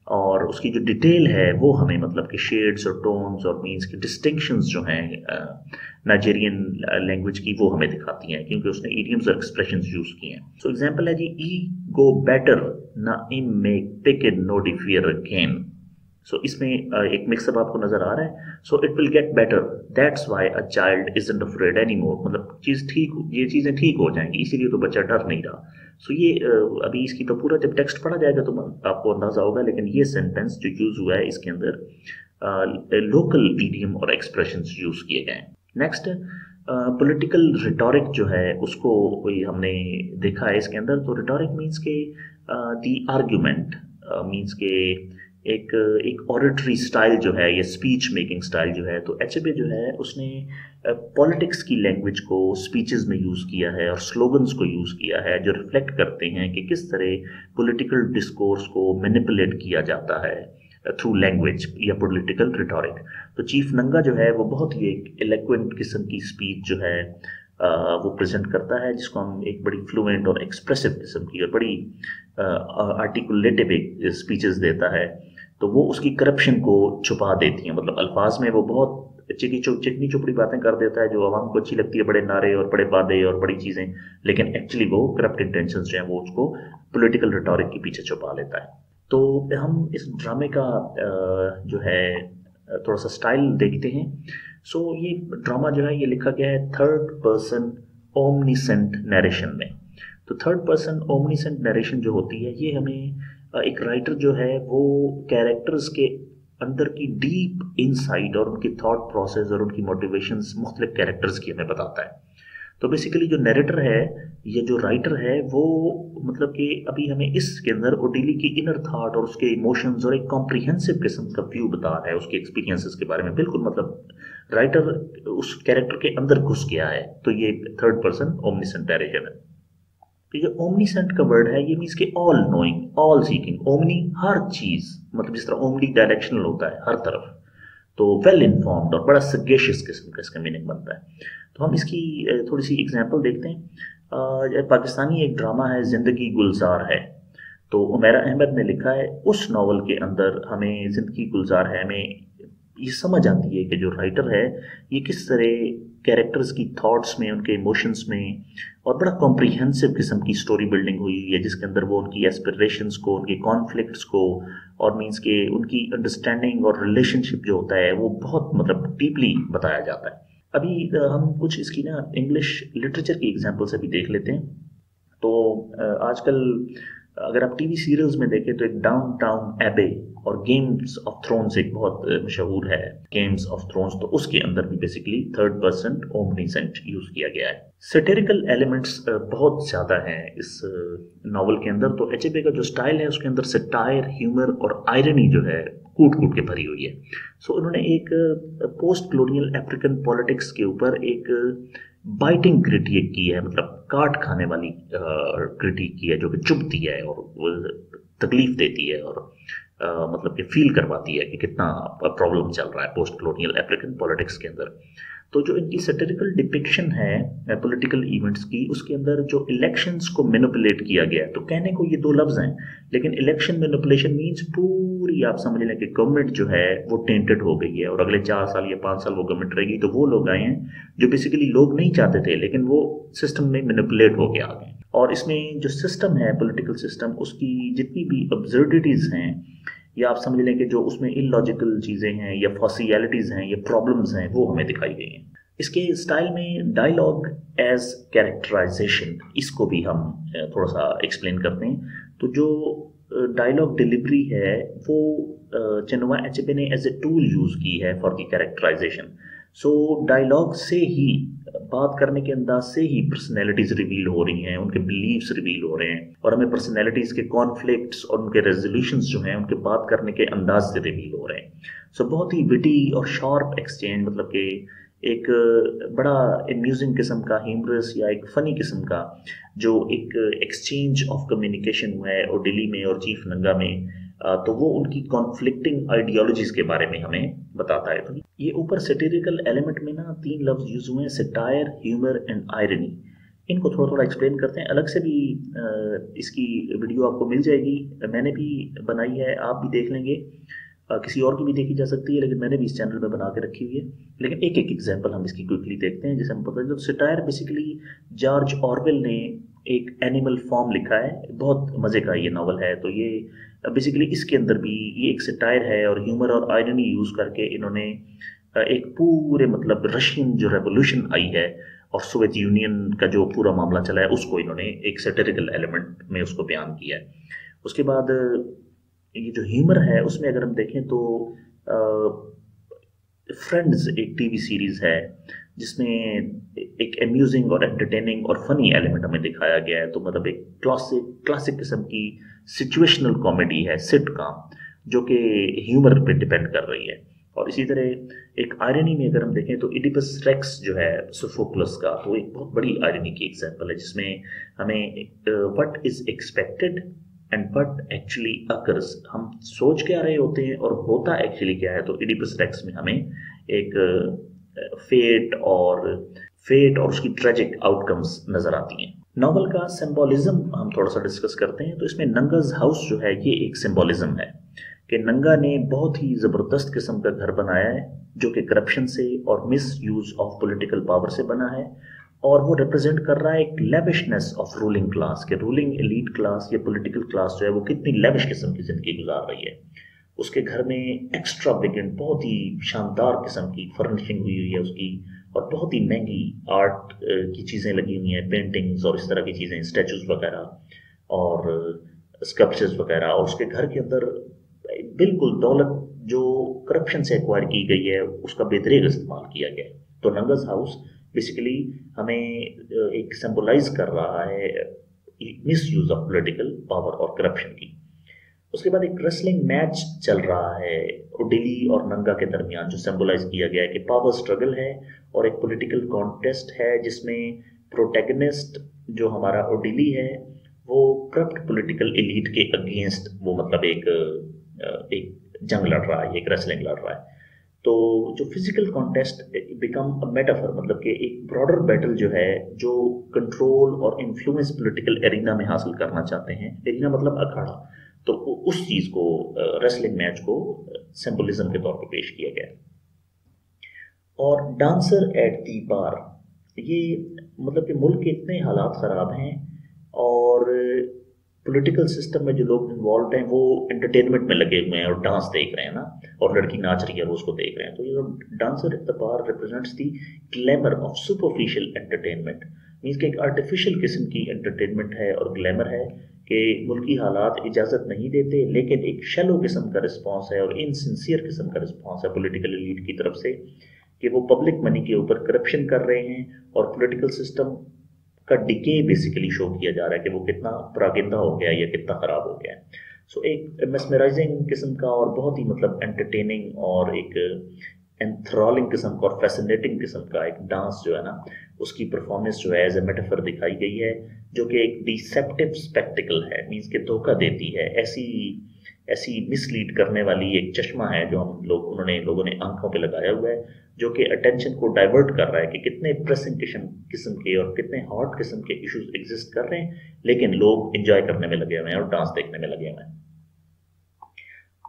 और उसकी जो डिटेल है वो हमें मतलब कि शेड्स और टोन्स और मीन्स के डिस्टिंक्शंस जो हैं नाइजेरियन लैंग्वेज की, वो हमें दिखाती हैं क्योंकि उसने ईडियम्स और एक्सप्रेशंस यूज़ किए हैं। सो एग्जांपल है जी ई गो बेटर ना I'm make pick in no differ again. So इसमें एक मिक्सअप आपको नजर आ रहा है। So it will get better, that's why a child isn't afraid anymore, मतलब ये चीज़ें ठीक हो जाएंगी इसीलिए तो बच्चा डर नहीं रहा। सो ये अभी इसकी तो पूरा जब टेक्स्ट पढ़ा जाएगा तो आपको अंदाजा होगा, लेकिन ये सेंटेंस जो यूज हुआ है इसके अंदर लोकल ईडियम और एक्सप्रेशंस यूज किए गए हैं। नेक्स्ट पॉलिटिकल रिटोरिक जो है उसको हमने देखा है इसके अंदर। तो रिटोरिक मीन्स के दी आर्ग्यूमेंट, मीन्स के एक ऑडिटरी स्टाइल जो है, ये स्पीच मेकिंग स्टाइल जो है। तो एचएबे जो है उसने पॉलिटिक्स की लैंग्वेज को स्पीचेस में यूज़ किया है और स्लोगन्स को यूज़ किया है जो रिफ्लेक्ट करते हैं कि किस तरह पॉलिटिकल डिस्कोर्स को मैनिपुलेट किया जाता है थ्रू लैंग्वेज या पॉलिटिकल रिटोरिक। तो चीफ नंगा जो है वो बहुत ही एक एलोक्वेंट किस्म की स्पीच जो है वो प्रेजेंट करता है, जिसको हम एक बड़ी फ्लुएंट और एक्सप्रेसिव किस्म की और बड़ी आर्टिकुलेटिव स्पीचेस देता है। तो वो उसकी करप्शन को छुपा देती हैं, मतलब अल्फाज में वो बहुत चिकनी चुपड़ी बातें कर देता है जो आवाम को अच्छी लगती है, बड़े नारे और बड़े वादे और बड़ी चीज़ें, लेकिन एक्चुअली वो करप्ट इंटेंशंस जो हैं वो उसको पॉलिटिकल रिटोरिक के पीछे छुपा लेता है। तो हम इस ड्रामे का जो है थोड़ा सा स्टाइल देखते हैं। सो ये ड्रामा जो है ये लिखा गया है थर्ड पर्सन ओमनीसेंट नरेशन में। तो थर्ड पर्सन ओमनीसेंट नरेशन जो होती है ये हमें एक राइटर जो है वो कैरेक्टर्स के अंदर की डीप इनसाइट और उनकी थॉट प्रोसेस और उनकी मोटिवेशंस मुख्तलिफ कैरेक्टर्स की हमें बताता है। तो बेसिकली जो नरेटर है या जो राइटर है वो मतलब कि अभी हमें इसके अंदर ओटिली की इनर थॉट और उसके इमोशंस और एक कॉम्प्रिहेंसिव किस्म का व्यू बता रहा है उसके एक्सपीरियंसेस के बारे में। बिल्कुल मतलब राइटर उस कैरेक्टर के अंदर घुस गया है। तो ये थर्ड पर्सन ओमनिसेंट नरेशन है। तो ये ओमनीसेंट का वर्ड है, ये मीन्स के all knowing, all seeking. Omni हर चीज, मतलब जिस तरह ओमनी डायरेक्शनल होता है हर तरफ, तो वेल इन्फॉर्म्ड और बड़ा सगेशियस किस्म का इसका मीनिंग बनता है। तो हम इसकी थोड़ी सी एग्जांपल देखते हैं। पाकिस्तानी एक ड्रामा है जिंदगी गुलजार है, तो उमैरा अहमद ने लिखा है। उस नावल के अंदर हमें जिंदगी गुलजार है में ये समझ आती है कि जो राइटर है ये किस तरह कैरेक्टर्स की थॉट्स में, उनके इमोशंस में और बड़ा कॉम्प्रिहेंसिव किस्म की स्टोरी बिल्डिंग हुई है, जिसके अंदर वो उनकी एस्पिरेशंस को, उनके कॉन्फ्लिक्ट्स को और मीन्स के उनकी अंडरस्टैंडिंग और रिलेशनशिप जो होता है वो बहुत मतलब डीपली बताया जाता है। अभी हम कुछ इसकी ना इंग्लिश लिटरेचर की एग्जाम्पल से भी देख लेते हैं। तो आजकल अगर आप टीवी सीरियल्स में देखें तो एक डाउनटाउन एबे और गेम्स ऑफ थ्रोन्स एक बहुत मशहूर है, गेम्स ऑफ थ्रोन्स। तो उसके अंदर भी basically third person omniscient use किया गया है। सैटिरिकल एलिमेंट्स बहुत ज़्यादा हैं इस नॉवल के अंदर। तो एचएबे का जो स्टाइल है उसके अंदर सटायर, ह्यूमर और आयरनी जो है कूट कूट के भरी हुई है। सो उन्होंने एक पोस्ट कलोनियल अफ्रीकन पॉलिटिक्स के ऊपर एक बाइटिंग क्रिटिक की है, मतलब काट खाने वाली क्रिटिक की है, जो कि चुभती है और तकलीफ देती है और मतलब कि फील करवाती है कि कितना प्रॉब्लम चल रहा है पोस्ट कलोनियल अफ्रीकन पॉलिटिक्स के अंदर। तो जो इनकी सैटिरिकल डिपिक्शन है पॉलिटिकल इवेंट्स की, उसके अंदर जो इलेक्शंस को मैनिपुलेट किया गया है। तो कहने को ये दो लफ्ज हैं, लेकिन इलेक्शन मैनिपुलेशन मीन्स पूरी आप समझ लें कि गवर्नमेंट जो है वो टेंटेड हो गई है और अगले 4 साल या 5 साल वो गवर्नमेंट रहेगी। तो वो लोग आए हैं जो बेसिकली लोग नहीं चाहते थे, लेकिन वो सिस्टम में मैनिपुलेट हो के आ गए। और इसमें जो सिस्टम है पॉलिटिकल सिस्टम, उसकी जितनी भी अब्सर्डिटीज हैं या आप समझ लें कि जो उसमें इलॉजिकल चीज़ें हैं या फॉसियलिटीज़ हैं या प्रॉब्लम्स हैं, वो हमें दिखाई गई हैं। इसके स्टाइल में डायलॉग एज कैरेक्टराइजेशन, इसको भी हम थोड़ा सा एक्सप्लेन करते हैं। तो जो डायलॉग डिलीवरी है वो चिनुआ अचेबे ने एज ए टूल यूज़ की है for the characterization. So dialogue से ही, बात करने के अंदाज से ही पर्सनैलिटीज रिवील हो रही हैं, उनके बिलीव्स रिवील हो रहे हैं और हमें पर्सनैलिटीज के कॉन्फ्लिक्ट्स और उनके रेजोल्यूशंस जो हैं उनके बात करने के अंदाज से रिवील हो रहे हैं। सो बहुत ही विटी और शार्प एक्सचेंज, मतलब कि एक बड़ा एम्यूजिंग किस्म का, ह्यूमरस या एक फनी किस्म का जो एक एक्सचेंज ऑफ कम्युनिकेशन हुआ है ओडिली में और चीफ नंगा में, तो वो उनकी कॉन्फ्लिक्टिंग आइडियोलॉजीज के बारे में हमें बताता है। तो ये ऊपर सैटिरिकल एलिमेंट में ना 3 लफ्ज यूज हुए हैं, सटायर, ह्यूमर एंड आयरनी। इनको थोड़ा थोड़ा एक्सप्लेन करते हैं। अलग से भी इसकी वीडियो आपको मिल जाएगी, मैंने भी बनाई है, आप भी देख लेंगे। किसी और की भी देखी जा सकती है, लेकिन मैंने भी इस चैनल में बना के रखी हुई है। लेकिन एक एक एग्जाम्पल हम इसकी क्विकली देखते हैं जैसे हम पता चले। तो सटायर बेसिकली जॉर्ज ऑरवेल ने एक एनिमल फॉर्म लिखा है, बहुत मज़े का ये नावल है। तो ये बेसिकली इसके अंदर भी ये एक सटायर है और ह्यूमर और आयरनी यूज़ करके इन्होंने एक पूरे मतलब रशियन जो रेवोल्यूशन आई है और सोवियत यूनियन का जो पूरा मामला चला है उसको इन्होंने एक सैटिरिकल एलिमेंट में उसको बयान किया है। उसके बाद ये जो ह्यूमर है उसमें अगर हम देखें तो फ्रेंड्स एक टीवी सीरीज़ है जिसमें एक अम्यूजिंग और एंटरटेनिंग और फनी एलिमेंट हमें दिखाया गया है। तो मतलब एक क्लासिक किस्म की सिचुएशनल कॉमेडी है, सिटकॉम, जो कि ह्यूमर पे डिपेंड कर रही है। और इसी तरह एक आयरनी में अगर हम देखें तो इडिपस रेक्स जो है सोफोक्लस का, तो एक बहुत बड़ी आयरनी की एग्जाम्पल है जिसमें हमें what is expected and what actually occurs, हम सोच क्या रहे होते हैं और होता एक्चुअली क्या है। तो इडिपस रेक्स में हमें एक फेट और उसकी ट्रेजिक आउटकम्स नजर आती हैं। नॉवल का सिंबोलिज्म हम थोड़ा सा डिस्कस करते हैं। तो इसमें नंगा's हाउस जो है ये एक सिंबोलिज्म है कि नंगा ने बहुत ही ज़बरदस्त किस्म का घर बनाया है जो कि करप्शन से और miss use of political power से बना है, और वो रिप्रेजेंट कर रहा है एक लेविशनेस ऑफ रूलिंग क्लास के, रूलिंग एलीट क्लास या पॉलिटिकल क्लास जो है वो कितनी लेविश किस्म की ज़िंदगी गुजार रही है। उसके घर में एक्स्ट्रा बिगेंट बहुत ही शानदार किस्म की फर्निशिंग हुई है उसकी, और बहुत ही महंगी आर्ट की चीज़ें लगी हुई हैं, पेंटिंग्स और इस तरह की चीज़ें, स्टैचूज वगैरह और स्कल्पचर्स वगैरह। और उसके घर के अंदर बिल्कुल दौलत जो करप्शन से एक्वायर की गई है उसका बेतरीक इस्तेमाल किया गया है। तो नंगा's हाउस बेसिकली हमें एक सिंबलाइज कर रहा है miss use of political power और करप्शन की। उसके बाद एक रेसलिंग मैच चल रहा है ओडिली और नंगा के दरमियान, जो सिंबलाइज किया गया है कि पावर स्ट्रगल है और एक पॉलिटिकल कॉन्टेस्ट है जिसमें प्रोटैगनिस्ट जो हमारा ओडिली है वो करप्ट पॉलिटिकल एलीट के अगेंस्ट वो मतलब एक जंग लड़ रहा है, एक रेसलिंग लड़ रहा है। तो जो physical contest become a metaphor, मतलब कि एक ब्रॉडर बैटल जो है जो कंट्रोल और इन्फ्लुएंस पॉलिटिकल एरिना में हासिल करना चाहते हैं, एरिना मतलब अखाड़ा, तो उस चीज को रेसलिंग मैच को सिंबलिज्म के तौर पर पेश किया गया। और डांसर एट दी बार, ये मतलब कि मुल्क के इतने हालात ख़राब हैं और पॉलिटिकल सिस्टम में जो लोग इन्वॉल्व हैं वो एंटरटेनमेंट में लगे हुए हैं और डांस देख रहे हैं ना, और लड़की नाच रही है वो उसको देख रहे हैं। तो ये dancer at the bar represents the glamour of superficial entertainment, means कि एक आर्टिफिशियल किस्म की एंटरटेनमेंट है और ग्लैमर है कि मुल्की हालात इजाज़त नहीं देते, लेकिन एक शैलो किस्म का रिस्पॉन्स है और इनसिंसियर किस्म का रिस्पॉन्स है पॉलिटिकल एलीट की तरफ से कि वो पब्लिक मनी के ऊपर करप्शन कर रहे हैं और पॉलिटिकल सिस्टम का डिके बेसिकली शो किया जा रहा है कि वो कितना परागिंदा हो गया या कितना ख़राब हो गया है। सो एक मेस्मराइजिंग किस्म का और बहुत ही मतलब एंटरटेनिंग और एक एंथ्रॉलिंग किस्म का और फैसिनेटिंग किस्म का एक डांस जो है ना, उसकी परफॉर्मेंस जो है एज ए मेटाफर दिखाई गई है, जो कि एक डिसेप्टिव स्पेक्टिकल है, मीन्स के धोखा देती है, ऐसी मिसलीड करने वाली एक चश्मा है जो लोगों ने आंखों पे लगाया हुआ है, जो कि अटेंशन को डाइवर्ट कर रहा है कि कितने प्रेसिंग किस्म के और कितने हॉट किस्म के इश्यूज एग्जिस्ट कर रहे हैं, लेकिन लोग एंजॉय करने में लगे हुए हैं और डांस देखने में लगे हुए हैं।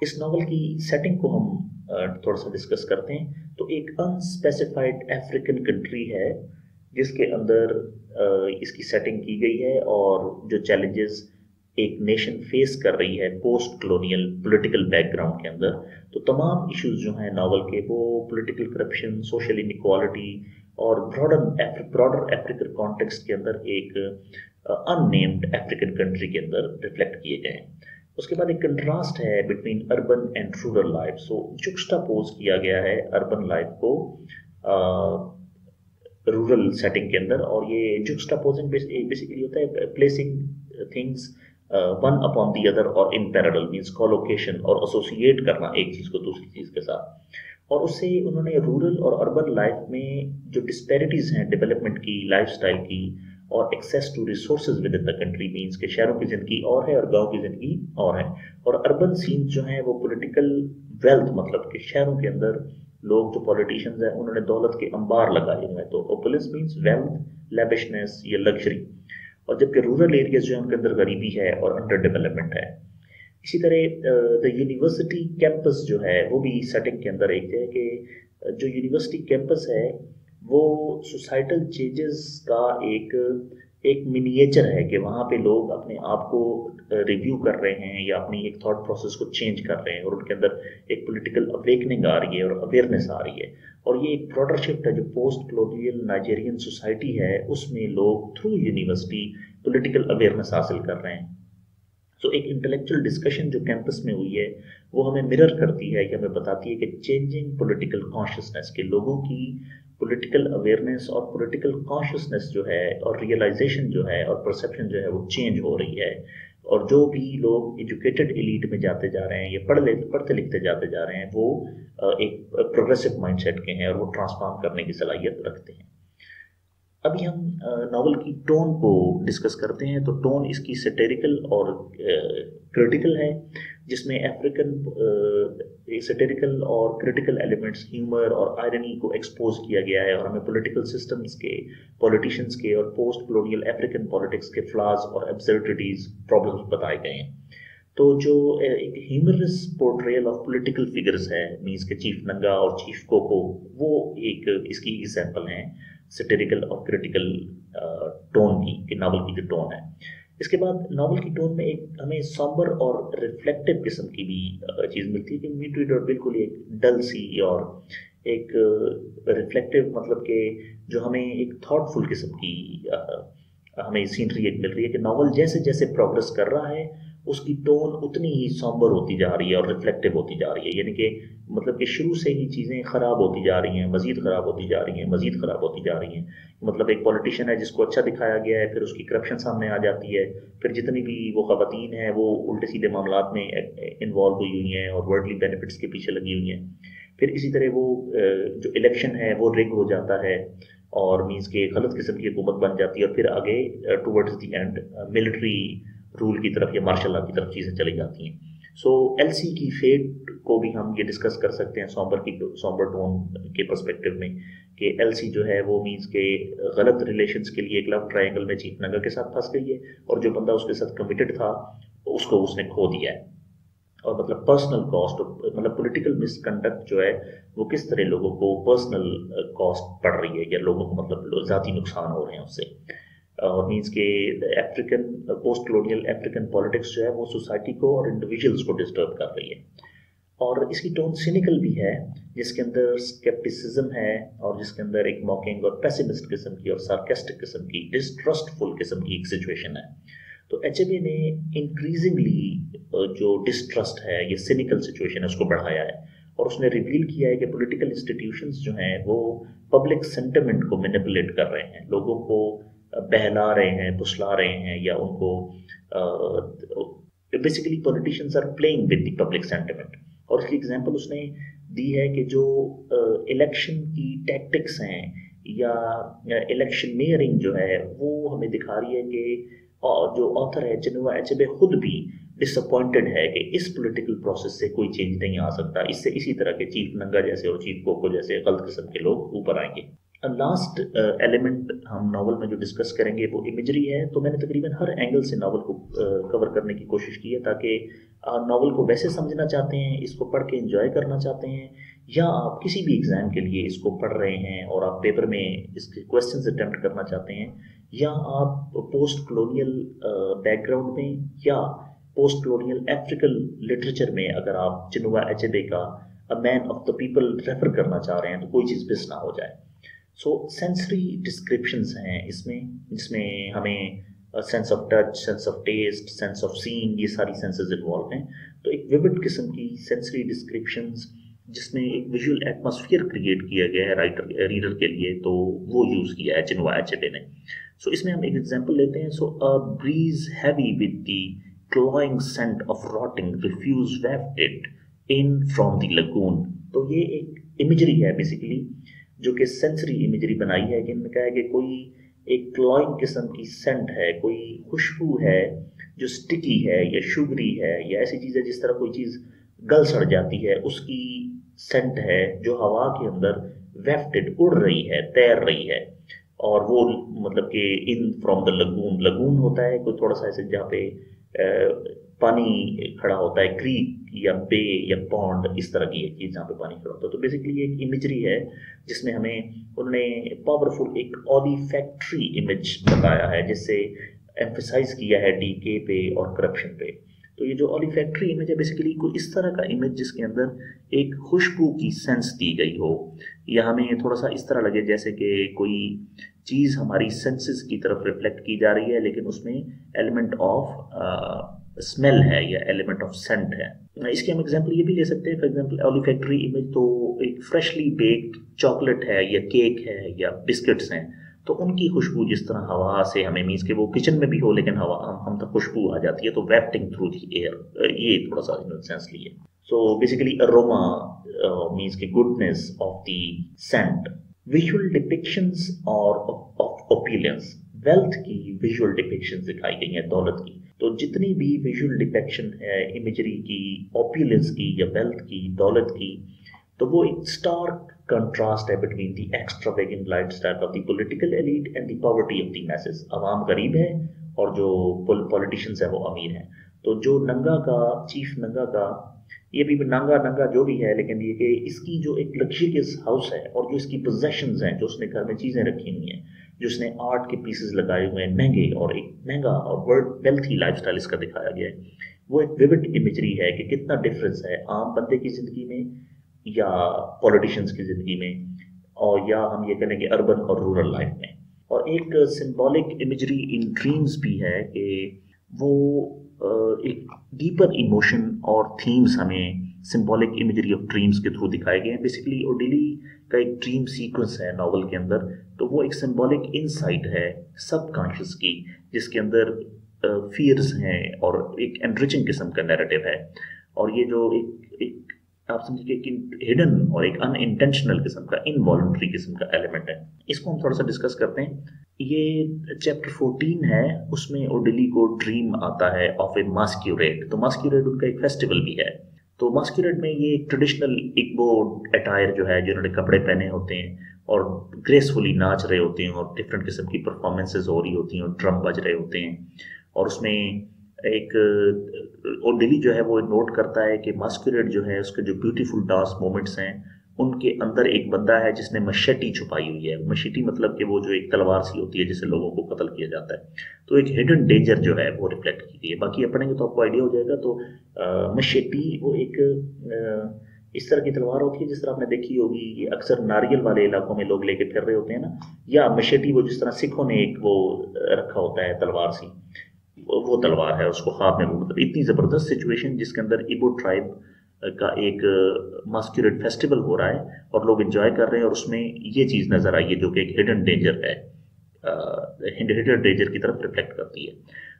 इस नॉवल की सेटिंग को हम थोड़ा सा डिस्कस करते हैं। तो एक अनस्पेसिफाइड अफ्रीकन कंट्री है जिसके अंदर इसकी सेटिंग की गई है और जो चैलेंजेस एक नेशन फेस कर रही है पोस्ट कलोनियल पॉलिटिकल बैकग्राउंड के अंदर, तो तमाम इश्यूज जो हैं नावल के वो पॉलिटिकल करप्शन, सोशल इनइक्वालिटी और ब्रॉडर अफ्रीकन कॉन्टेक्स्ट के अंदर एक अननेम्ड अफ्रीकन कंट्री के अंदर रिफ्लेक्ट किए गए हैं। उसके बाद एक कंट्रास्ट है between urban and rural life, so juxtapose किया गया है अर्बन लाइफ को रूरल सेटिंग के अंदर, और ये जुक्सटापोजिंग बेसिकली होता है placing things one upon the other और इन पैरेलल, मीन्स कोलोकेशन और एसोसिएट करना एक चीज़ को दूसरी चीज़ के साथ। और उससे उन्होंने रूरल और अर्बन लाइफ में जो डिस्पैरिटीज़ हैं डेवलपमेंट की, लाइफस्टाइल की और access to resources within the country, means के शहरों की ज़िंदगी और है और गांव की ज़िंदगी और है, और अर्बन सीन जो है वो पॉलिटिकल वेल्थ, मतलब कि शहरों के अंदर लोग जो पॉलिटिशियंस हैं उन्होंने दौलत के अंबार लगाए हुए हैं, तो ओपुलेंस मीन्स वेल्थ, लेविशनेस या लग्जरी, और जबकि रूरल एरियाज जो है उनके अंदर गरीबी है और अंडर डेवलपमेंट है। इसी तरह द यूनिवर्सिटी कैंपस जो है वो भी सेटिंग के अंदर एक है कि जो यूनिवर्सिटी कैंपस है वो सोसाइटल चेंजेस का एक मिनिएचर है कि वहाँ पे लोग अपने आप को रिव्यू कर रहे हैं या अपनी एक थॉट प्रोसेस को चेंज कर रहे हैं और उनके अंदर एक पॉलिटिकल अवेकनिंग आ रही है और अवेयरनेस आ रही है, और ये एक ब्रॉडर शिफ्ट है जो पोस्ट कलोनियल नाइजेरियन सोसाइटी है उसमें लोग थ्रू यूनिवर्सिटी पॉलिटिकल अवेयरनेस हासिल कर रहे हैं। तो एक इंटेलेक्चुअल डिस्कशन जो कैंपस में हुई है वो हमें मिरर करती है कि हमें बताती है कि चेंजिंग पॉलिटिकल कॉन्शियसनेस के लोगों की पॉलिटिकल अवेयरनेस और पॉलिटिकल कॉन्शियसनेस जो है और रियलाइजेशन जो है और परसेप्शन जो है वो चेंज हो रही है, और जो भी लोग एजुकेटेड एलीट में जाते जा रहे हैं या पढ़ते लिखते जाते जा रहे हैं वो एक प्रोग्रेसिव माइंडसेट के हैं और वो ट्रांसफॉर्म करने की सलाहियत रखते हैं। अभी हम नावल की टोन को डिस्कस करते हैं। तो टोन इसकी सैटिरिकल और क्रिटिकल है, जिसमें अफ्रीकन सैटिरिकल और क्रिटिकल एलिमेंट्स, ह्यूमर और आयरनी को एक्सपोज किया गया है, और हमें पॉलिटिकल सिस्टम्स के, पॉलिटिशियंस के और पोस्ट कलोनियल अफ्रीकन पॉलिटिक्स के फ्लॉज और एब्सर्डिटीज, प्रॉब्लम्स बताए गए हैं। तो जो एक humorous portrayal of political figures है, मीन्स के चीफ नंगा और चीफ कोको, वो एक इसकी एग्जाम्पल हैं सैटिरिकल और क्रिटिकल टोन की नावल की जो टोन है। इसके बाद नावल की टोन में एक हमें सॉम्बर और रिफ्लेक्टिव किस्म की भी चीज़ मिलती है कि मीट रीडर बिल्कुल एक डल सी और एक रिफ्लेक्टिव, मतलब कि जो हमें एक थॉटफुल किस्म की हमें सीनरी एक मिल रही है कि नावल जैसे जैसे प्रोग्रेस कर रहा है उसकी टोन उतनी ही सॉम्बर होती जा रही है और रिफ्लेक्टिव होती जा रही है, यानी कि मतलब कि शुरू से ही चीज़ें ख़राब होती जा रही हैं, मज़ीद ख़राब होती जा रही हैं, मज़ीद ख़राब होती जा रही हैं। मतलब एक पॉलिटिशियन है जिसको अच्छा दिखाया गया है, फिर उसकी करप्शन सामने आ जाती है, फिर जितनी भी वो ख़वातीन हैं वो उल्टे सीधे मामलात में इन्वॉल्व हुई हुई हैं और वर्ल्डली बेनिफिट्स के पीछे लगी हुई हैं। फिर इसी तरह वो जो इलेक्शन है वो रिग हो जाता है और मीन्स के गलत किस्म की हुकूमत बन जाती है, और फिर आगे towards the end military rule की तरफ या मार्शल लॉ की तरफ चीज़ें चली जाती हैं। सो एलसी की फेट को भी हम ये डिस्कस कर सकते हैं सॉम्बर टोन के पर्सपेक्टिव में, कि एलसी जो है वो मीन्स के गलत रिलेशंस के लिए एक लव ट्रायंगल में चीफ नगा के साथ फंस गई है, और जो बंदा उसके साथ कमिटेड था उसको उसने खो दिया है। और मतलब पर्सनल कॉस्ट, मतलब पॉलिटिकल मिसकंडक्ट जो है वो किस तरह लोगों को पर्सनल कॉस्ट पड़ रही है, या लोगों को मतलब ज़ाती नुकसान हो रहे हैं उससे। और मीन्स के African post colonial African politics जो है वो सोसाइटी को और इंडिविजुअल्स को डिस्टर्ब कर रही है। और इसकी टोन सिनिकल भी है, जिसके अंदर स्केप्टिसिज्म है, और जिसके अंदर एक मॉकिंग और पेसिमिस्ट किस्म की और सार्केस्टिक किस्म की, डिस्ट्रस्टफुल किस्म की एक सिचुएशन है। तो एचएबी ने इंक्रीजिंगली जो डिस्ट्रस्ट है, ये सिनिकल सिचुएशन है, उसको बढ़ाया है, और उसने रिवील किया है कि पॉलिटिकल इंस्टीट्यूशंस जो हैं वो पब्लिक सेंटिमेंट को मैनिपुलेट कर रहे हैं, लोगों को बहला रहे हैं, फुसला रहे हैं, या उनको basically politicians are playing with the public sentiment. और इसकी एग्जांपल उसने दी है कि जो इलेक्शन की टैक्टिक्स हैं या इलेक्शन मेयरिंग जो है वो हमें दिखा रही है कि जो ऑथर है चिनुआ अचेबे खुद भी डिसअपॉइंटेड है कि इस पॉलिटिकल प्रोसेस से कोई चेंज नहीं आ सकता, इससे इसी तरह के चीफ नंगा जैसे और चीफ कोको जैसे गलत किस्म के लोग ऊपर आएंगे। लास्ट एलिमेंट हम नावल में जो डिस्कस करेंगे वो इमेजरी है। तो मैंने तकरीबन हर एंगल से नावल को कवर करने की कोशिश की है, ताकि नावल को वैसे समझना चाहते हैं, इसको पढ़ के एंजॉय करना चाहते हैं, या आप किसी भी एग्ज़ाम के लिए इसको पढ़ रहे हैं और आप पेपर में इसके क्वेश्चंस अटेम्प्ट करना चाहते हैं, या आप पोस्ट कलोनियल बैकग्राउंड में या पोस्ट कलोनियल अफ्रीकन लिटरेचर में अगर आप चिनुआ अचेबे का अ man of the people refer करना चाह रहे हैं तो कोई चीज़ मिस ना हो जाए। सो सेंसरी डिस्क्रिप्शंस हैं इसमें, जिसमें हमें sense of touch, sense of taste, sense of seeing, ये सारी सेंसेस इन्वॉल्व हैं। तो एक विविड किस्म की सेंसरी डिस्क्रिप्शंस जिसमें एक विजुअल एटमॉस्फेयर क्रिएट किया गया है रीडर के लिए, तो वो यूज़ किया है चिनुआ अचेबे ने। सो इसमें हम एक एग्जांपल लेते हैं। So a breeze heavy with the cloying scent of rotting refuse wafted in from the lagoon. तो ये एक इमेजरी है बेसिकली, जो कि सेंसरी इमेजरी बनाई है, कि इनमें कहा है कि कोई एक क्लॉइंग किस्म की सेंट है, कोई खुशबू है जो स्टिकी है या शुगरी है, या ऐसी चीज़ है जिस तरह कोई चीज़ गल सड़ जाती है उसकी सेंट है, जो हवा के अंदर वेफ्टेड उड़ रही है, तैर रही है। और वो मतलब कि इन फ्रॉम द लगून, लगून होता है कोई थोड़ा सा ऐसे जहाँ पे पानी खड़ा होता है, क्रीक या बे या पॉन्ड, इस तरह की एक चीज़ जहाँ पे पानी खड़ा होता है। तो बेसिकली एक इमेजरी है जिसमें हमें उन्होंने पावरफुल एक ऑलिफैक्ट्री इमेज बताया है, जिससे एम्फेसाइज किया है डीके पे और करप्शन पे। तो ये जो ऑलिफैक्ट्री इमेज है बेसिकली कोई इस तरह का इमेज जिसके अंदर एक खुशबू की सेंस दी गई हो, या हमें थोड़ा सा इस तरह लगे जैसे कि कोई चीज़ हमारी सेंसेस की तरफ रिफ्लेक्ट की जा रही है, लेकिन उसमें एलिमेंट ऑफ स्मेल है या एलिमेंट ऑफ सेंट है। इसकी हम एग्जांपल ये भी ले सकते हैं, फॉर एग्जांपल ऑलिफैक्ट्री इमेज तो एक फ्रेशली बेक्ड चॉकलेट है या केक है या बिस्किट्स हैं, तो उनकी खुशबू जिस तरह हवा से हमें मीन्स के वो किचन में भी हो लेकिन हवा हम तक खुशबू आ जाती है, तो वेफ्टिंग थ्रू द एयर, ये थोड़ा सा सेंस लिए। सो बेसिकली अरोमा मीन्स के goodness of the scent. Visual depictions और ऑफ ओपिलियंस, वेल्थ की विजुअल डिपिक्शंस दिखाई गई हैं, दौलत की। तो जितनी भी विजुअल डिपिक्शन है इमेजरी की, ओपिलियंस की या वेल्थ की, दौलत की, तो वो एक स्टार्क कंट्रास्ट है between the extravagant lifestyle of the political elite and the poverty of the message. आवाम गरीब है और जो पॉलिटिशियंस है वो अमीर हैं। तो जो नंगा का, चीफ नंगा का, ये भी नंगा जो भी है, लेकिन ये कि इसकी जो एक लग्जरियस हाउस है और जो इसकी पोजेशंस हैं, जो उसने घर में चीज़ें रखी हुई हैं, जो उसने आर्ट के पीसेस लगाए हुए हैं महंगे, और एक महंगा और वर्ल्ड वेल्थी लाइफस्टाइल इसका दिखाया गया है, वो एक विविड इमेजरी है कि कितना डिफरेंस है आम बंदे की ज़िंदगी में या पॉलिटिशियंस की ज़िंदगी में, और या हम ये कहें कि अर्बन और रूरल लाइफ में। और एक सिंबॉलिक इमेजरी इन ड्रीम्स भी है कि वो एक डीपर इमोशन और थीम्स हमें सिंबॉलिक इमेजरी ऑफ ड्रीम्स के थ्रू दिखाए गए हैं। बेसिकली ओडिली का एक ड्रीम सीक्वेंस है नॉवल के अंदर, तो वो एक सिंबॉलिक इनसाइट है सबकॉन्शियस की, जिसके अंदर फियर्स हैं और एक एनरिचिंग किस्म का नैरेटिव है। और ये जो एक आप समझिए कि हिडन और एक अनइंटेंशनल किस्म का, इनवॉलंटरी किस्म का एलिमेंट है। इसको हम थोड़ा सा डिस्कस करते हैं। ये चैप्टर 14 है, उसमें ओडिली को ड्रीम आता है ऑफ ए मास्क्यूरेड। तो मास्क्यूरेड उनका एक फेस्टिवल भी है। तो मास्क्यूरेड में ये एक ट्रेडिशनल इग्बो अटायर जो है, जिन्होंने कपड़े पहने होते हैं और ग्रेसफुली नाच रहे होते हैं और डिफरेंट किस्म की परफॉर्मेंसेज हो रही होती हैं और ड्रम बज रहे होते हैं। और उसमें एक ओडिली जो है वो नोट करता है कि मास्क्यूरेड जो है उसके जो ब्यूटीफुल डांस मोमेंट्स हैं उनके अंदर एक बंदा है जिसने मशेटी छुपाई हुई है। मशेटी मतलब कि वो जो एक तलवार सी होती है जिससे लोगों को कत्ल किया जाता है। तो एक हिडन डेंजर जो है वो रिफ्लेक्ट की गई है। बाकी आप पढ़ेंगे तो आपको आइडिया हो जाएगा। तो मशेटी वो एक इस तरह की तलवार होती है जिस तरह आपने देखी होगी, ये अक्सर नारियल वाले इलाकों में लोग लेके फिर रहे होते हैं ना, या मशेटी वो जिस तरह सिखों ने एक वो रखा होता है तलवार सी, वो तलवार है उसको ख्वाब में। वो मतलब इतनी ज़बरदस्त सिचुएशन जिसके अंदर इबो ट्राइब का एक मास्क्यूरेड फेस्टिवल हो रहा है और लोग एंजॉय कर रहे हैं, और उसमें ये चीज़ नज़र आई है जो कि एक हिडन डेंजर है, हिडन डेंजर की तरफ रिफ्लेक्ट करती है।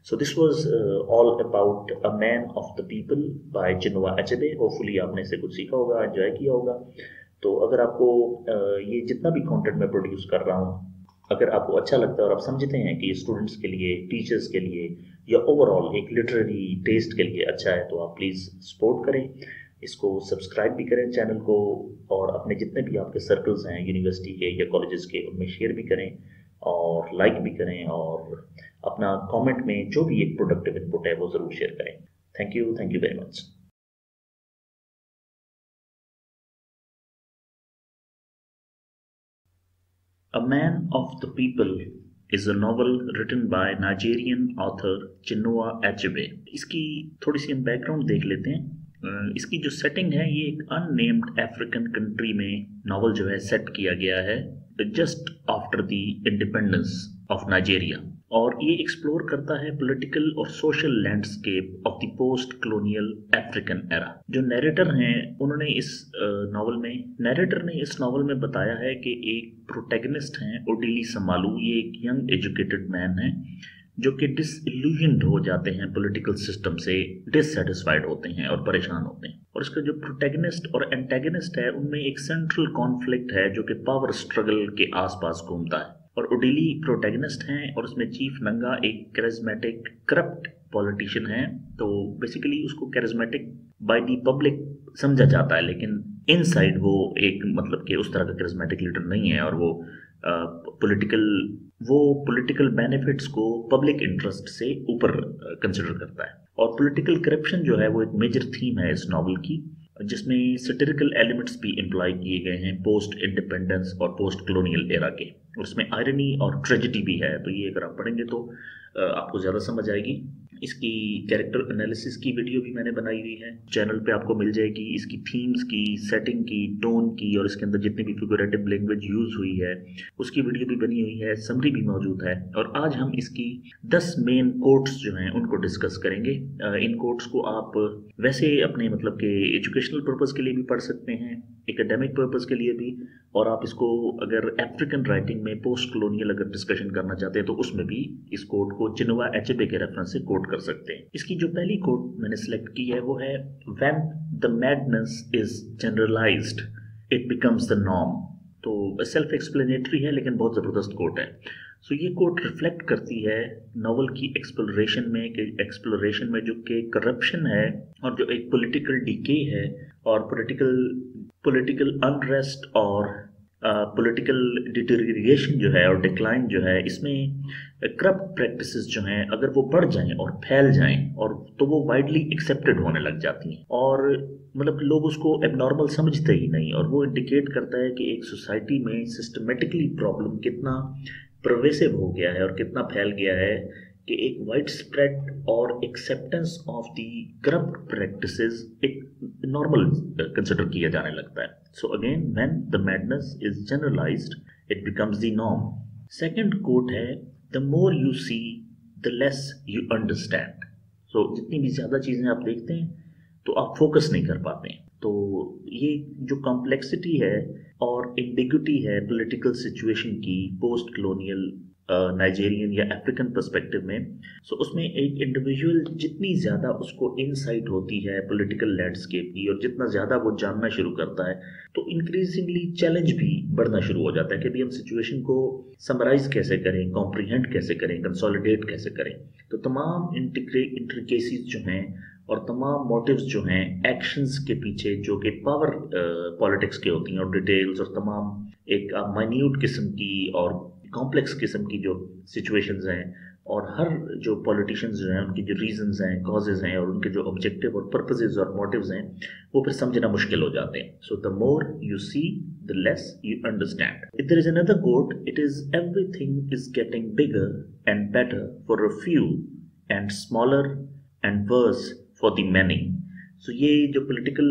So this was all about a man of the people by Chinua Achebe. Hopefully आपने इससे कुछ सीखा होगा, एंजॉय किया होगा। तो अगर आपको ये जितना भी कंटेंट मैं प्रोड्यूस कर रहा हूँ, अगर आपको अच्छा लगता है और आप समझते हैं कि स्टूडेंट्स के लिए, टीचर्स के लिए या ओवरऑल एक लिटरेरी टेस्ट के लिए अच्छा है, तो आप प्लीज़ सपोर्ट करें, इसको सब्सक्राइब भी करें चैनल को, और अपने जितने भी आपके सर्कल्स हैं यूनिवर्सिटी के या कॉलेजेस के उनमें शेयर भी करें और लाइक भी करें, और अपना कमेंट में जो भी एक प्रोडक्टिव इनपुट है वो ज़रूर शेयर करें। Thank you very much. A Man of the People is a novel written by Nigerian author Chinua Achebe। इसकी थोड़ी सी हम बैकग्राउंड देख लेते हैं। इसकी जो सेटिंग है ये एक अननेम्ड अफ्रीकन कंट्री में नॉवल जो है सेट किया गया है just after the independence of Nigeria, और ये एक्सप्लोर करता है पॉलिटिकल और social landscape of the post colonial African era. जो नैरेटर हैं उन्होंने इस नैरेटर ने इस नॉवल में बताया है कि एक प्रोटैगनिस्ट हैं ओडिली समालू। ये एक यंग एजुकेटेड मैन है जो कि डिसइल्यूजन्ड हो जाते हैं पॉलिटिकल सिस्टम से, डिससेटिस्फाइड होते हैं और परेशान होते हैं। और इसका जो प्रोटैगनिस्ट और एंटैगनिस्ट है उनमें एक सेंट्रल कॉन्फ्लिक्ट है जो कि पावर स्ट्रगल के आसपास घूमता है। और ओडिली प्रोटैगनिस्ट हैं और उसमें चीफ नंगा एक कैरिज्मेटिक करप्ट पॉलिटिशियन है। तो बेसिकली उसको कैरिज्मेटिक बाय द पब्लिक समझा जाता है, लेकिन इनसाइड वो एक मतलब कि उस तरह का कैरिज्मेटिक लीडर नहीं है, और वो पॉलिटिकल बेनिफिट्स को पब्लिक इंटरेस्ट से ऊपर कंसिडर करता है। और पॉलिटिकल करप्शन जो है वो एक मेजर थीम है इस नॉवल की, जिसमें सैटिरिकल एलिमेंट्स भी एम्प्लॉय किए गए हैं पोस्ट इंडिपेंडेंस और पोस्ट कॉलोनियल एरा के। और उसमें आयरनी और ट्रेजेडी भी है। तो ये अगर आप पढ़ेंगे तो आपको ज़्यादा समझ आएगी। इसकी कैरेक्टर एनालिसिस की वीडियो भी मैंने बनाई हुई है, चैनल पे आपको मिल जाएगी। इसकी थीम्स की, सेटिंग की, टोन की, और इसके अंदर जितनी भी फिगरेटिव लैंग्वेज यूज़ हुई है उसकी वीडियो भी बनी हुई है, समरी भी मौजूद है। और आज हम इसकी 10 मेन कोट्स जो हैं उनको डिस्कस करेंगे। इन कोट्स को आप वैसे अपने मतलब के एजुकेशनल पर्पज़ के लिए भी पढ़ सकते हैं, एकेडमिक पर्पज़ के लिए भी, और आप इसको अगर अफ्रीकन राइटिंग में पोस्ट कॉलोनियल अगर डिस्कशन करना चाहते हैं तो उसमें भी इस कोट को चिनुआ अचेबे के रेफरेंस से कोट कर सकते हैं। इसकी जो पहली कोट मैंने सेलेक्ट की है वो है when the madness is generalised it becomes the norm. तो सेल्फ एक्सप्लेनेटरी है लेकिन बहुत ज़बरदस्त कोट है। सो ये कोट रिफ्लेक्ट करती है नॉवल की एक्सप्लोरेशन में जो कि करप्शन है और जो एक पॉलिटिकल डीके है और पॉलिटिकल अनरेस्ट और पॉलिटिकल डिटेरियोरेशन जो है और डिक्लाइन जो है, इसमें करप्ट प्रैक्टिसेस जो हैं अगर वो बढ़ जाएं और फैल जाएं और तो वो वाइडली एक्सेप्टेड होने लग जाती हैं, और मतलब लोग उसको एबनॉर्मल समझते ही नहीं। और वो इंडिकेट करता है कि एक सोसाइटी में सिस्टमेटिकली प्रॉब्लम कितना परवेसिव हो गया है और कितना फैल गया है कि एक वाइड स्प्रेड और acceptance of the corrupt practices एक नॉर्मल कंसिडर किया जाने लगता है। So again when the madness is generalised it becomes the norm. Second quote है the more you see the less you understand. So जितनी भी ज़्यादा चीज़ें आप देखते हैं तो आप फोकस नहीं कर पाते हैं। तो ये जो कॉम्प्लेक्सिटी है और एम्बिग्युटी है पॉलिटिकल सिचुएशन की पोस्ट कलोनियल नाइजेरियन या अफ्रीकन पर्सपेक्टिव में, सो उसमें एक इंडिविजुअल जितनी ज़्यादा उसको इनसाइट होती है पॉलिटिकल लैंडस्केप की और जितना ज़्यादा वो जानना शुरू करता है तो इंक्रीजिंगली चैलेंज भी बढ़ना शुरू हो जाता है कि भी हम सिचुएशन को समराइज कैसे करें, कॉम्प्रिहेंड कैसे करें, कंसोलिडेट कैसे करें। तो तमाम इंट्रिकेसीज जो हैं और तमाम मोटिव्स जो हैं एक्शंस के पीछे जो कि पावर पॉलिटिक्स के होती हैं और डिटेल्स और तमाम एक माइन्यूट किस्म की और कॉम्प्लेक्स किस्म की जो सिचुएशंस हैं और हर जो पॉलिटिशियंस जो हैं उनकी जो रीजंस हैं, कॉजेज हैं और उनके जो ऑब्जेक्टिव और पर्पसेस और मोटिव्स हैं वो फिर समझना मुश्किल हो जाते हैं। So the more you see the less you understand. If there is another quote, it is everything is getting bigger and better for a few and smaller and worse for the many. So ये जो political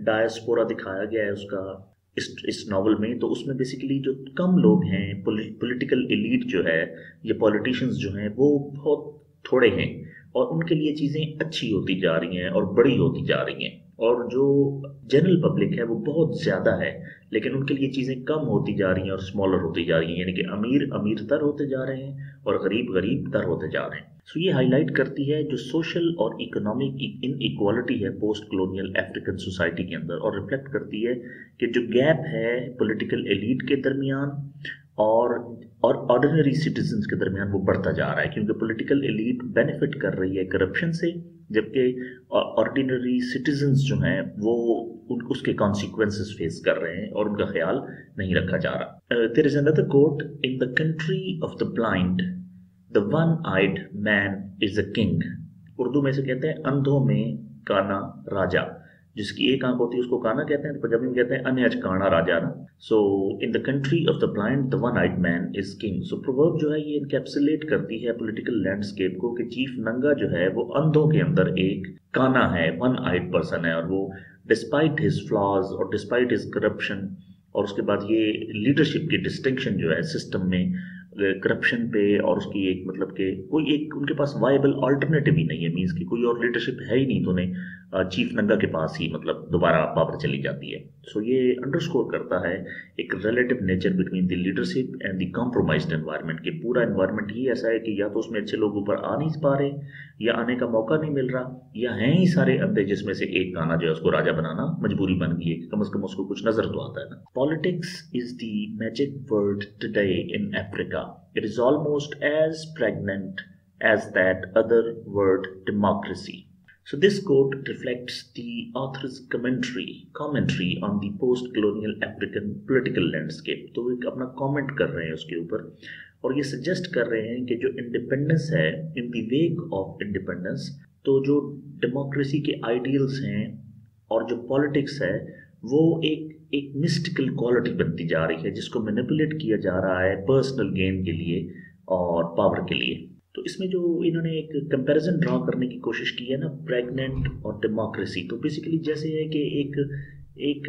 diaspora दिखाया गया है उसका इस novel में, तो उसमें बेसिकली जो कम लोग हैं, पॉलिटिकल एलीट जो है या पॉलिटिशियंस जो हैं वो बहुत थोड़े हैं और उनके लिए चीज़ें अच्छी होती जा रही हैं और बड़ी होती जा रही हैं, और जो जनरल पब्लिक है वो बहुत ज़्यादा है लेकिन उनके लिए चीज़ें कम होती जा रही हैं और स्मॉलर होती जा रही हैं, यानी कि अमीर अमीरतर होते जा रहे हैं और गरीब गरीबतर होते जा रहे हैं। सो ये हाईलाइट करती है जो सोशल और इकोनॉमिक इनइक्वालिटी है पोस्ट कलोनियल अफ्रीकन सोसाइटी के अंदर, और रिफ्लेक्ट करती है कि जो गैप है पॉलिटिकल एलीट के दरमियान और ऑर्डिनरी सिटीजन्स के दरमियान वो बढ़ता जा रहा है, क्योंकि पॉलिटिकल एलीट बेनिफिट कर रही है करप्शन से, जबकि ऑर्डिनरी सिटीजन्स जो हैं वो उसके कॉन्सिक्वेंसेस फेस कर रहे हैं और उनका ख्याल नहीं रखा जा रहा। There is another quote, in the country of the blind the one eyed man is a king. Urdu में से कहते हैं अंधों में काना राजा, जिसकी एक आंख होती है उसको काना कहते हैं, तो पंजाबी में कहते हैं अन्य काना राजा ना। So in the country of the blind the one eyed man is king. So proverb जो है ये इनकैप्सुलेट करती है पॉलिटिकल लैंडस्केप को कि चीफ नंगा जो है वो अंधों के अंदर एक काना है, वन आइड पर्सन है, और वो डिस्पाइट हिज फ्लॉज और डिस्पाइट हिज करप्शन, और उसके बाद ये लीडरशिप की डिस्टिंक्शन जो है सिस्टम में करप्शन पे और उसकी एक मतलब कि कोई एक उनके पास वायबल अल्टरनेटिव ही नहीं है, मींस की कोई और लीडरशिप है ही नहीं, तो उन्हें चीफ नंगा के पास ही मतलब दोबारा पावर चली जाती है। सो ये अंडरस्कोर करता है एक relative nature between the leadership and the compromised environment, कि पूरा एनवायरनमेंट ही ऐसा है कि या तो उसमें अच्छे लोग ऊपर आ नहीं पा रहे या आने का मौका नहीं मिल रहा, या हैं ही सारे अंधे जिसमें से एक गाना जो है उसको राजा बनाना मजबूरी बन गई है कि कम से कम उसको कुछ नजर तो आता है ना। Politics is the magic word today in Africa. It is almost as pregnant as that other word, democracy. So this quote reflects the author's commentary on the post-colonial African political landscape. तो एक अपना comment कर रहे हैं उसके ऊपर और ये suggest कर रहे हैं कि जो independence है, in the wake of independence, तो जो democracy के ideals हैं और जो politics है वो एक मिस्टिकल क्वालिटी बनती जा रही है जिसको मैनिपुलेट किया जा रहा है पर्सनल गेन के लिए और पावर के लिए। तो इसमें जो इन्होंने एक कंपैरिजन ड्रॉ करने की कोशिश की है ना, प्रेग्नेंट और डेमोक्रेसी, तो बेसिकली जैसे है कि एक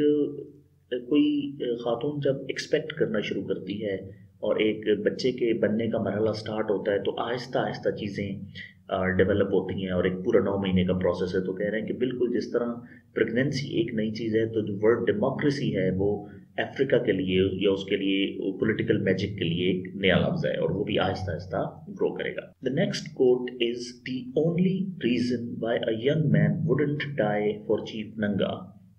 कोई खातून जब एक्सपेक्ट करना शुरू करती है और एक बच्चे के बनने का मरहला स्टार्ट होता है तो आहिस्ता आहिस्ता चीज़ें डेवलप होती हैं और एक पूरा 9 महीने का प्रोसेस है। तो कह रहे हैं कि बिल्कुल जिस तरह प्रेगनेंसी एक नई चीज़ है, तो जो वर्ड डेमोक्रेसी है वो अफ्रीका के लिए या उसके लिए पॉलिटिकल मैजिक के लिए एक नया लफ्ज़ है और वो भी आहिस्ता आहिस्ता ग्रो करेगा। The next quote is the only reason why a young man wouldn't die for chief Nanga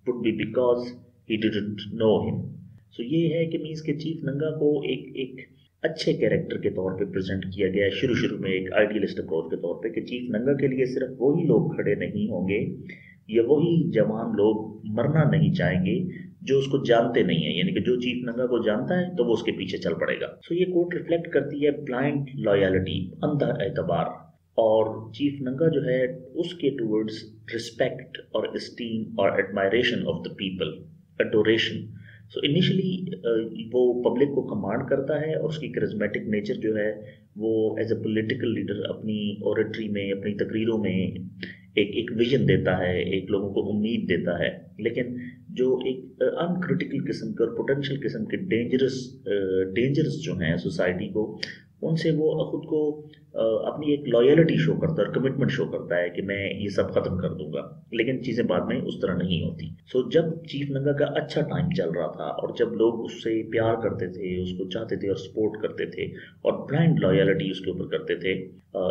would be because he didn't know him. So ये है कि मीन्स के चीफ नंगा को एक अच्छे कैरेक्टर के तौर पे प्रेजेंट किया गया है शुरू में एक आइडियलिस्ट अप्रोच के तौर पे कि चीफ नंगा के लिए सिर्फ वही लोग खड़े नहीं होंगे या वही जवान लोग मरना नहीं चाहेंगे जो उसको जानते नहीं है, यानी कि जो चीफ नंगा को जानता है तो वो उसके पीछे चल पड़ेगा। सो ये कोट रिफ्लेक्ट करती है ब्लाइंड लॉयलिटी, अंधा एतबार, और चीफ नंगा जो है उसके टूवर्ड्स रिस्पेक्ट और एस्टीम और admiration of the people, Adoration. So initially वो पब्लिक को कमांड करता है और उसकी करिज्मेटिक नेचर जो है वो एज ए पॉलिटिकल लीडर अपनी ओरेटरी में, अपनी तकरीरों में एक विजन देता है, एक लोगों को उम्मीद देता है, लेकिन जो एक अनक्रिटिकल किस्म के और पोटेंशियल किस्म के डेंजरस जो हैं सोसाइटी को, उनसे वो खुद को अपनी एक लॉयल्टी शो करता है और कमिटमेंट शो करता है कि मैं ये सब खत्म कर दूंगा, लेकिन चीजें बाद में उस तरह नहीं होती। सो जब चीफ नंगा का अच्छा टाइम चल रहा था और जब लोग उससे प्यार करते थे, उसको चाहते थे और सपोर्ट करते थे और ब्लाइंड लॉयल्टी उसके ऊपर करते थे,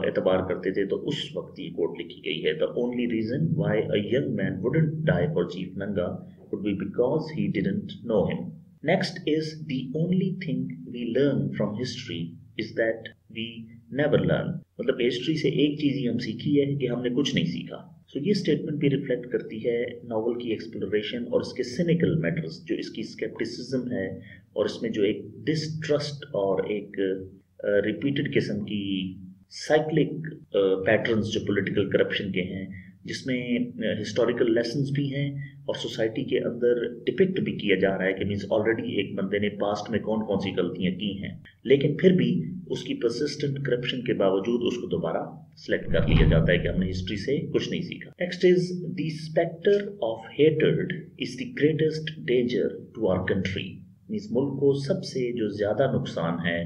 एतबार करते थे, तो उस वक्त ये कोट लिखी गई है, the only reason why a young man wouldn't die for chief Nanga would be because he didn't know him. Next is the only thing we learn from history is that we never learn. मतलब history से एक चीज ही हम सीखी है कि हमने कुछ नहीं सीखा। सो ये स्टेटमेंट भी रिफ्लेक्ट करती है नॉवल की एक्सप्लोरेशन और इसके सिनिकल मैटर्स, जो इसकी स्केप्टिसिज्म है और इसमें जो एक डिस्ट्रस्ट और एक रिपीटेड किस्म की साइक्लिक पैटर्न्स जो पॉलिटिकल करप्शन के हैं, जिसमें हिस्टोरिकल लेसन्स भी हैं और सोसाइटी के अंदर डिपिक्ट भी किया जा रहा है कि मीन्स ऑलरेडी एक बंदे ने पास्ट में कौन कौन सी गलतियां की हैं, लेकिन फिर भी उसकी परसिस्टेंट करप्शन के बावजूद उसको दोबारा सिलेक्ट कर लिया जाता है कि हमने हिस्ट्री से कुछ नहीं सीखा। Next is the spectre of hatred is the greatest danger to our country. Means मुल्क को सबसे जो ज्यादा नुकसान है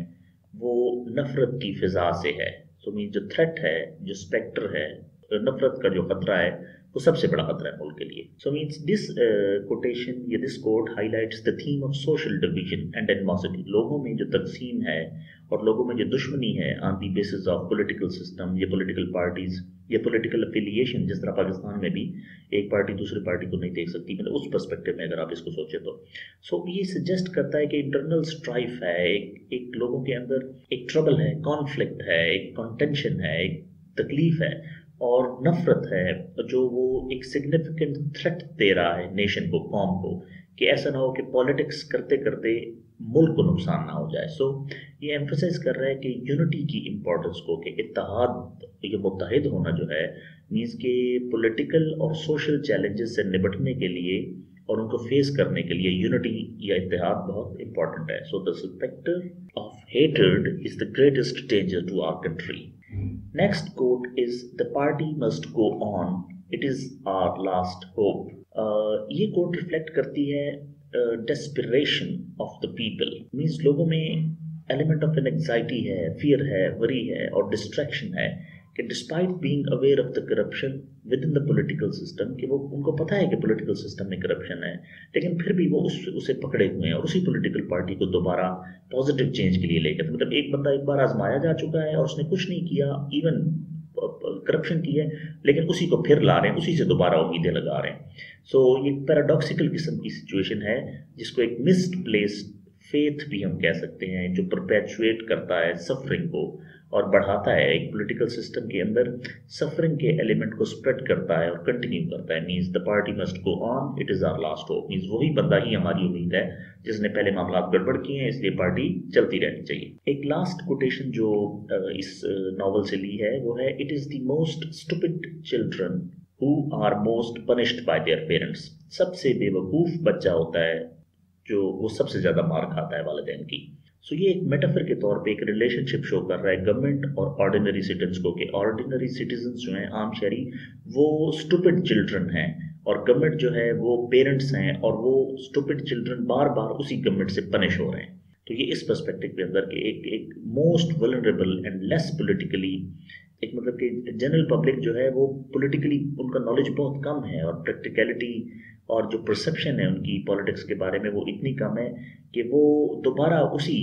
वो नफरत की फिजा से है। सो मीन्स जो थ्रेट है, जो स्पेक्टर है, नफरत का जो खतरा है, वो सबसे बड़ा खतरा है मुल्क के लिए। सो मीन्स दिस कोटेशन या this quote highlights the theme of social division and animosity. लोगों में जो तकसीम है और लोगों में जो दुश्मनी है on the basis of political system या पॉलिटिकल पार्टीज या पॉलिटिकल एफिलिएशन, जिस तरह पाकिस्तान में भी एक पार्टी दूसरी पार्टी को नहीं देख सकती, मतलब उस पर्सपेक्टिव में अगर आप इसको सोचे तो। सो ये सजेस्ट करता है कि इंटरनल स्ट्राइफ है, एक लोगों के अंदर एक ट्रबल है, कॉन्फ्लिक्ट है, एक कॉन्टेंशन है, एक तकलीफ है और नफरत है, जो वो एक सिग्निफिकेंट थ्रेट दे रहा है नेशन को, कौम को, कि ऐसा ना हो कि पॉलिटिक्स करते करते मुल्क को नुकसान ना हो जाए। सो ये एम्फसाइज कर रहा है कि यूनिटी की इम्पोर्टेंस को, कि इत्तेहाद या मुत्तहिद होना जो है, मीन्स के पॉलिटिकल और सोशल चैलेंजेस से निपटने के लिए और उनको फेस करने के लिए यूनिटी या इत्तेहाद बहुत इंपॉर्टेंट है। So the spectre of hatred is the greatest danger to our country. Next quote is the party must go on, it is our last hope. ये quote reflect करती है desperation of the people, means लोगों में element of an anxiety है, fear है, worry है और distraction है कि despite being aware of the corruption within the political system, कि वो उनको पता है कि political system में corruption है, लेकिन फिर भी वो उसे पकड़े हुए हैं और उसी political party को दोबारा पॉजिटिव चेंज के लिए लेकर, मतलब एक बंदा एक बार आजमाया जा चुका है और उसने कुछ नहीं किया, इवन करप्शन की है, लेकिन उसी को फिर ला रहे हैं, उसी से दोबारा उम्मीदें लगा रहे हैं। सो ये पैराडॉक्सिकल किस्म की सिचुएशन है, जिसको एक मिसप्लेस्ड फेथ भी हम कह सकते हैं, जो परपेचुएट करता है सफरिंग को और बढ़ाता है, एक पॉलिटिकल सिस्टम के अंदर सफरिंग के एलिमेंट को स्प्रेड करता है और कंटिन्यू करता है। Means the party must go on, it is our last hope. Means वही बंदा ही हमारी उम्मीद है जिसने पहले मामला गड़बड़ किए हैं, इसलिए पार्टी चलती रहनी चाहिए। एक लास्ट कोटेशन जो इस नॉवल से ली है वो है, it is the most stupid children who are most punished by their parents. सबसे बेवकूफ बच्चा होता है जो वो सबसे ज्यादा मार खाता है वालिदैन की। सो ये एक मेटाफर के तौर पे एक रिलेशनशिप शो कर रहा है गवर्नमेंट और ऑर्डिनरी सिटीजन्स को, कि ऑर्डिनरी सिटीजन्स जो हैं, आम शहरी, वो स्टूपिड चिल्ड्रन हैं और गवर्नमेंट जो है वो पेरेंट्स हैं और वो स्टूपिड चिल्ड्रन बार बार उसी गवर्नमेंट से पनिश हो रहे हैं। तो ये इस पर्सपेक्टिव के अंदर के एक most vulnerable and less politically, एक मतलब कि जनरल पब्लिक जो है वो पॉलिटिकली उनका नॉलेज बहुत कम है और प्रैक्टिकलिटी और जो परसेप्शन है उनकी पॉलिटिक्स के बारे में वो इतनी कम है कि वो दोबारा उसी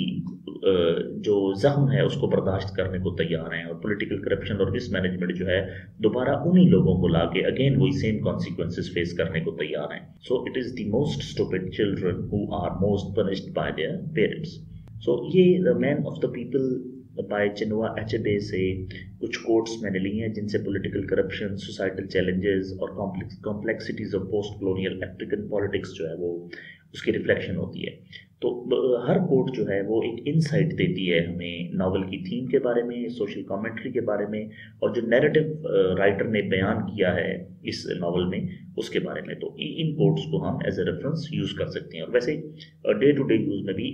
जो जख्म है उसको बर्दाश्त करने को तैयार हैं और पॉलिटिकल करप्शन और मिसमैनेजमेंट जो है दोबारा उन्हीं लोगों को लाके अगेन वही सेम कॉन्सिक्वेंसेस फेस करने को तैयार हैं। So it is the most stupid children who are most punished by their parents. So ये the man of the people by Chinua Achebe से कुछ कोट्स मैंने ली हैं जिनसे पॉलिटिकल करप्शन, सोसाइटल चैलेंजेस और complexities of post colonial African politics जो है वो उसकी रिफ्लेक्शन होती है। तो हर कोट जो है वो एक इनसाइट देती है हमें नॉवल की थीम के बारे में, सोशल कमेंट्री के बारे में और जो नैरेटिव राइटर ने बयान किया है इस नॉवल में उसके बारे में। तो इन कोट्स को हम एज ए रेफरेंस यूज कर सकते हैं और वैसे डे टू डे यूज में भी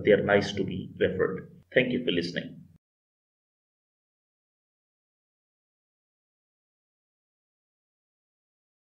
they are nice to be referred. Thank you for listening.